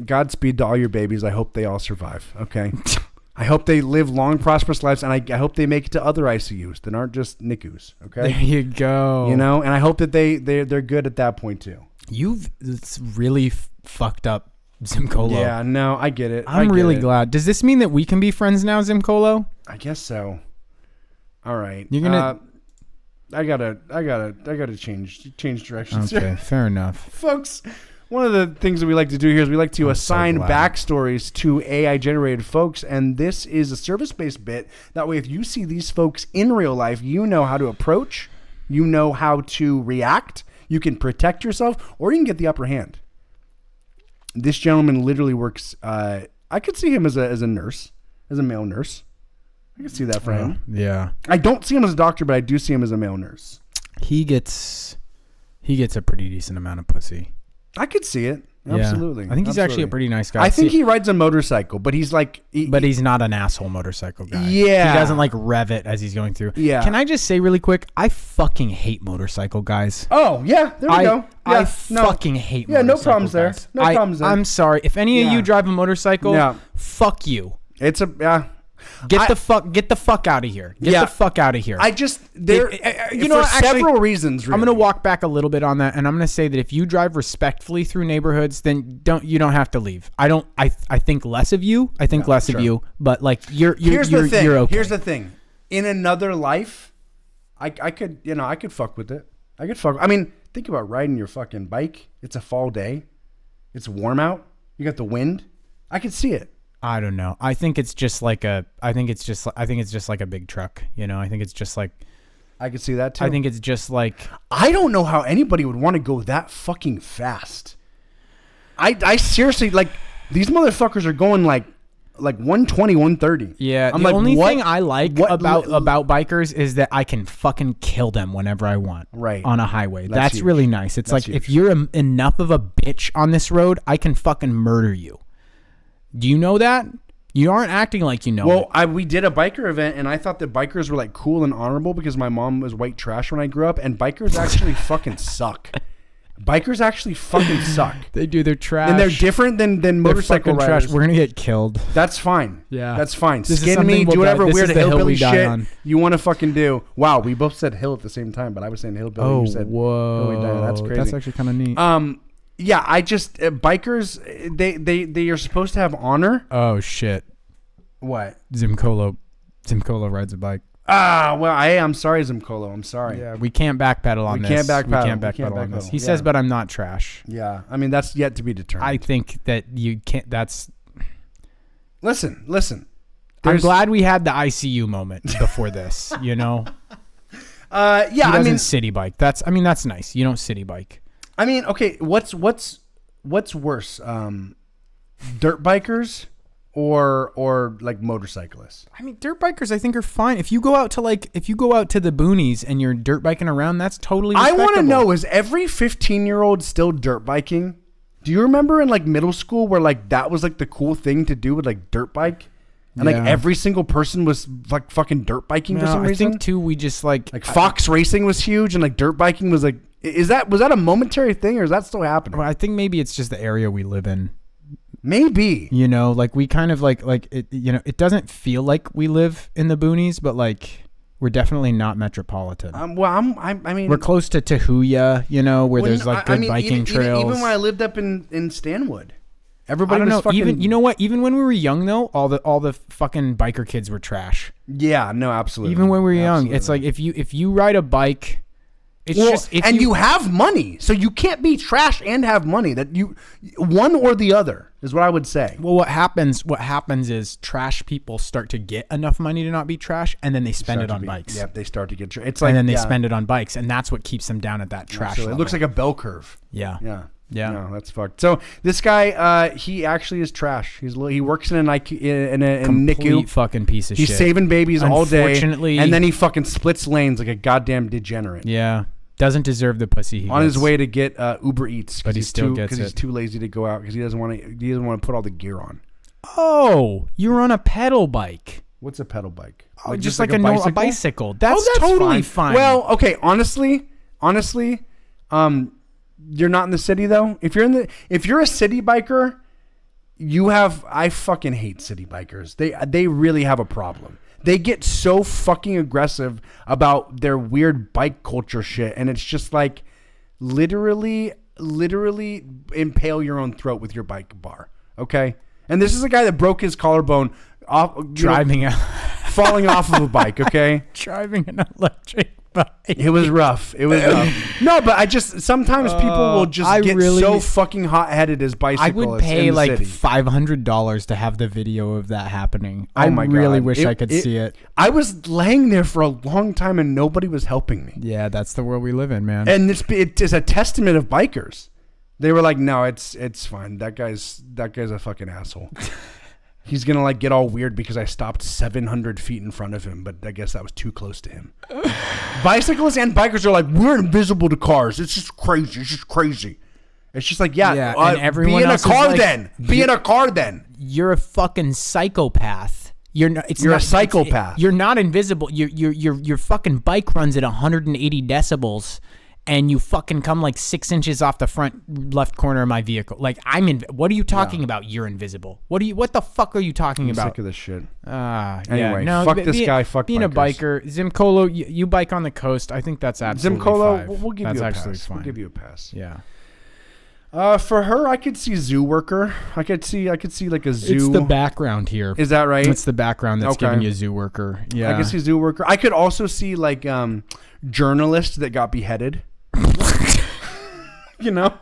Godspeed to all your babies. I hope they all survive. Okay. I hope they live long, prosperous lives, and I hope they make it to other ICUs that aren't just NICUs. Okay. There you go. And I hope that they're good at that point too. It's really fucked up, Zimcolo. Yeah, no, I get it. I'm really glad. Does this mean that we can be friends now, Zimcolo? I guess so. All right. You're gonna. I gotta change directions. Okay, fair enough. Folks, one of the things that we like to do here is we like to assign backstories to AI generated folks, and this is a service-based bit. That way, if you see these folks in real life, you know how to approach, you know how to react, you can protect yourself, or you can get the upper hand. This gentleman literally works. I could see him as a nurse, as a male nurse. I can see that for him. Yeah. I don't see him as a doctor, but I do see him as a male nurse. He gets a pretty decent amount of pussy. I could see it. Absolutely. Yeah. I think he's actually a pretty nice guy. I think he rides a motorcycle, but he's like... But he's not an asshole motorcycle guy. Yeah. He doesn't like rev it as he's going through. Yeah. Can I just say really quick, I fucking hate motorcycle guys. Oh, yeah. There we go. Yeah, I fucking hate motorcycle no problems there. guys. No problems there. I'm sorry. If any of you drive a motorcycle, fuck you. It's a... Yeah. Get the fuck out of here. Get the fuck out of here. I just for several reasons. Really. I'm gonna walk back a little bit on that, and I'm gonna say that if you drive respectfully through neighborhoods, then you don't have to leave. I think less of you. I think less of you, but like you're okay. Here's the thing. In another life, I could fuck with it. I mean, think about riding your fucking bike. It's a fall day. It's warm out. You got the wind. I could see it. I don't know. I think it's just like a big truck. I think it's just like. I could see that too. I think it's just like. I don't know how anybody would want to go that fucking fast. I seriously, like, these motherfuckers are going like 120, 130. Yeah. The only thing I like about bikers is that I can fucking kill them whenever I want. Right. On a highway. That's really nice. It's like, if you're enough of a bitch on this road, I can fucking murder you. Do you know that? You aren't acting like you know. Well, we did a biker event, and I thought that bikers were like cool and honorable because my mom was white trash when I grew up, and bikers actually fucking suck. Bikers actually fucking suck. They do. They're trash, and they're different than motorcycle riders. Trash. We're gonna get killed. That's fine. Yeah, that's fine. Skin me, do whatever weird hillbilly shit you want to fucking do. Wow, we both said hill at the same time, but I was saying hillbilly. Oh, you said whoa, that's crazy. That's actually kind of neat. Yeah, I just bikers. They are supposed to have honor. Oh shit! What? Zimcolo rides a bike. Well, I'm sorry, Zimcolo. I'm sorry. Yeah, we can't backpedal on this. We can't backpedal on this. He says, but I'm not trash. Yeah, I mean that's yet to be determined. I think that you can't. That's. Listen. I'm glad we had the ICU moment before this. Yeah, he doesn't city bike. That's nice. You don't city bike. I mean, okay, what's worse, dirt bikers or like motorcyclists? I mean, dirt bikers I think are fine. If you go out to the boonies and you're dirt biking around, that's totally respectable. I want to know, is every 15-year-old still dirt biking? Do you remember in like middle school where like that was like the cool thing to do with like dirt bike? And like every single person was like fucking dirt biking for some reason. I think too we just like Fox racing was huge and like dirt biking was like. Was that a momentary thing or is that still happening? Well, I think maybe it's just the area we live in. Maybe. You know, like we kind of like it, you know, it doesn't feel like we live in the boonies, but like we're definitely not metropolitan. I mean, we're close to Tahuya, you know, where there's like good biking trails. Even when I lived up in Stanwood, I everybody don't was know. fucking. Even you know what? Even when we were young, though, all the fucking biker kids were trash. Yeah, no, absolutely. Even when we were young, it's like if you ride a bike, it's just you have money, so you can't be trash and have money. That you one or the other is what I would say. Well, what happens is trash people start to get enough money to not be trash, and then they spend it on bikes. Yep, they start to get. It's like, and then they spend it on bikes, and that's what keeps them down at that trash. So it looks like a bell curve. Yeah. Yeah. No, that's fucked. So this guy, he actually is trash. He works in a complete NICU. Fucking piece of shit. He's saving babies all day, Unfortunately, and then he fucking splits lanes like a goddamn degenerate. Yeah. Doesn't deserve the pussy he on gets. his way to get Uber Eats, but he still gets it because he's too lazy to go out because he doesn't want to put all the gear on. Oh, you're on a pedal bike. What's a pedal bike? Oh, just like a bicycle. That's totally fine. Well, okay. Honestly, you're not in the city though. If you're a city biker, I fucking hate city bikers. They really have a problem. They get so fucking aggressive about their weird bike culture shit, and it's just like literally impale your own throat with your bike bar. Okay, and this is a guy that broke his collarbone falling off of a bike. Okay, driving an electric bike. It was rough. No, but sometimes people will just get so fucking hot-headed as bicyclists. I would pay like city. $500 to have the video of that happening. Oh my God. I really wish I could see it. I was laying there for a long time and nobody was helping me. Yeah, that's the world we live in, man. And it is a testament of bikers. They were like, "No, it's fine. That guy's a fucking asshole." He's going to like get all weird because I stopped 700 feet in front of him, but I guess that was too close to him. Bicyclists and bikers are like, we're invisible to cars. It's just crazy. It's just like, and everyone be in a car then. Be in a car then. You're a fucking psychopath. You're a psychopath. You're not invisible. Your fucking bike runs at 180 decibels. And you fucking come like 6 inches off the front left corner of my vehicle. Like what are you talking about? You're invisible. What the fuck are you talking about? I'm sick of this shit. Anyway, fuck this guy. Fuck being bikers. A biker. Zimcolo, you bike on the coast. I think that's absolutely Zimcolo, fine. we'll give you a pass. Fine. We'll give you a pass. Yeah. For her, I could see zoo worker. I could see like a zoo. It's the background here. Is that right? It's the background that's giving you zoo worker. Yeah. I could see zoo worker. I could also see like journalists that got beheaded. You know,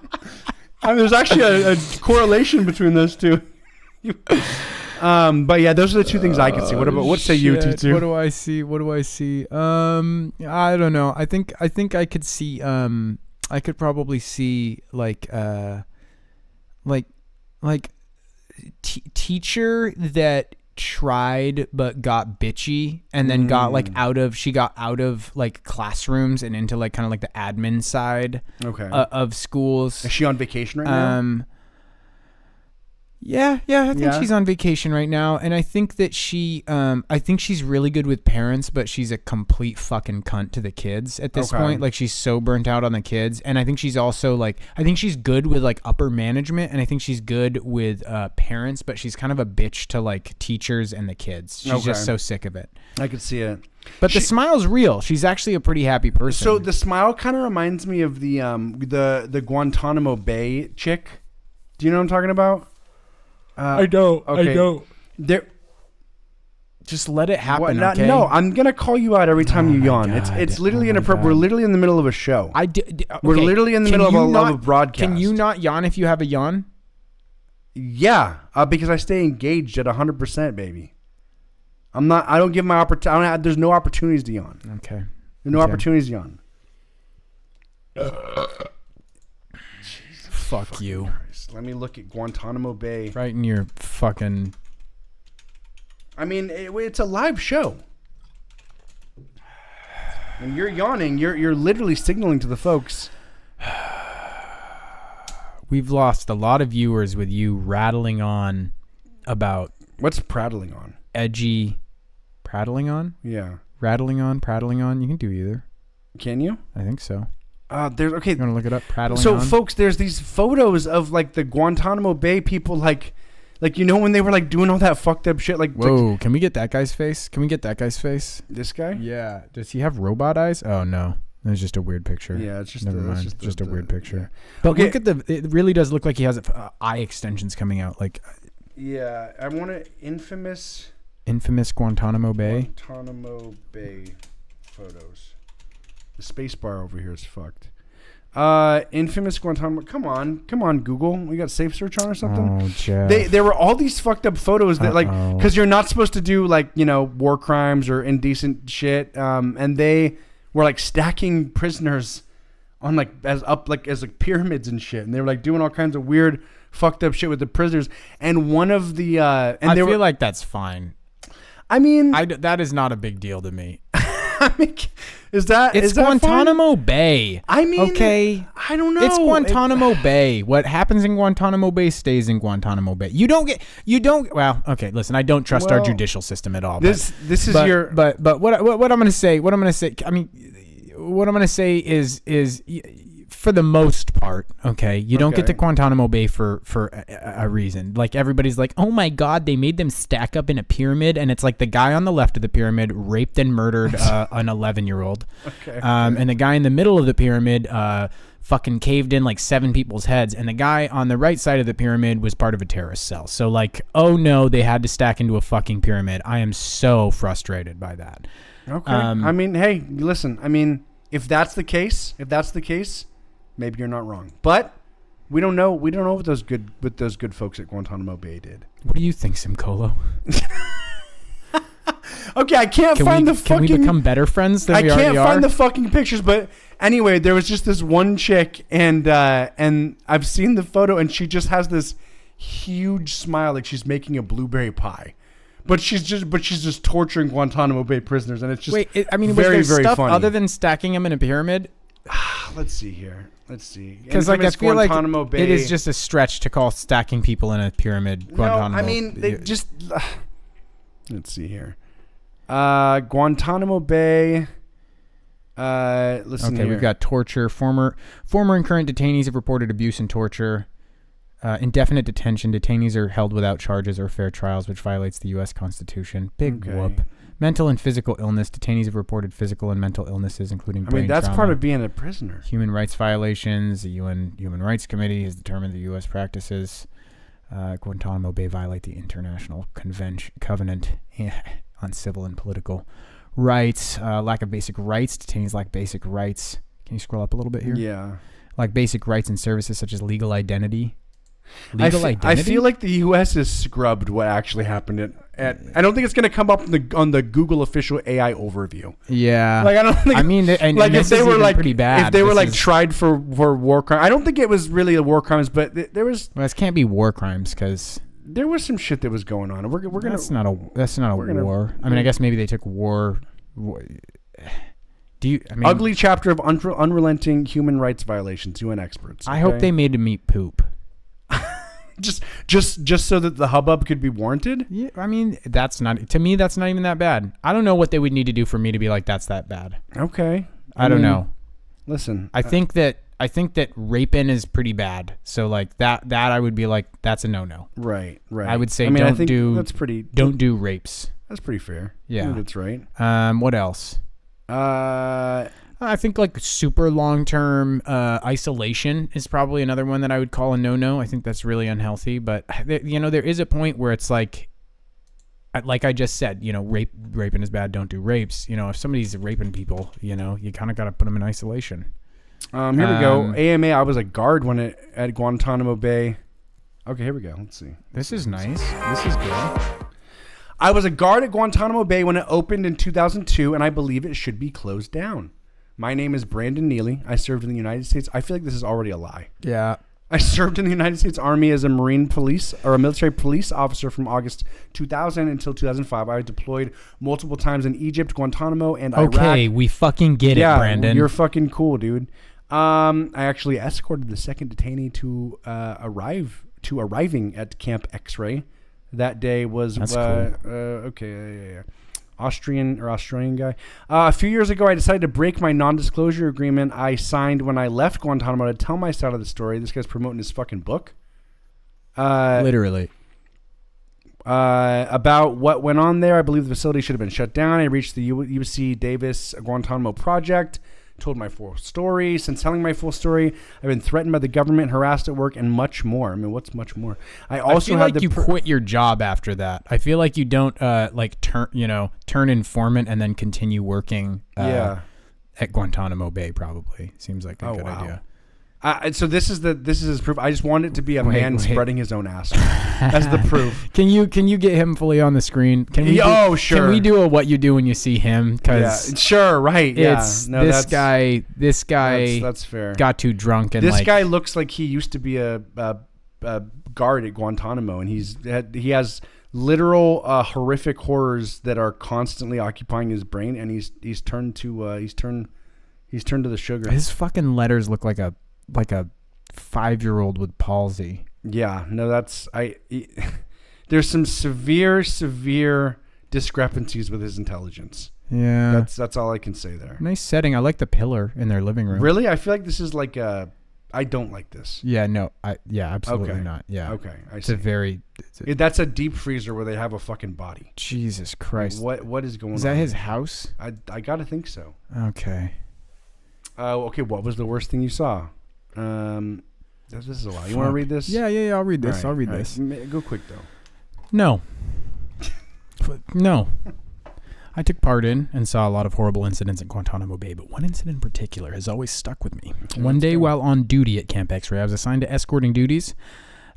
there's actually a correlation between those two. But yeah, those are the two things I could see. What say you, T2? What do I see? I don't know. I think I could see. I could probably see like teacher that tried but got bitchy and then got out of like classrooms and into like kind of like the admin side of schools. Is she on vacation right now? Yeah, I think she's on vacation right now, and I think that I think she's really good with parents, but she's a complete fucking cunt to the kids at this point. Like she's so burnt out on the kids, and I think she's also like, I think she's good with like upper management, and I think she's good with parents, but she's kind of a bitch to like teachers and the kids. She's just so sick of it. I could see it. But the smile's real. She's actually a pretty happy person. So the smile kind of reminds me of the Guantanamo Bay chick. Do you know what I'm talking about? I don't. Okay. I don't. Just let it happen. Okay? No, I'm gonna call you out every time you yawn. God. It's literally inappropriate. We're literally in the middle of a show. We're literally in the middle of a broadcast. Can you not yawn if you have a yawn? Yeah, because I stay engaged at 100%, baby. I don't give my opportunity. There's no opportunities to yawn. Okay. There's no opportunities to yawn. Fuck you. Christ. Let me look at Guantanamo Bay. Right in your fucking... I mean, it's a live show. And you're yawning. You're literally signaling to the folks. We've lost a lot of viewers with you rattling on about... What's prattling on? Edgy... Prattling on? Yeah. Rattling on, prattling on. You can do either. Can you? I think so. There's okay. You want to look it up? Prattling so, on? folks, there's these photos of like the Guantanamo Bay people like Like, you know, when they were like doing all that fucked up shit. Like, whoa, can we get that guy's face? Can we get that guy's face? This guy? Yeah. Does he have robot eyes? Oh no, it's just a weird picture. Yeah, it's just never mind. It's just a weird picture. Yeah. But Okay. look at it really does look like he has eye extensions coming out, like Yeah, I want to infamous Guantanamo Bay. Guantanamo Bay photos. The space bar over here is fucked. Infamous Guantanamo. Come on, Google. We got safe search on or something. Oh, Jeff. There were all these fucked up photos that like, because you're not supposed to do like, you know, war crimes or indecent shit. And they were like stacking prisoners on like as pyramids and shit. And they were like doing all kinds of weird fucked up shit with the prisoners. And one of the I feel like that's fine. I mean, that is not a big deal to me. I mean, is that Guantanamo Bay? I mean, okay, I don't know. It's Guantanamo Bay. What happens in Guantanamo Bay stays in Guantanamo Bay. You don't. Well, okay. Listen, I don't trust our judicial system at all. But what I'm going to say. I mean, what I'm going to say is for the most part, okay, you don't get to Guantanamo Bay for a reason. Like, everybody's like, oh my God, they made them stack up in a pyramid, and it's like the guy on the left of the pyramid raped and murdered an 11-year-old. Okay. And the guy in the middle of the pyramid fucking caved in like 7 people's heads, and the guy on the right side of the pyramid was part of a terrorist cell. So like, oh no, they had to stack into a fucking pyramid. I am so frustrated by that. Okay. I mean, hey, listen, I mean, if that's the case, maybe you're not wrong, but we don't know. We don't know what those good folks at Guantanamo Bay did. What do you think, Simcolo? Okay, I can't find the fucking. Can we become better friends than we already are? I can't find the fucking pictures, but anyway, there was just this one chick, and I've seen the photo, and she just has this huge smile, like she's making a blueberry pie. But she's just torturing Guantanamo Bay prisoners, and it's just was there very stuff funny. Other than stacking them in a pyramid? Let's see here. Because like I feel Guantanamo like Bay. It is just a stretch to call stacking people in a pyramid Guantanamo. No, I mean they just. Let's see here. Guantanamo Bay. Listen here. Okay, we've got torture. Former and current detainees have reported abuse and torture. Indefinite detention. Detainees are held without charges or fair trials, which violates the U.S. Constitution. Big whoop. Mental and physical illness. Detainees have reported physical and mental illnesses, including brain that's trauma. part of being a prisoner. Human rights violations. The UN Human Rights Committee has determined the U.S. practices Guantanamo Bay violate the International Covenant on Civil and Political Rights. Lack of basic rights. Detainees lack basic rights. Can you scroll up a little bit here? Yeah. Like basic rights and services such as legal identity. I feel like the U.S. has scrubbed what actually happened I don't think it's going to come up on the Google official AI overview. Yeah, like I don't think. I mean, like if they were like pretty bad, if they were like tried for war crime, I don't think it was really a war crimes, but there was. Well, this can't be war crimes because there was some shit that was going on. We're gonna. That's not a war. I mean, I guess maybe they took war. Do you? I mean, ugly chapter of unrelenting human rights violations. UN experts. I hope they made him eat poop. Just so that the hubbub could be warranted? Yeah, I mean, that's not even that bad. I don't know what they would need to do for me to be like, that's that bad. Okay. I don't know. Listen. I think that raping is pretty bad. So like that I would be like, that's a no-no. Right. I would say don't do rapes. That's pretty fair. Yeah. That's right. What else? I think like super long-term isolation is probably another one that I would call a no-no. I think that's really unhealthy. But, you know, there is a point where it's like I just said, you know, raping is bad. Don't do rapes. You know, if somebody's raping people, you know, you kind of got to put them in isolation. Here we go. AMA, I was a guard at Guantanamo Bay. Okay, here we go. Let's see. This is nice. This is good. I was a guard at Guantanamo Bay when it opened in 2002, and I believe it should be closed down. My name is Brandon Neely. I served in the United States. I feel like this is already a lie. Yeah. I served in the United States Army as a military police officer from August 2000 until 2005. I was deployed multiple times in Egypt, Guantanamo, and Iraq. Okay, we fucking get it, Brandon. You're fucking cool, dude. I actually escorted the second detainee to arriving at Camp X-Ray. That day was That's cool. Yeah. Australian guy. A few years ago, I decided to break my non-disclosure agreement I signed when I left Guantanamo to tell my side of the story. This guy's promoting his fucking book. Literally. about what went on there. I believe the facility should have been shut down. I reached the UC Davis Guantanamo Project, told my full story. Since telling my full story, I've been threatened by the government, harassed at work, and much more. I mean, what's much more? I also feel had like you quit your job after that. I feel like you don't turn informant and then continue working at Guantanamo Bay. Probably seems like a good idea. So this is his proof. I just want it to be a man spreading his own ass as the proof. Can you get him fully on the screen? Can we? Sure. Can we do a what you do when you see him? Sure, right. Yeah, this guy. That's fair. Got too drunk and this guy looks like he used to be a guard at Guantanamo, and he has literal horrific horrors that are constantly occupying his brain, and he's turned to the sugar. His fucking letters look like a 5-year-old with palsy. Yeah, no, there's some severe discrepancies with his intelligence. Yeah. That's all I can say there. Nice setting. I like the pillar in their living room. Really? I feel like this is like I don't like this. Yeah, no. Absolutely not. Yeah. Okay. I see. That's a deep freezer where they have a fucking body. Jesus Christ. What is going on? Is that his house? I got to think so. Okay. Okay, what was the worst thing you saw? This is a lot. You want to read this? Yeah. I'll read this. Right, I'll read this. Go quick though. No. No. I took part in and saw a lot of horrible incidents at Guantanamo Bay, but one incident in particular has always stuck with me. Okay, one day while on duty at Camp X-Ray, I was assigned to escorting duties.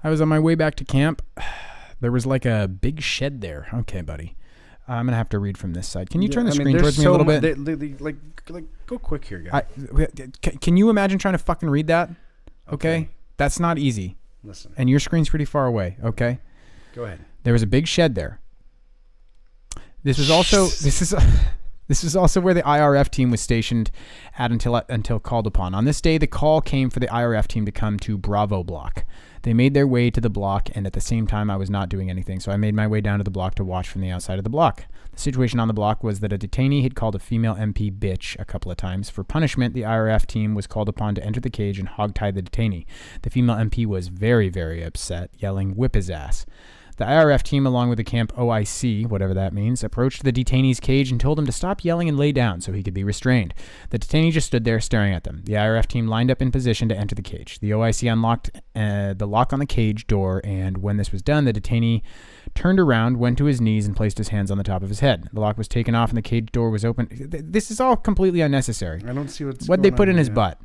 I was on my way back to camp. There was like a big shed there. Okay, buddy. I'm going to have to read from this side. Can you turn the screen towards me a little bit? Go quick here, guys. Can you imagine trying to fucking read that? Okay? That's not easy. Listen. And your screen's pretty far away, okay? Go ahead. There was a big shed there. This is also where the IRF team was stationed at until called upon. On this day, the call came for the IRF team to come to Bravo Block. They made their way to the block, and at the same time, I was not doing anything, so I made my way down to the block to watch from the outside of the block. The situation on the block was that a detainee had called a female MP bitch a couple of times. For punishment, the IRF team was called upon to enter the cage and hogtie the detainee. The female MP was very, very upset, yelling, "Whip his ass." The IRF team, along with the camp OIC, whatever that means, approached the detainee's cage and told him to stop yelling and lay down so he could be restrained. The detainee just stood there staring at them. The IRF team lined up in position to enter the cage. The OIC unlocked the lock on the cage door, and when this was done, the detainee turned around, went to his knees, and placed his hands on the top of his head. The lock was taken off, and the cage door was open. This is all completely unnecessary. I don't see what they put in his butt.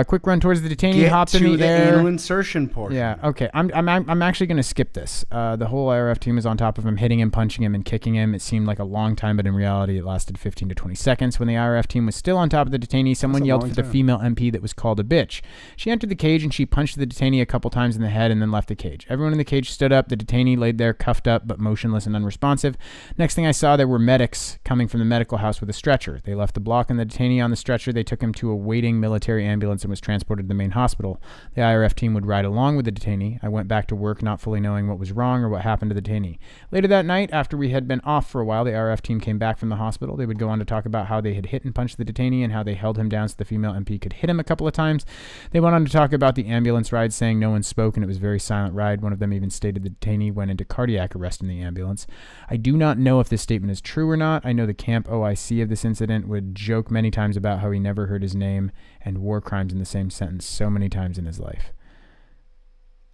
Quick run towards the detainee, hopped in the air. Anal insertion portion. Yeah, okay. I'm actually going to skip this. The whole IRF team is on top of him, hitting him, punching him, and kicking him. It seemed like a long time, but in reality, it lasted 15 to 20 seconds. When the IRF team was still on top of the detainee, someone yelled for the female MP that was called a bitch. She entered the cage, and she punched the detainee a couple times in the head and then left the cage. Everyone in the cage stood up. The detainee laid there, cuffed up, but motionless and unresponsive. Next thing I saw, there were medics coming from the medical house with a stretcher. They left the block and the detainee on the stretcher. They took him to a waiting military ambulance and was transported to the main hospital. The IRF team would ride along with the detainee. I went back to work not fully knowing what was wrong or what happened to the detainee. Later that night, after we had been off for a while, the IRF team came back from the hospital. They would go on to talk about how they had hit and punched the detainee and how they held him down so the female MP could hit him a couple of times. They went on to talk about the ambulance ride, saying no one spoke and it was a very silent ride. One of them even stated the detainee went into cardiac arrest in the ambulance. I do not know if this statement is true or not. I know the camp OIC of this incident would joke many times about how he never heard his name and war crimes in the same sentence so many times in his life.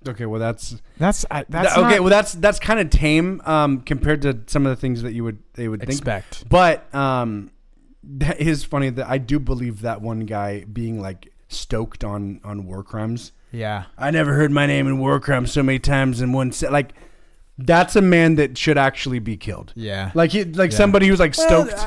Okay, well that's okay. Well, that's kind of tame compared to some of the things that they would expect. Think. But that is funny that I do believe that one guy being like stoked on war crimes. Yeah, I never heard my name in war crimes so many times in one set. Like, that's a man that should actually be killed. Yeah. Somebody who's like stoked.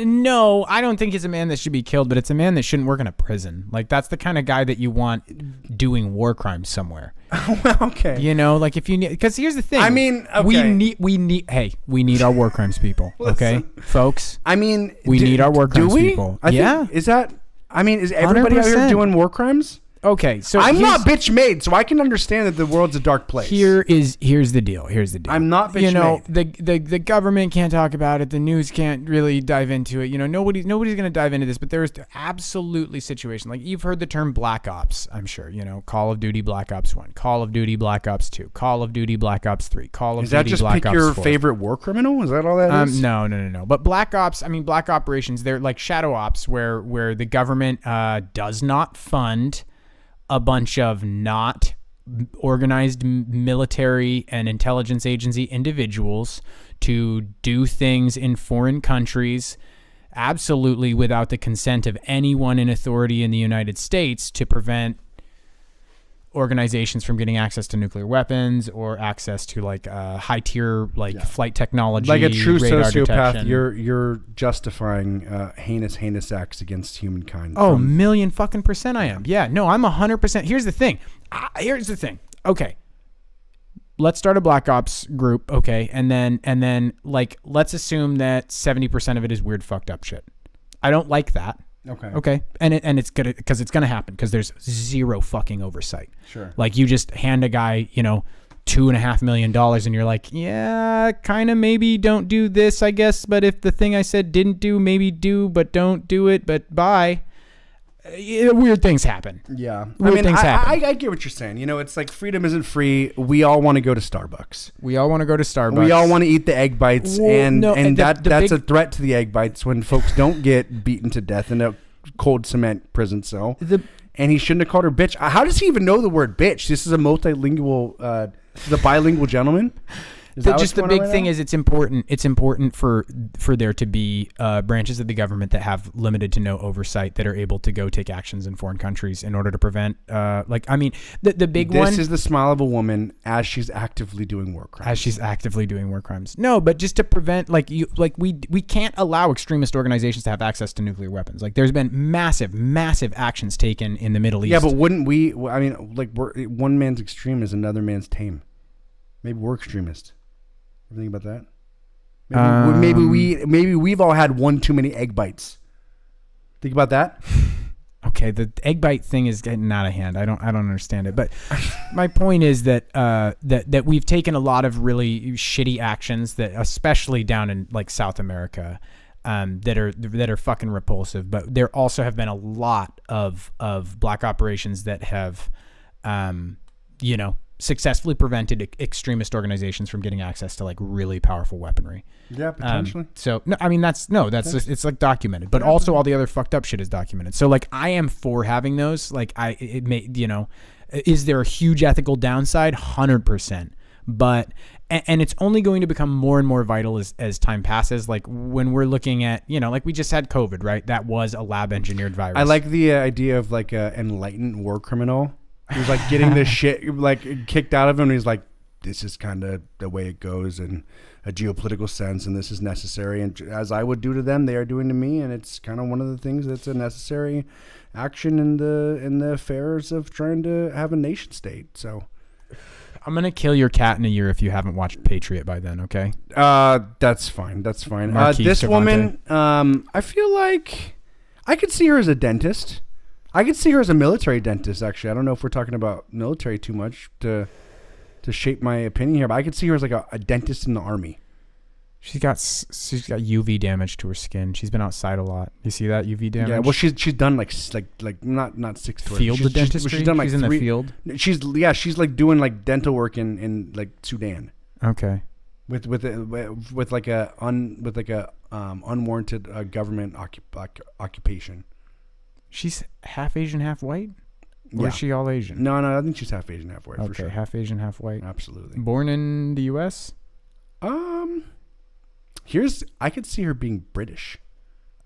No, I don't think he's a man that should be killed, but it's a man that shouldn't work in a prison. Like, that's the kind of guy that you want doing war crimes somewhere. Well, okay. You know, like if you need, because here's the thing. I mean, okay. we need our war crimes people. Okay, folks. I mean, we need our war crimes people. Is everybody 100%. Out here doing war crimes? okay, so I'm not bitch made, so I can understand that the world's a dark place. Here's the deal. I'm not bitch made. The government can't talk about it. The news can't really dive into it. Nobody's going to dive into this, but there's absolutely situation. Like, you've heard the term Black Ops, I'm sure. Call of Duty Black Ops 1, Call of Duty Black Ops 2, Call of Duty Black Ops 3, Call of Duty Black Ops 4. Is that just pick your favorite war criminal? Is that all that is? No. But Black Ops, Black Operations, they're like shadow ops where the government does not fund a bunch of not organized military and intelligence agency individuals to do things in foreign countries absolutely without the consent of anyone in authority in the United States to prevent organizations from getting access to nuclear weapons or access to like high tier flight technology, like a true sociopath. Detection. You're justifying heinous acts against humankind. Oh, million fucking percent I am. Yeah, no, I'm 100%. Here's the thing. Okay, let's start a Black Ops group. Okay, and then like let's assume that 70% of it is weird fucked up shit. I don't like that. Okay. And it's gonna, because it's gonna happen because there's zero fucking oversight. Sure. Like, you just hand a guy, $2.5 million and you're like, yeah, kind of maybe don't do this, I guess. But if the thing I said didn't do, maybe do, but don't do it, but bye. Weird things happen. Yeah. Weird things happen. I get what you're saying. It's like freedom isn't free. We all want to go to Starbucks. We all want to go to Starbucks. We all want to eat the egg bites. That's a threat to the egg bites when folks don't get beaten to death in a cold cement prison cell. And he shouldn't have called her bitch. How does he even know the word bitch? This is a multilingual, the bilingual gentleman. Just the big thing is it's important. It's important for there to be branches of the government that have limited to no oversight that are able to go take actions in foreign countries in order to prevent. The big one. This is the smile of a woman as she's actively doing war crimes. No, but just to prevent, we can't allow extremist organizations to have access to nuclear weapons. Like, there's been massive actions taken in the Middle East. Yeah, but wouldn't we? One man's extreme is another man's tame. Maybe we're extremists. Think about that. Maybe we've all had one too many egg bites. Think about that. Okay, the egg bite thing is getting out of hand. I don't understand it. But my point is that that we've taken a lot of really shitty actions that, especially down in like South America, that are fucking repulsive. But there also have been a lot of black operations that have, successfully prevented extremist organizations from getting access to like really powerful weaponry. Yeah, potentially. It's like documented, but also all the other fucked up shit is documented. So like, I am for having those. Like, is there a huge ethical downside? 100%. But and it's only going to become more and more vital as time passes. Like, when we're looking at, like we just had COVID, right? That was a lab engineered virus. I like the idea of like an enlightened war criminal. He's like getting this shit like kicked out of him. And he's like, this is kind of the way it goes in a geopolitical sense, and this is necessary. And as I would do to them, they are doing to me, and it's kind of one of the things that's a necessary action in the affairs of trying to have a nation state. So, I'm gonna kill your cat in a year if you haven't watched Patriot by then. Okay. That's fine. This Devante. Woman, I feel like I could see her as a dentist. I could see her as a military dentist, actually. I don't know if we're talking about military too much to shape my opinion here, but I could see her as like a dentist in the army. She's got UV damage to her skin. She's been outside a lot. You see that UV damage? Yeah, well, she's done like not 6 to field dentistry. She's done like she's in the field. She's like doing like dental work in like Sudan. Okay. With like a unwarranted government occupation. She's half Asian, half white? Or is she all Asian? No, I think she's half Asian, half white. Okay, for sure. Half Asian, half white. Absolutely. Born in the U.S.? I could see her being British.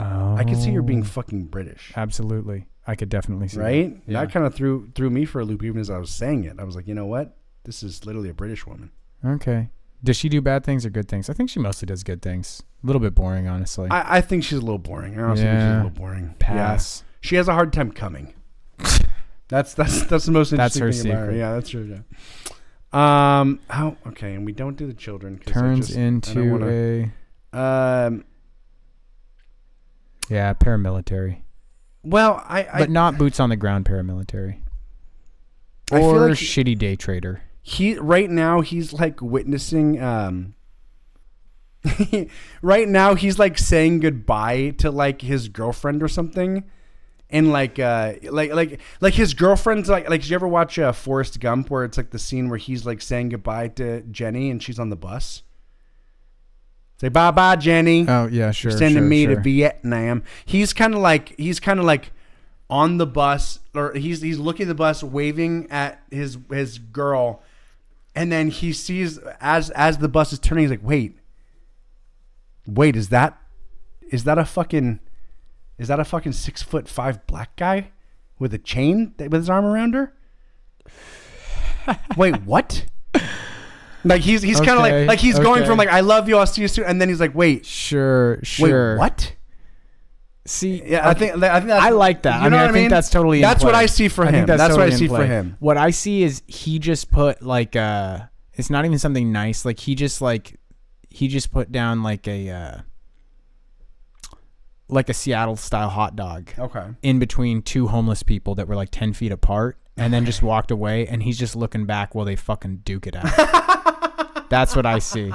Oh. I could see her being fucking British. Absolutely. I could definitely see right? that. Yeah. That kind of threw me for a loop even as I was saying it. I was like, you know what? This is literally a British woman. Okay. Does she do bad things or good things? I think she mostly does good things. A little bit boring, honestly. I think she's a little boring. I honestly think she's a little boring. Pass. Yeah. She has a hard time coming. That's the most interesting that's her thing about her. secret. Yeah, that's true. Yeah. Okay, and we don't do the children. Turns into a paramilitary. Well, but not boots on the ground paramilitary. I feel Or like shitty day trader. right now he's like witnessing right now he's like saying goodbye to like his girlfriend or something, and like his girlfriend's like did you ever watch Forrest Gump, where it's like the scene where he's like saying goodbye to Jenny and she's on the bus? Say bye bye, Jenny. Oh yeah, sure. You're sending me sure. to Vietnam. He's kind of like on the bus, or he's looking at the bus, waving at his girl, and then he sees as the bus is turning, he's like, wait, is that a fucking 6'5" black guy with a chain with his arm around her? Wait, what? Like he's kind of like he's going from like, I love you, I'll see you soon, and then he's like, wait, sure. wait, what? See, yeah, okay. I think that's, I like that. You know what I mean? I think that's totally. That's in play. what I see for him. That's what totally I see in play. for him. What I see is he just put like it's not even something nice. Like he just put down like a Seattle style hot dog. Okay. In between two homeless people that were like 10 feet apart, and then just walked away, and he's just looking back while they fucking duke it out. That's what I see.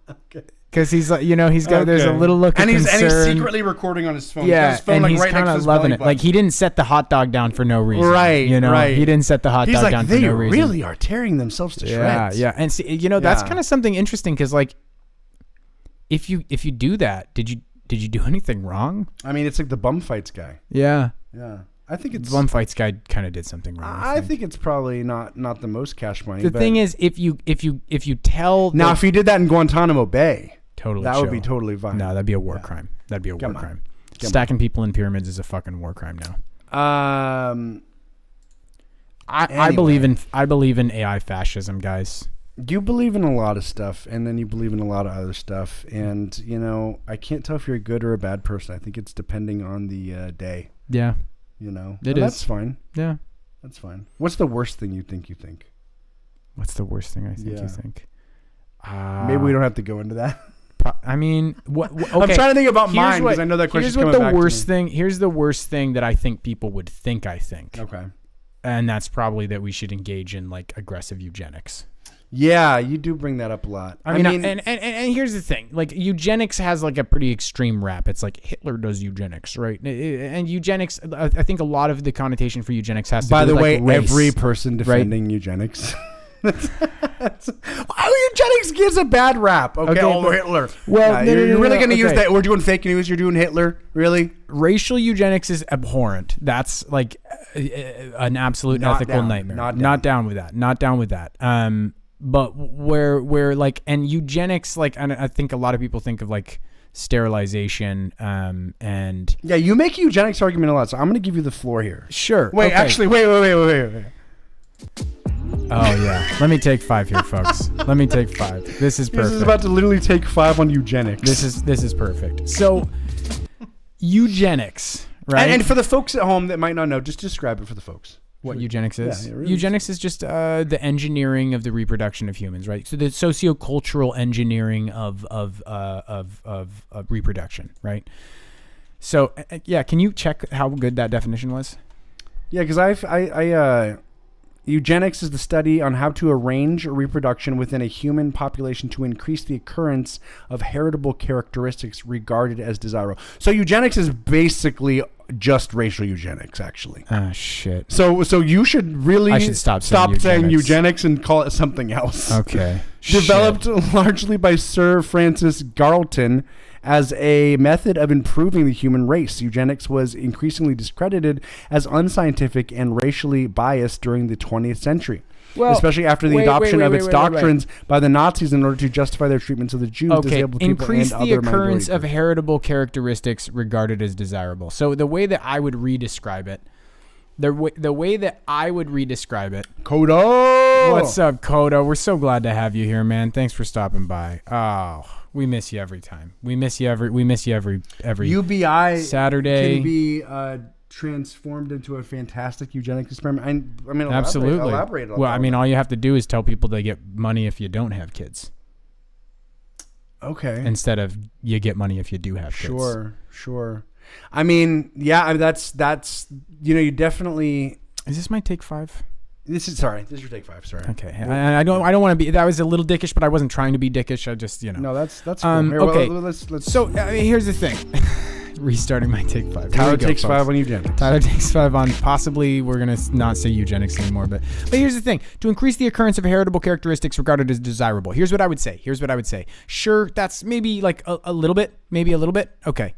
Okay. Because he's like, he's got there's a little look of concern. And he's secretly recording on his phone. Yeah, his phone, and like, he's right kind of loving it. Like he didn't set the hot dog down for no reason. Right, right. He didn't set the hot dog down for no reason. They really are tearing themselves to shreds. Yeah, and see, that's kind of something interesting, because like, if you do that, did you do anything wrong? I mean, it's like the bum fights guy. Yeah. I think it's the bum fights guy kind of did something wrong. I think it's probably not the most cash money. The thing is, if you tell now, if he did that in Guantanamo Bay, totally that would be totally fine. No, that'd be a war crime. That'd be a war crime. Stacking people in pyramids is a fucking war crime now. I believe in AI fascism, guys. You believe in a lot of stuff, and then you believe in a lot of other stuff, and I can't tell if you're a good or a bad person. I think it's depending on the day. Yeah. It is. That's fine. Yeah. That's fine. What's the worst thing you think? What's the worst thing I think you think? Maybe we don't have to go into that. I mean, what? Okay. I'm trying to think about mine, because I know that question's coming back to me. Here's the worst thing that I think people would think I think. Okay. And that's probably that we should engage in like aggressive eugenics. Yeah, you do bring that up a lot. I mean, and here's the thing: like eugenics has like a pretty extreme rap. It's like Hitler does eugenics, right? And eugenics, I think a lot of the connotation for eugenics has to by do the with way, like race, every person defending eugenics. Eugenics gives a bad rap. Okay, Hitler. Well, you're really going to use that? We're doing fake news. You're doing Hitler, really? Racial eugenics is abhorrent. That's like an absolute ethical nightmare. Not down with that. Not down with that. But where like, and eugenics, like, and I think a lot of people think of like sterilization, and yeah, you make a eugenics argument a lot, so I'm going to give you the floor here. Sure. Wait, actually, wait. Oh yeah, let me take 5 here, folks. Let me take 5. This is perfect. This is about to literally take 5 on eugenics. This is perfect. So, eugenics, right? And for the folks at home that might not know, just describe it for the folks. What eugenics is? Yeah, really eugenics is just the engineering of the reproduction of humans, right? So the sociocultural engineering of reproduction, right? So yeah, can you check how good that definition was? Yeah, because eugenics is the study on how to arrange reproduction within a human population to increase the occurrence of heritable characteristics regarded as desirable. So eugenics is basically just racial eugenics, actually. Ah, shit. So you should really stop saying eugenics and call it something else. Okay. Developed largely by Sir Francis Galton as a method of improving the human race. Eugenics was increasingly discredited as unscientific and racially biased during the 20th century. Well, especially after the adoption of its doctrines by the Nazis in order to justify their treatments of the Jews, disabled people, increase and the other occurrence of minorities. heritable characteristics regarded as desirable. So the way that I would redescribe it, the way that I would redescribe it. Kodo! What's up, Kodo? We're so glad to have you here, man. Thanks for stopping by. Oh, we miss you every time. We miss you every UBI Saturday. Can be transformed into a fantastic eugenics experiment. I mean, absolutely. Elaborate on well, I mean, all you have to do is tell people they get money if you don't have kids. Okay. Instead of you get money if you do have kids. Sure. I mean, yeah, that's you definitely. Is this my take 5? This is your take 5. Sorry. Okay. I don't want to be. That was a little dickish, but I wasn't trying to be dickish. I just No, that's cool. Here, okay. Let's. So here's the thing. Restarting my take 5. Tyler takes 5 on eugenics. Tyler takes 5 on possibly, we're going to not say eugenics anymore, but here's the thing. To increase the occurrence of heritable characteristics regarded as desirable. Here's what I would say. Sure, that's maybe like a little bit, Okay.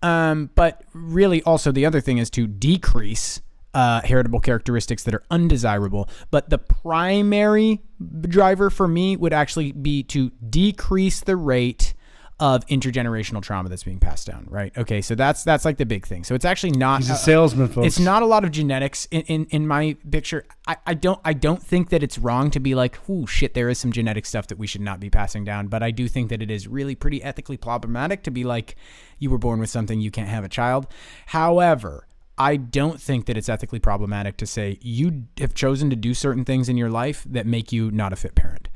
But really also the other thing is to decrease heritable characteristics that are undesirable. But the primary driver for me would actually be to decrease the rate of intergenerational trauma that's being passed down, right? Okay, so that's like the big thing. So it's actually not. He's a salesman, folks. It's not a lot of genetics in my picture. I don't think that it's wrong to be like, oh shit, there is some genetic stuff that we should not be passing down. But I do think that it is really pretty ethically problematic to be like, you were born with something, you can't have a child. However, I don't think that it's ethically problematic to say you have chosen to do certain things in your life that make you not a fit parent.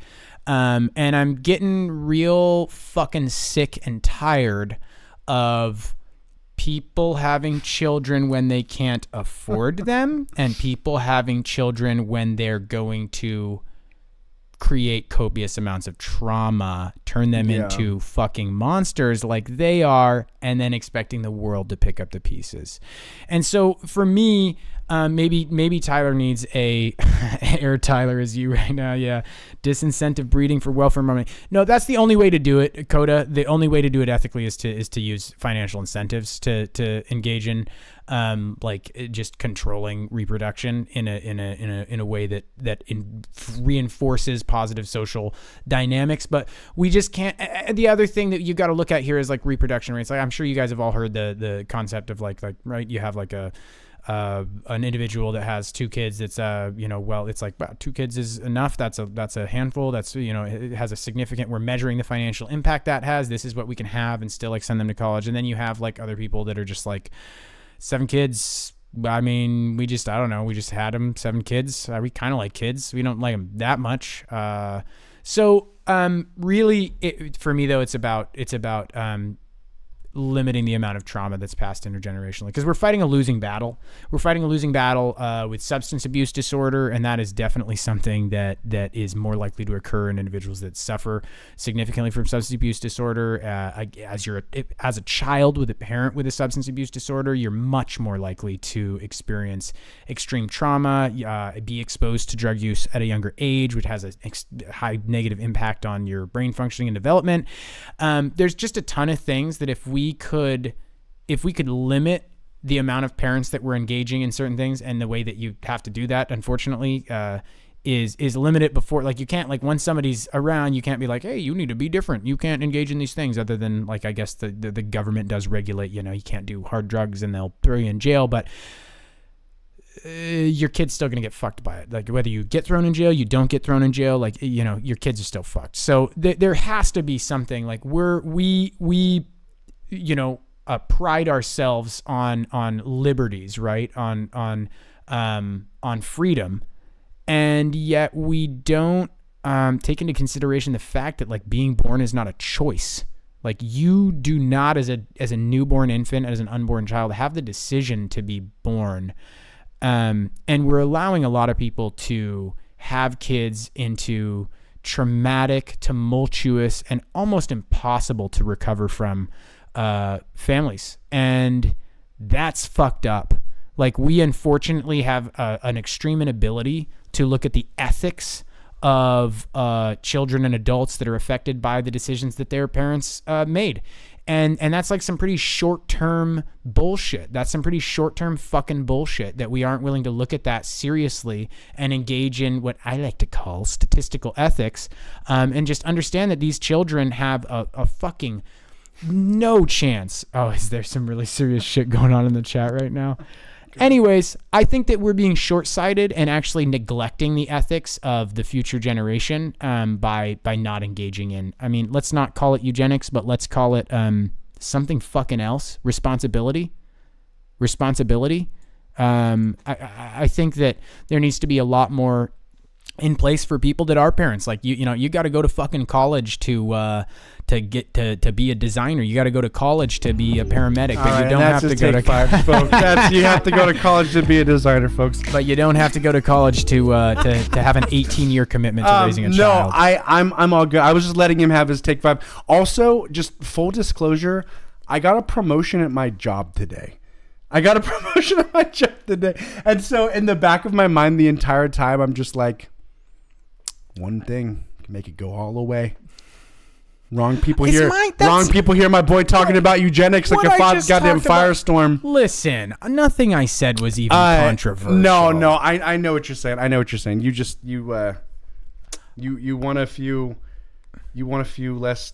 And I'm getting real fucking sick and tired of people having children when they can't afford them and people having children when they're going to create copious amounts of trauma, turn them into fucking monsters like they are, and then expecting the world to pick up the pieces. And so for me, maybe Tyler needs a Air Tyler is you right now. Yeah. Disincentive breeding for welfare money. No, that's the only way to do it, Coda. The only way to do it ethically is to use financial incentives to engage in like just controlling reproduction in a way that reinforces positive social dynamics. But we just can't. The other thing that you got to look at here is like reproduction rates. Like I'm sure you guys have all heard the concept of like right, you have like an individual that has 2 kids. That's it's like, wow, 2 kids is enough. That's a handful. That's, it has a significant, we're measuring the financial impact that has. This is what we can have and still like send them to college. And then you have like other people that are just like 7 kids. I mean, we just had them 7 kids. We kind of like kids. We don't like them that much. Really for me though, it's about limiting the amount of trauma that's passed intergenerationally, because we're fighting a losing battle. We're fighting a losing battle with substance abuse disorder, and that is definitely something that is more likely to occur in individuals that suffer significantly from substance abuse disorder. As a child with a parent with a substance abuse disorder, you're much more likely to experience extreme trauma, be exposed to drug use at a younger age, which has a high negative impact on your brain functioning and development. There's just a ton of things that if we could limit the amount of parents that were engaging in certain things, and the way that you have to do that, unfortunately, is limited before, like you can't, like when somebody's around, you can't be like, hey, you need to be different. You can't engage in these things, other than like, I guess the government does regulate, you can't do hard drugs and they'll throw you in jail, but your kid's still going to get fucked by it. Like whether you get thrown in jail, you don't get thrown in jail, like, your kids are still fucked. So there has to be something like we pride ourselves on liberties, right? On freedom. And yet we don't take into consideration the fact that like being born is not a choice. Like you do not, as a newborn infant, as an unborn child, have the decision to be born. And we're allowing a lot of people to have kids into traumatic, tumultuous, and almost impossible to recover from families. And that's fucked up. Like we unfortunately have an extreme inability to look at the ethics of children and adults that are affected by the decisions that their parents made. And that's like some pretty short-term bullshit. That's some pretty short-term fucking bullshit that we aren't willing to look at that seriously and engage in what I like to call statistical ethics, and just understand that these children have a fucking no chance. Oh, is there some really serious shit going on in the chat right now? Anyways, I think that we're being short-sighted and actually neglecting the ethics of the future generation by not engaging in, I mean, let's not call it eugenics, but let's call it something fucking else. Responsibility. I think that there needs to be a lot more in place for people that are parents. Like you got to go to fucking college to get to be a designer. You got to go to college to be a paramedic, but you don't have to go to five, folks. You have to go to college to be a designer, folks. But you don't have to go to college to have an 18-year commitment to raising a child. No, I'm all good. I was just letting him have his take 5. Also, just full disclosure, I got a promotion at my job today. And so in the back of my mind the entire time, I'm just like, one thing can make it go all the way. Wrong people here. My boy talking about eugenics like a goddamn firestorm. Listen, nothing I said was even controversial. No, I know what you're saying. You want a few less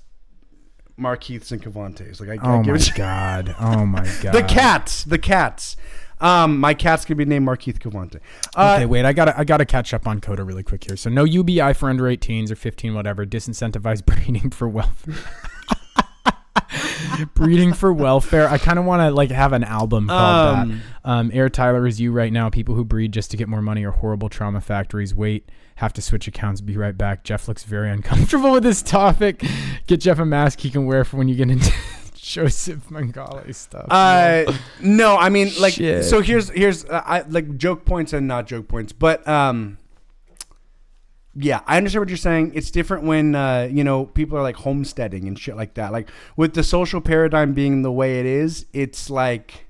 Markeiths and Cavantes. Like oh my god. The cats. My cat's gonna be named Markeith Cavante. Okay, wait. I gotta catch up on Coda really quick here. So no UBI for under 18s or 15, whatever. Disincentivized breeding for welfare. Breeding for welfare. I kind of want to like have an album called that. Air Tyler is you right now. People who breed just to get more money are horrible trauma factories. Wait, have to switch accounts. Be right back. Jeff looks very uncomfortable with this topic. Get Jeff a mask he can wear for when you get into Joseph Mengele stuff. No, I mean like Shit. so here's like joke points and not joke points, but yeah, I understand what you're saying. It's different when people are like homesteading and shit like that. Like with the social paradigm being the way it is, it's like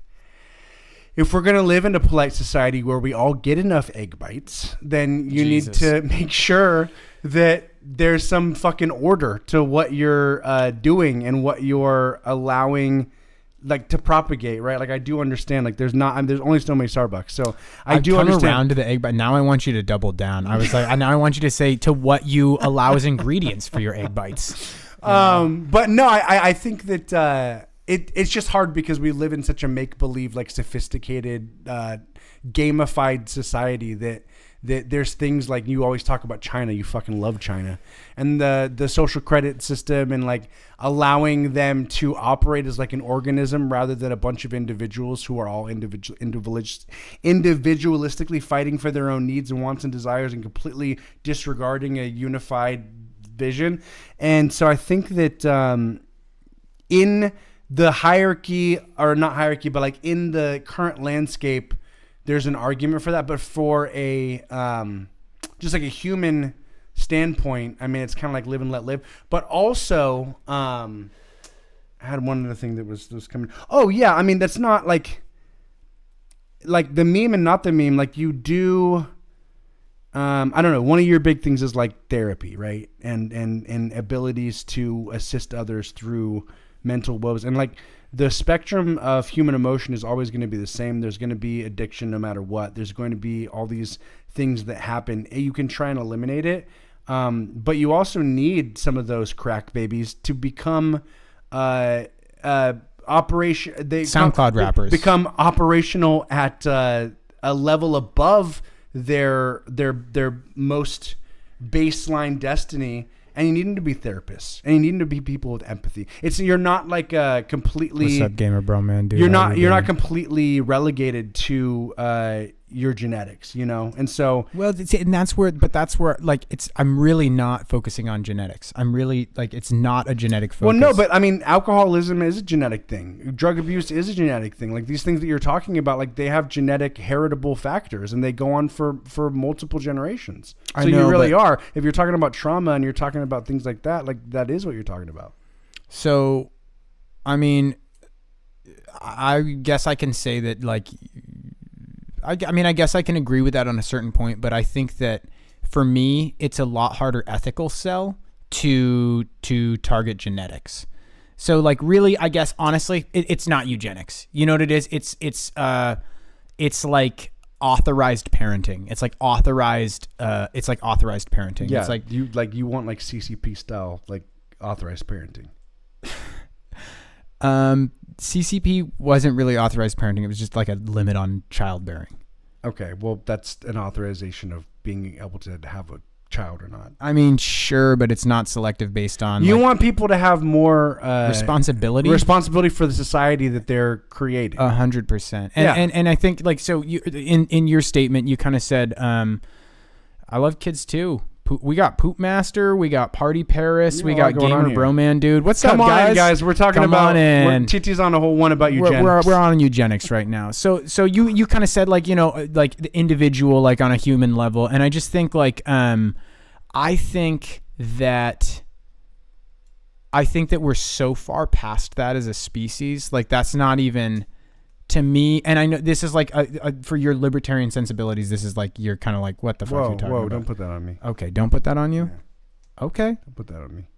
if we're gonna live in a polite society where we all get enough egg bites, then you need to make sure that there's some fucking order to what you're doing and what you're allowing like to propagate, right? Like I do understand like there's only so many Starbucks. So I do understand. Around to the egg bite. Now I want you to double down. I was like, now I want you to say to what you allow as ingredients for your egg bites. But no, I think that it's just hard because we live in such a make-believe, like sophisticated, gamified society that there's things like you always talk about China. You fucking love China, and the social credit system and like allowing them to operate as like an organism rather than a bunch of individuals who are all individualistically fighting for their own needs and wants and desires and completely disregarding a unified vision. And so I think that in the hierarchy, or not hierarchy, but like in the current landscape, there's an argument for that. But for a just like a human standpoint, I mean, it's kind of like live and let live. But also, I had one other thing that was coming. Oh yeah, I mean, that's not like the meme and not the meme. Like you do. I don't know. One of your big things is like therapy, right? And abilities to assist others through mental woes. And like the spectrum of human emotion is always going to be the same. There's going to be addiction no matter what. There's going to be all these things that happen. You can try and eliminate it. But you also need some of those crack babies to become SoundCloud rappers become operational at a level above their most baseline destiny. And you need them to be therapists, and you need them to be people with empathy. You're not like completely. What's up, gamer bro, man? Dude, you're not completely relegated to your genetics, and so. Well, that's where like I'm really not focusing on genetics. I'm really like it's not a genetic focus. Well, no, but I mean, alcoholism is a genetic thing. Drug abuse is a genetic thing. Like these things that you're talking about, like they have genetic heritable factors, and they go on for multiple generations. So you really are. If you're talking about trauma and you're talking about things like that is what you're talking about. So, I mean, I guess I can say that like. I guess I can agree with that on a certain point, but I think that for me, it's a lot harder ethical sell to target genetics. So like really, I guess honestly, it's not eugenics. You know what it is? It's like authorized parenting. It's like authorized parenting. Yeah, it's like you want like CCP style like authorized parenting. CCP wasn't really authorized parenting. It was just like a limit on childbearing. Okay, well, that's an authorization of being able to have a child or not. I mean, sure, but it's not selective based on. You want people to have more responsibility for the society that they're creating. 100%. And I think like so. You in your statement, you kind of said, "I love kids too." We got Poop Master. We got Party Paris. We got going on Gamer here. Broman, dude. What's Come up, on, guys? We're talking Come about on in. TT's on a whole one about eugenics. We're on eugenics right now. So you kind of said like, you know, like the individual, like on a human level, and I just think like I think that we're so far past that as a species. Like that's not even to me. And I know this is like for your libertarian sensibilities. This is like you're kind of like, what the fuck are you talking about? Don't put that on me. Okay, don't put that on you. Yeah. Okay, Don't put that on me.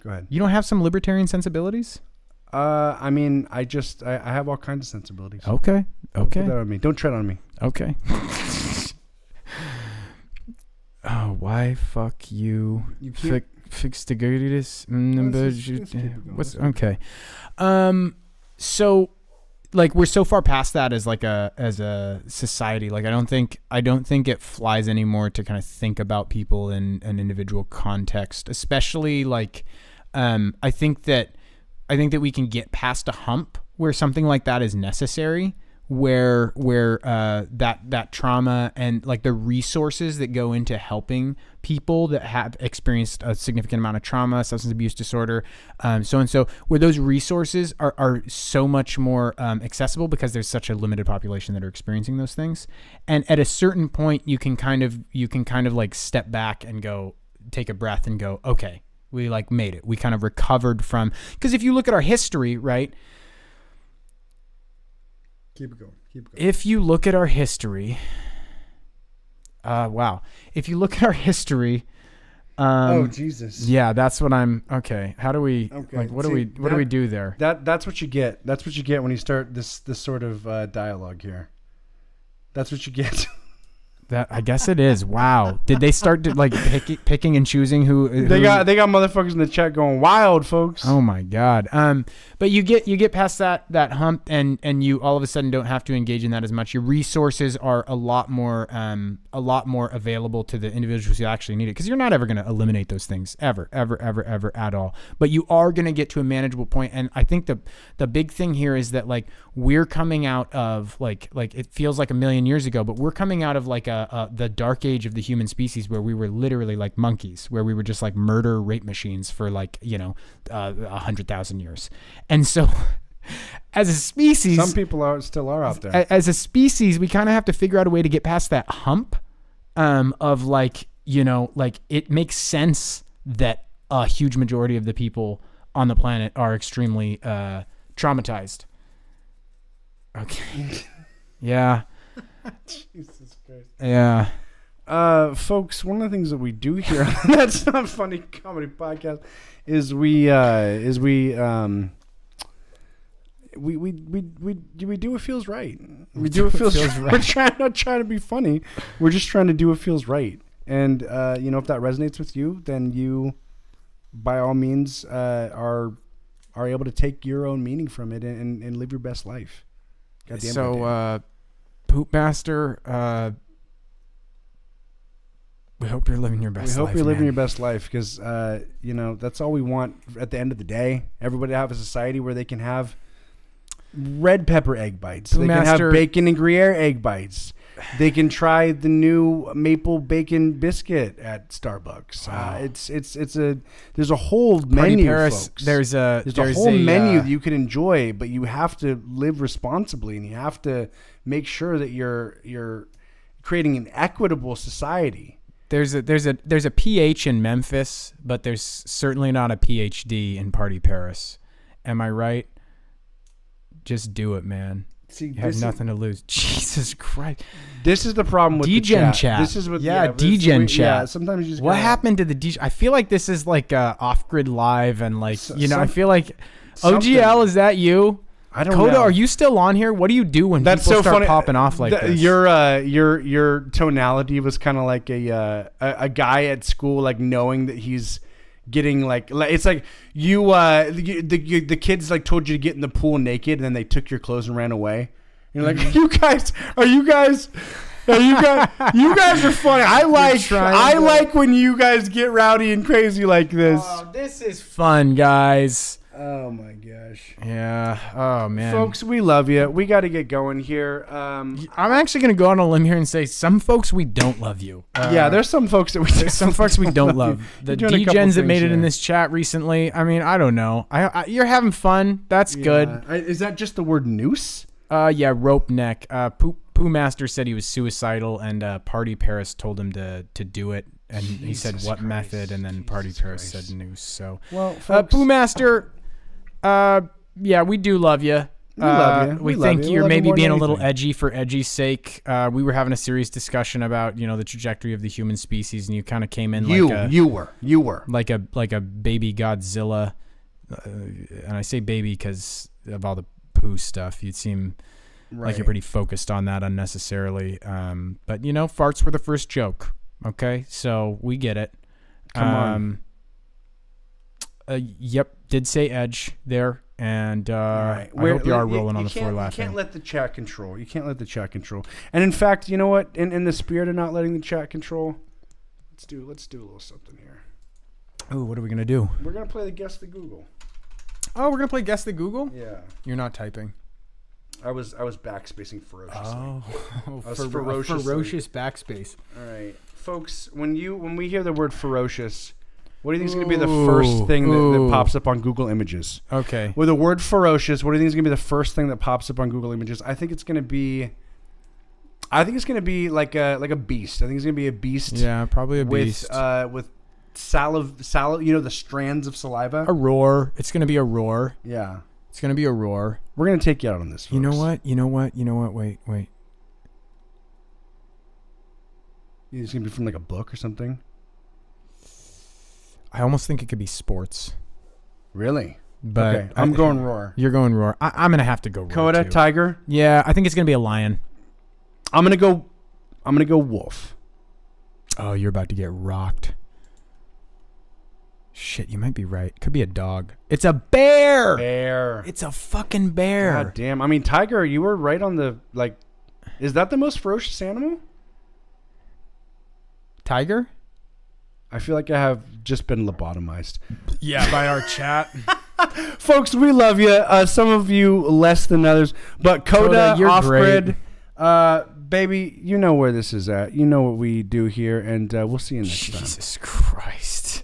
Go ahead. you don't have some libertarian sensibilities? I mean, I have all kinds of sensibilities. Okay, Don't put that on me. Don't tread on me. okay. Oh, why fuck you? You can't. Fix the greatest. Let's keep it going. What's okay? So like we're so far past that as like as a society. Like I don't think it flies anymore to kind of think about people in an individual context, especially like I think that we can get past a hump where something like that is necessary, where that trauma and like the resources that go into helping people that have experienced a significant amount of trauma, substance abuse disorder, so where those resources are so much more accessible because there's such a limited population that are experiencing those things. And at a certain point you can kind of like step back and go, take a breath and go, okay, we like made it. We kind of recovered from, because if you look at our history, right? Keep it going. If you look at our history, wow. If you look at our history, oh Jesus. Yeah, that's what I'm. Okay, how do we? Okay. Like, what See, do we do there? That's what you get. That's what you get when you start this sort of dialogue here. That's what you get. That I guess it is. Wow. Did they start to, like picking and choosing who? They got motherfuckers in the chat going wild, folks. Oh my God. But you get past that hump and you all of a sudden don't have to engage in that as much. Your resources are a lot more available to the individuals who actually need it, because you're not ever going to eliminate those things ever at all. But you are going to get to a manageable point. And I think the big thing here is that like we're coming out of like it feels like a million years ago, but we're coming out of like the dark age of the human species, where we were literally like monkeys, where we were just like murder rape machines for like 100,000 years. And so as a species, some people still are out there. As a species, we kind of have to figure out a way to get past that hump of like, like it makes sense that a huge majority of the people on the planet are extremely traumatized. Okay. Yeah. Jesus Christ. Yeah. Folks, one of the things that we do here on That's Not Funny Comedy Podcast is we do what feels right. We do what feels right. We're not trying to be funny. We're just trying to do what feels right. And if that resonates with you, then you, by all means, are able to take your own meaning from it and live your best life. So, Poop Master, we hope you're living your best life. We hope you're living your best life, because that's all we want at the end of the day. Everybody to have a society where they can have red pepper egg bites. They can have bacon and Gruyere egg bites. They can try the new maple bacon biscuit at Starbucks. Wow. There's a whole menu, Paris, folks. There's a whole menu that you can enjoy, but you have to live responsibly, and you have to make sure that you're creating an equitable society. There's a PH in Memphis, but there's certainly not a PhD in Party Paris. Am I right? Just do it, man. See, you have nothing to lose. Jesus Christ. This is the problem with DGen the chat. This is what DGen chat. Yeah, sometimes you just what happened to the DGen? I feel like this is like off-grid live, and like I feel like OGL, is that you? I don't Coda, know. are you still on here? What do you do when people start popping off like this? Your tonality was kind of like a guy at school, like knowing that he's getting like it's like you the kids like told you to get in the pool naked, and then they took your clothes and ran away. And you're like, you guys are funny. I like when you guys get rowdy and crazy like this. Oh, this is fun, guys. Oh my gosh. Yeah. Oh man. Folks, we love you. We got to get going here. I'm actually gonna go on a limb here and say some folks we don't love you. Yeah, there's some folks that we There's some folks we don't love. The You're doing a couple D-gens that things made it in here. this chat recently. I mean, I don't know. You're having fun. That's good. Is that just the word noose? Yeah, rope neck. Pooh Master said he was suicidal, and Party Paris told him to do it, and he said Jesus what Christ. method, and then Party Jesus Paris Christ. said noose. So, Well, folks, Pooh Master, yeah, we do love you. We love you. We We love think you. We you're love you maybe more than being a little anything. edgy for edgy's sake. We were having a serious discussion about the trajectory of the human species, and you kind of came in you were. like a baby Godzilla, and I say baby because of all the poo stuff. You'd seem like you're pretty focused on that unnecessarily. But farts were the first joke. Okay, so we get it. Come on. Yep, did say edge there, and Right. I hope you are rolling on the floor You laughing. can't let the chat control. You can't let the chat control. And in fact, you know what? In the spirit of not letting the chat control, let's do a little something here. Oh, what are we gonna do? We're gonna play the Guess the Google. Oh, we're gonna play Guess the Google. Yeah. You're not typing. I was backspacing ferociously. Oh, was ferociously. ferocious backspace. All right, folks. When we hear the word ferocious, what do you think is going to be the first thing that pops up on Google Images? Okay. With the word ferocious, what do you think is going to be the first thing that pops up on Google Images? I think it's going to be like a beast. I think it's going to be a beast. Yeah, probably a beast. With saliva. The strands of saliva. A roar. It's gonna be a roar. Yeah. It's gonna be a roar. We're going to take you out on this, folks. You know what? Wait. It's going to be from like a book or something. I almost think it could be sports. Really? But Okay, I'm going roar. You're going roar. I'm gonna have to go roar. Coda, too. tiger. Yeah, I think it's gonna be a lion. I'm gonna go wolf. Oh, you're about to get rocked. Shit, you might be right. Could be a dog. It's a bear. Bear. It's a fucking bear. God damn. I mean, tiger, you were right on the, like, is that the most ferocious animal? Tiger? I feel like I have just been lobotomized. Yeah, by our chat. Folks, we love you. Some of you less than others. But Coda, you're off-grid, baby, you know where this is at. You know what we do here, and we'll see you next time. Jesus Christ.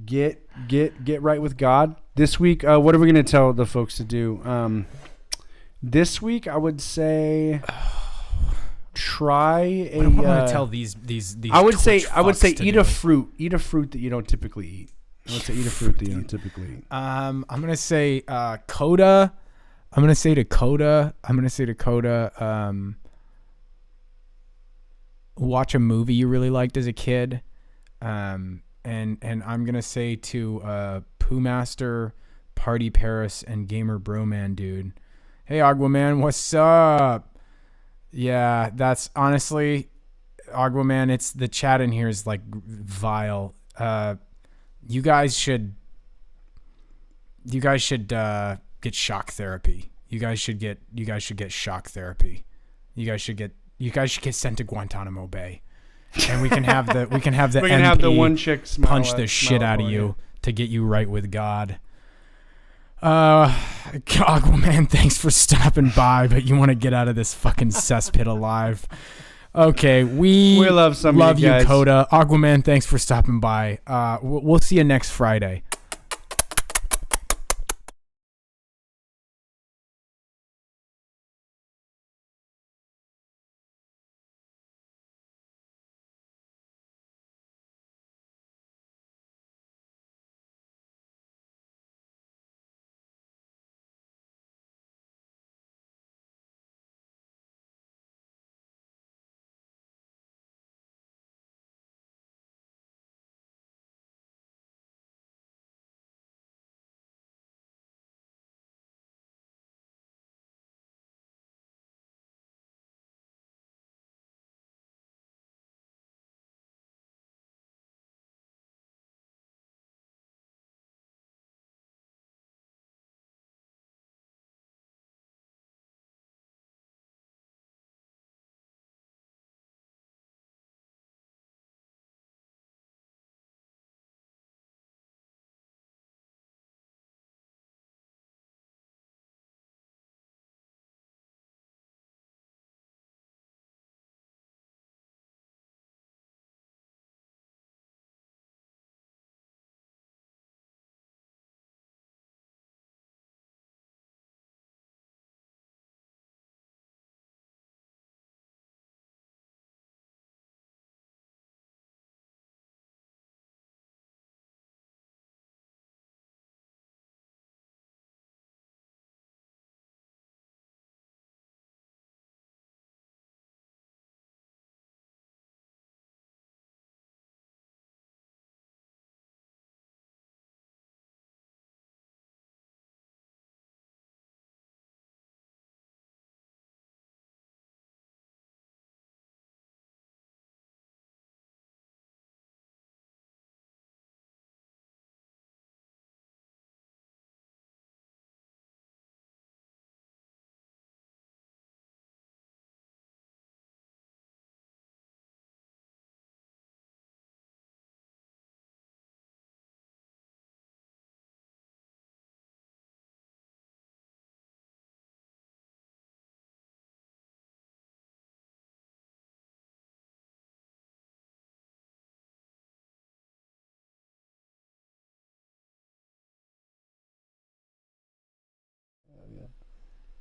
Get right with God. This week, what are we going to tell the folks to do? This week, I would say try a. What am I going to tell these I would say fucks to eat do? a fruit. Eat a fruit that you don't typically eat. I would say eat a fruit that you don't typically eat. I'm gonna say Coda. I'm gonna say to Coda. Watch a movie you really liked as a kid. And I'm gonna say to Pooh Master, Party Paris, and Gamer Broman dude. Hey Aguaman, what's up? Yeah, that's honestly, Aguaman. It's the chat in here is like vile. You guys should get shock therapy. You guys should get shock therapy. You guys should get sent to Guantanamo Bay, and we can have the MP one chick punch the shit out of you to get you right with God. Aquaman, thanks for stopping by, but you want to get out of this fucking cesspit alive. Okay, we love some of you guys. Coda. Aquaman, thanks for stopping by. We'll see you next Friday.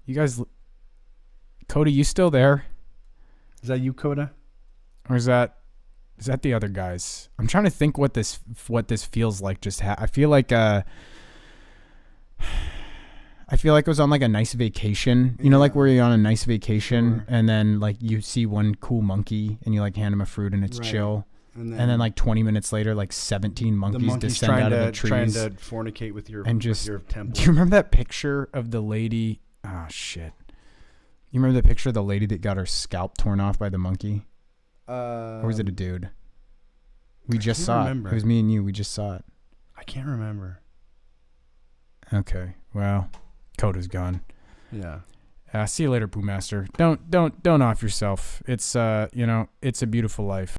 You guys, Coda, you still there? Is that you, Coda? Or is that the other guys? I'm trying to think what this feels like. I feel like I was on like a nice vacation, you know, like where you're on a nice vacation and then like you see one cool monkey and you like hand him a fruit and it's chill. And then like 20 minutes later, like 17 monkeys descend out of the trees. Trying to fornicate with your temple. Do you remember that picture of the lady? Oh, shit. You remember the picture of the lady that got her scalp torn off by the monkey? Or was it a dude? We just saw it. It was me and you. We just saw it. I can't remember. Okay. Well, Coda's gone. Yeah. See you later, Brewmaster. Don't off yourself. It's it's a beautiful life.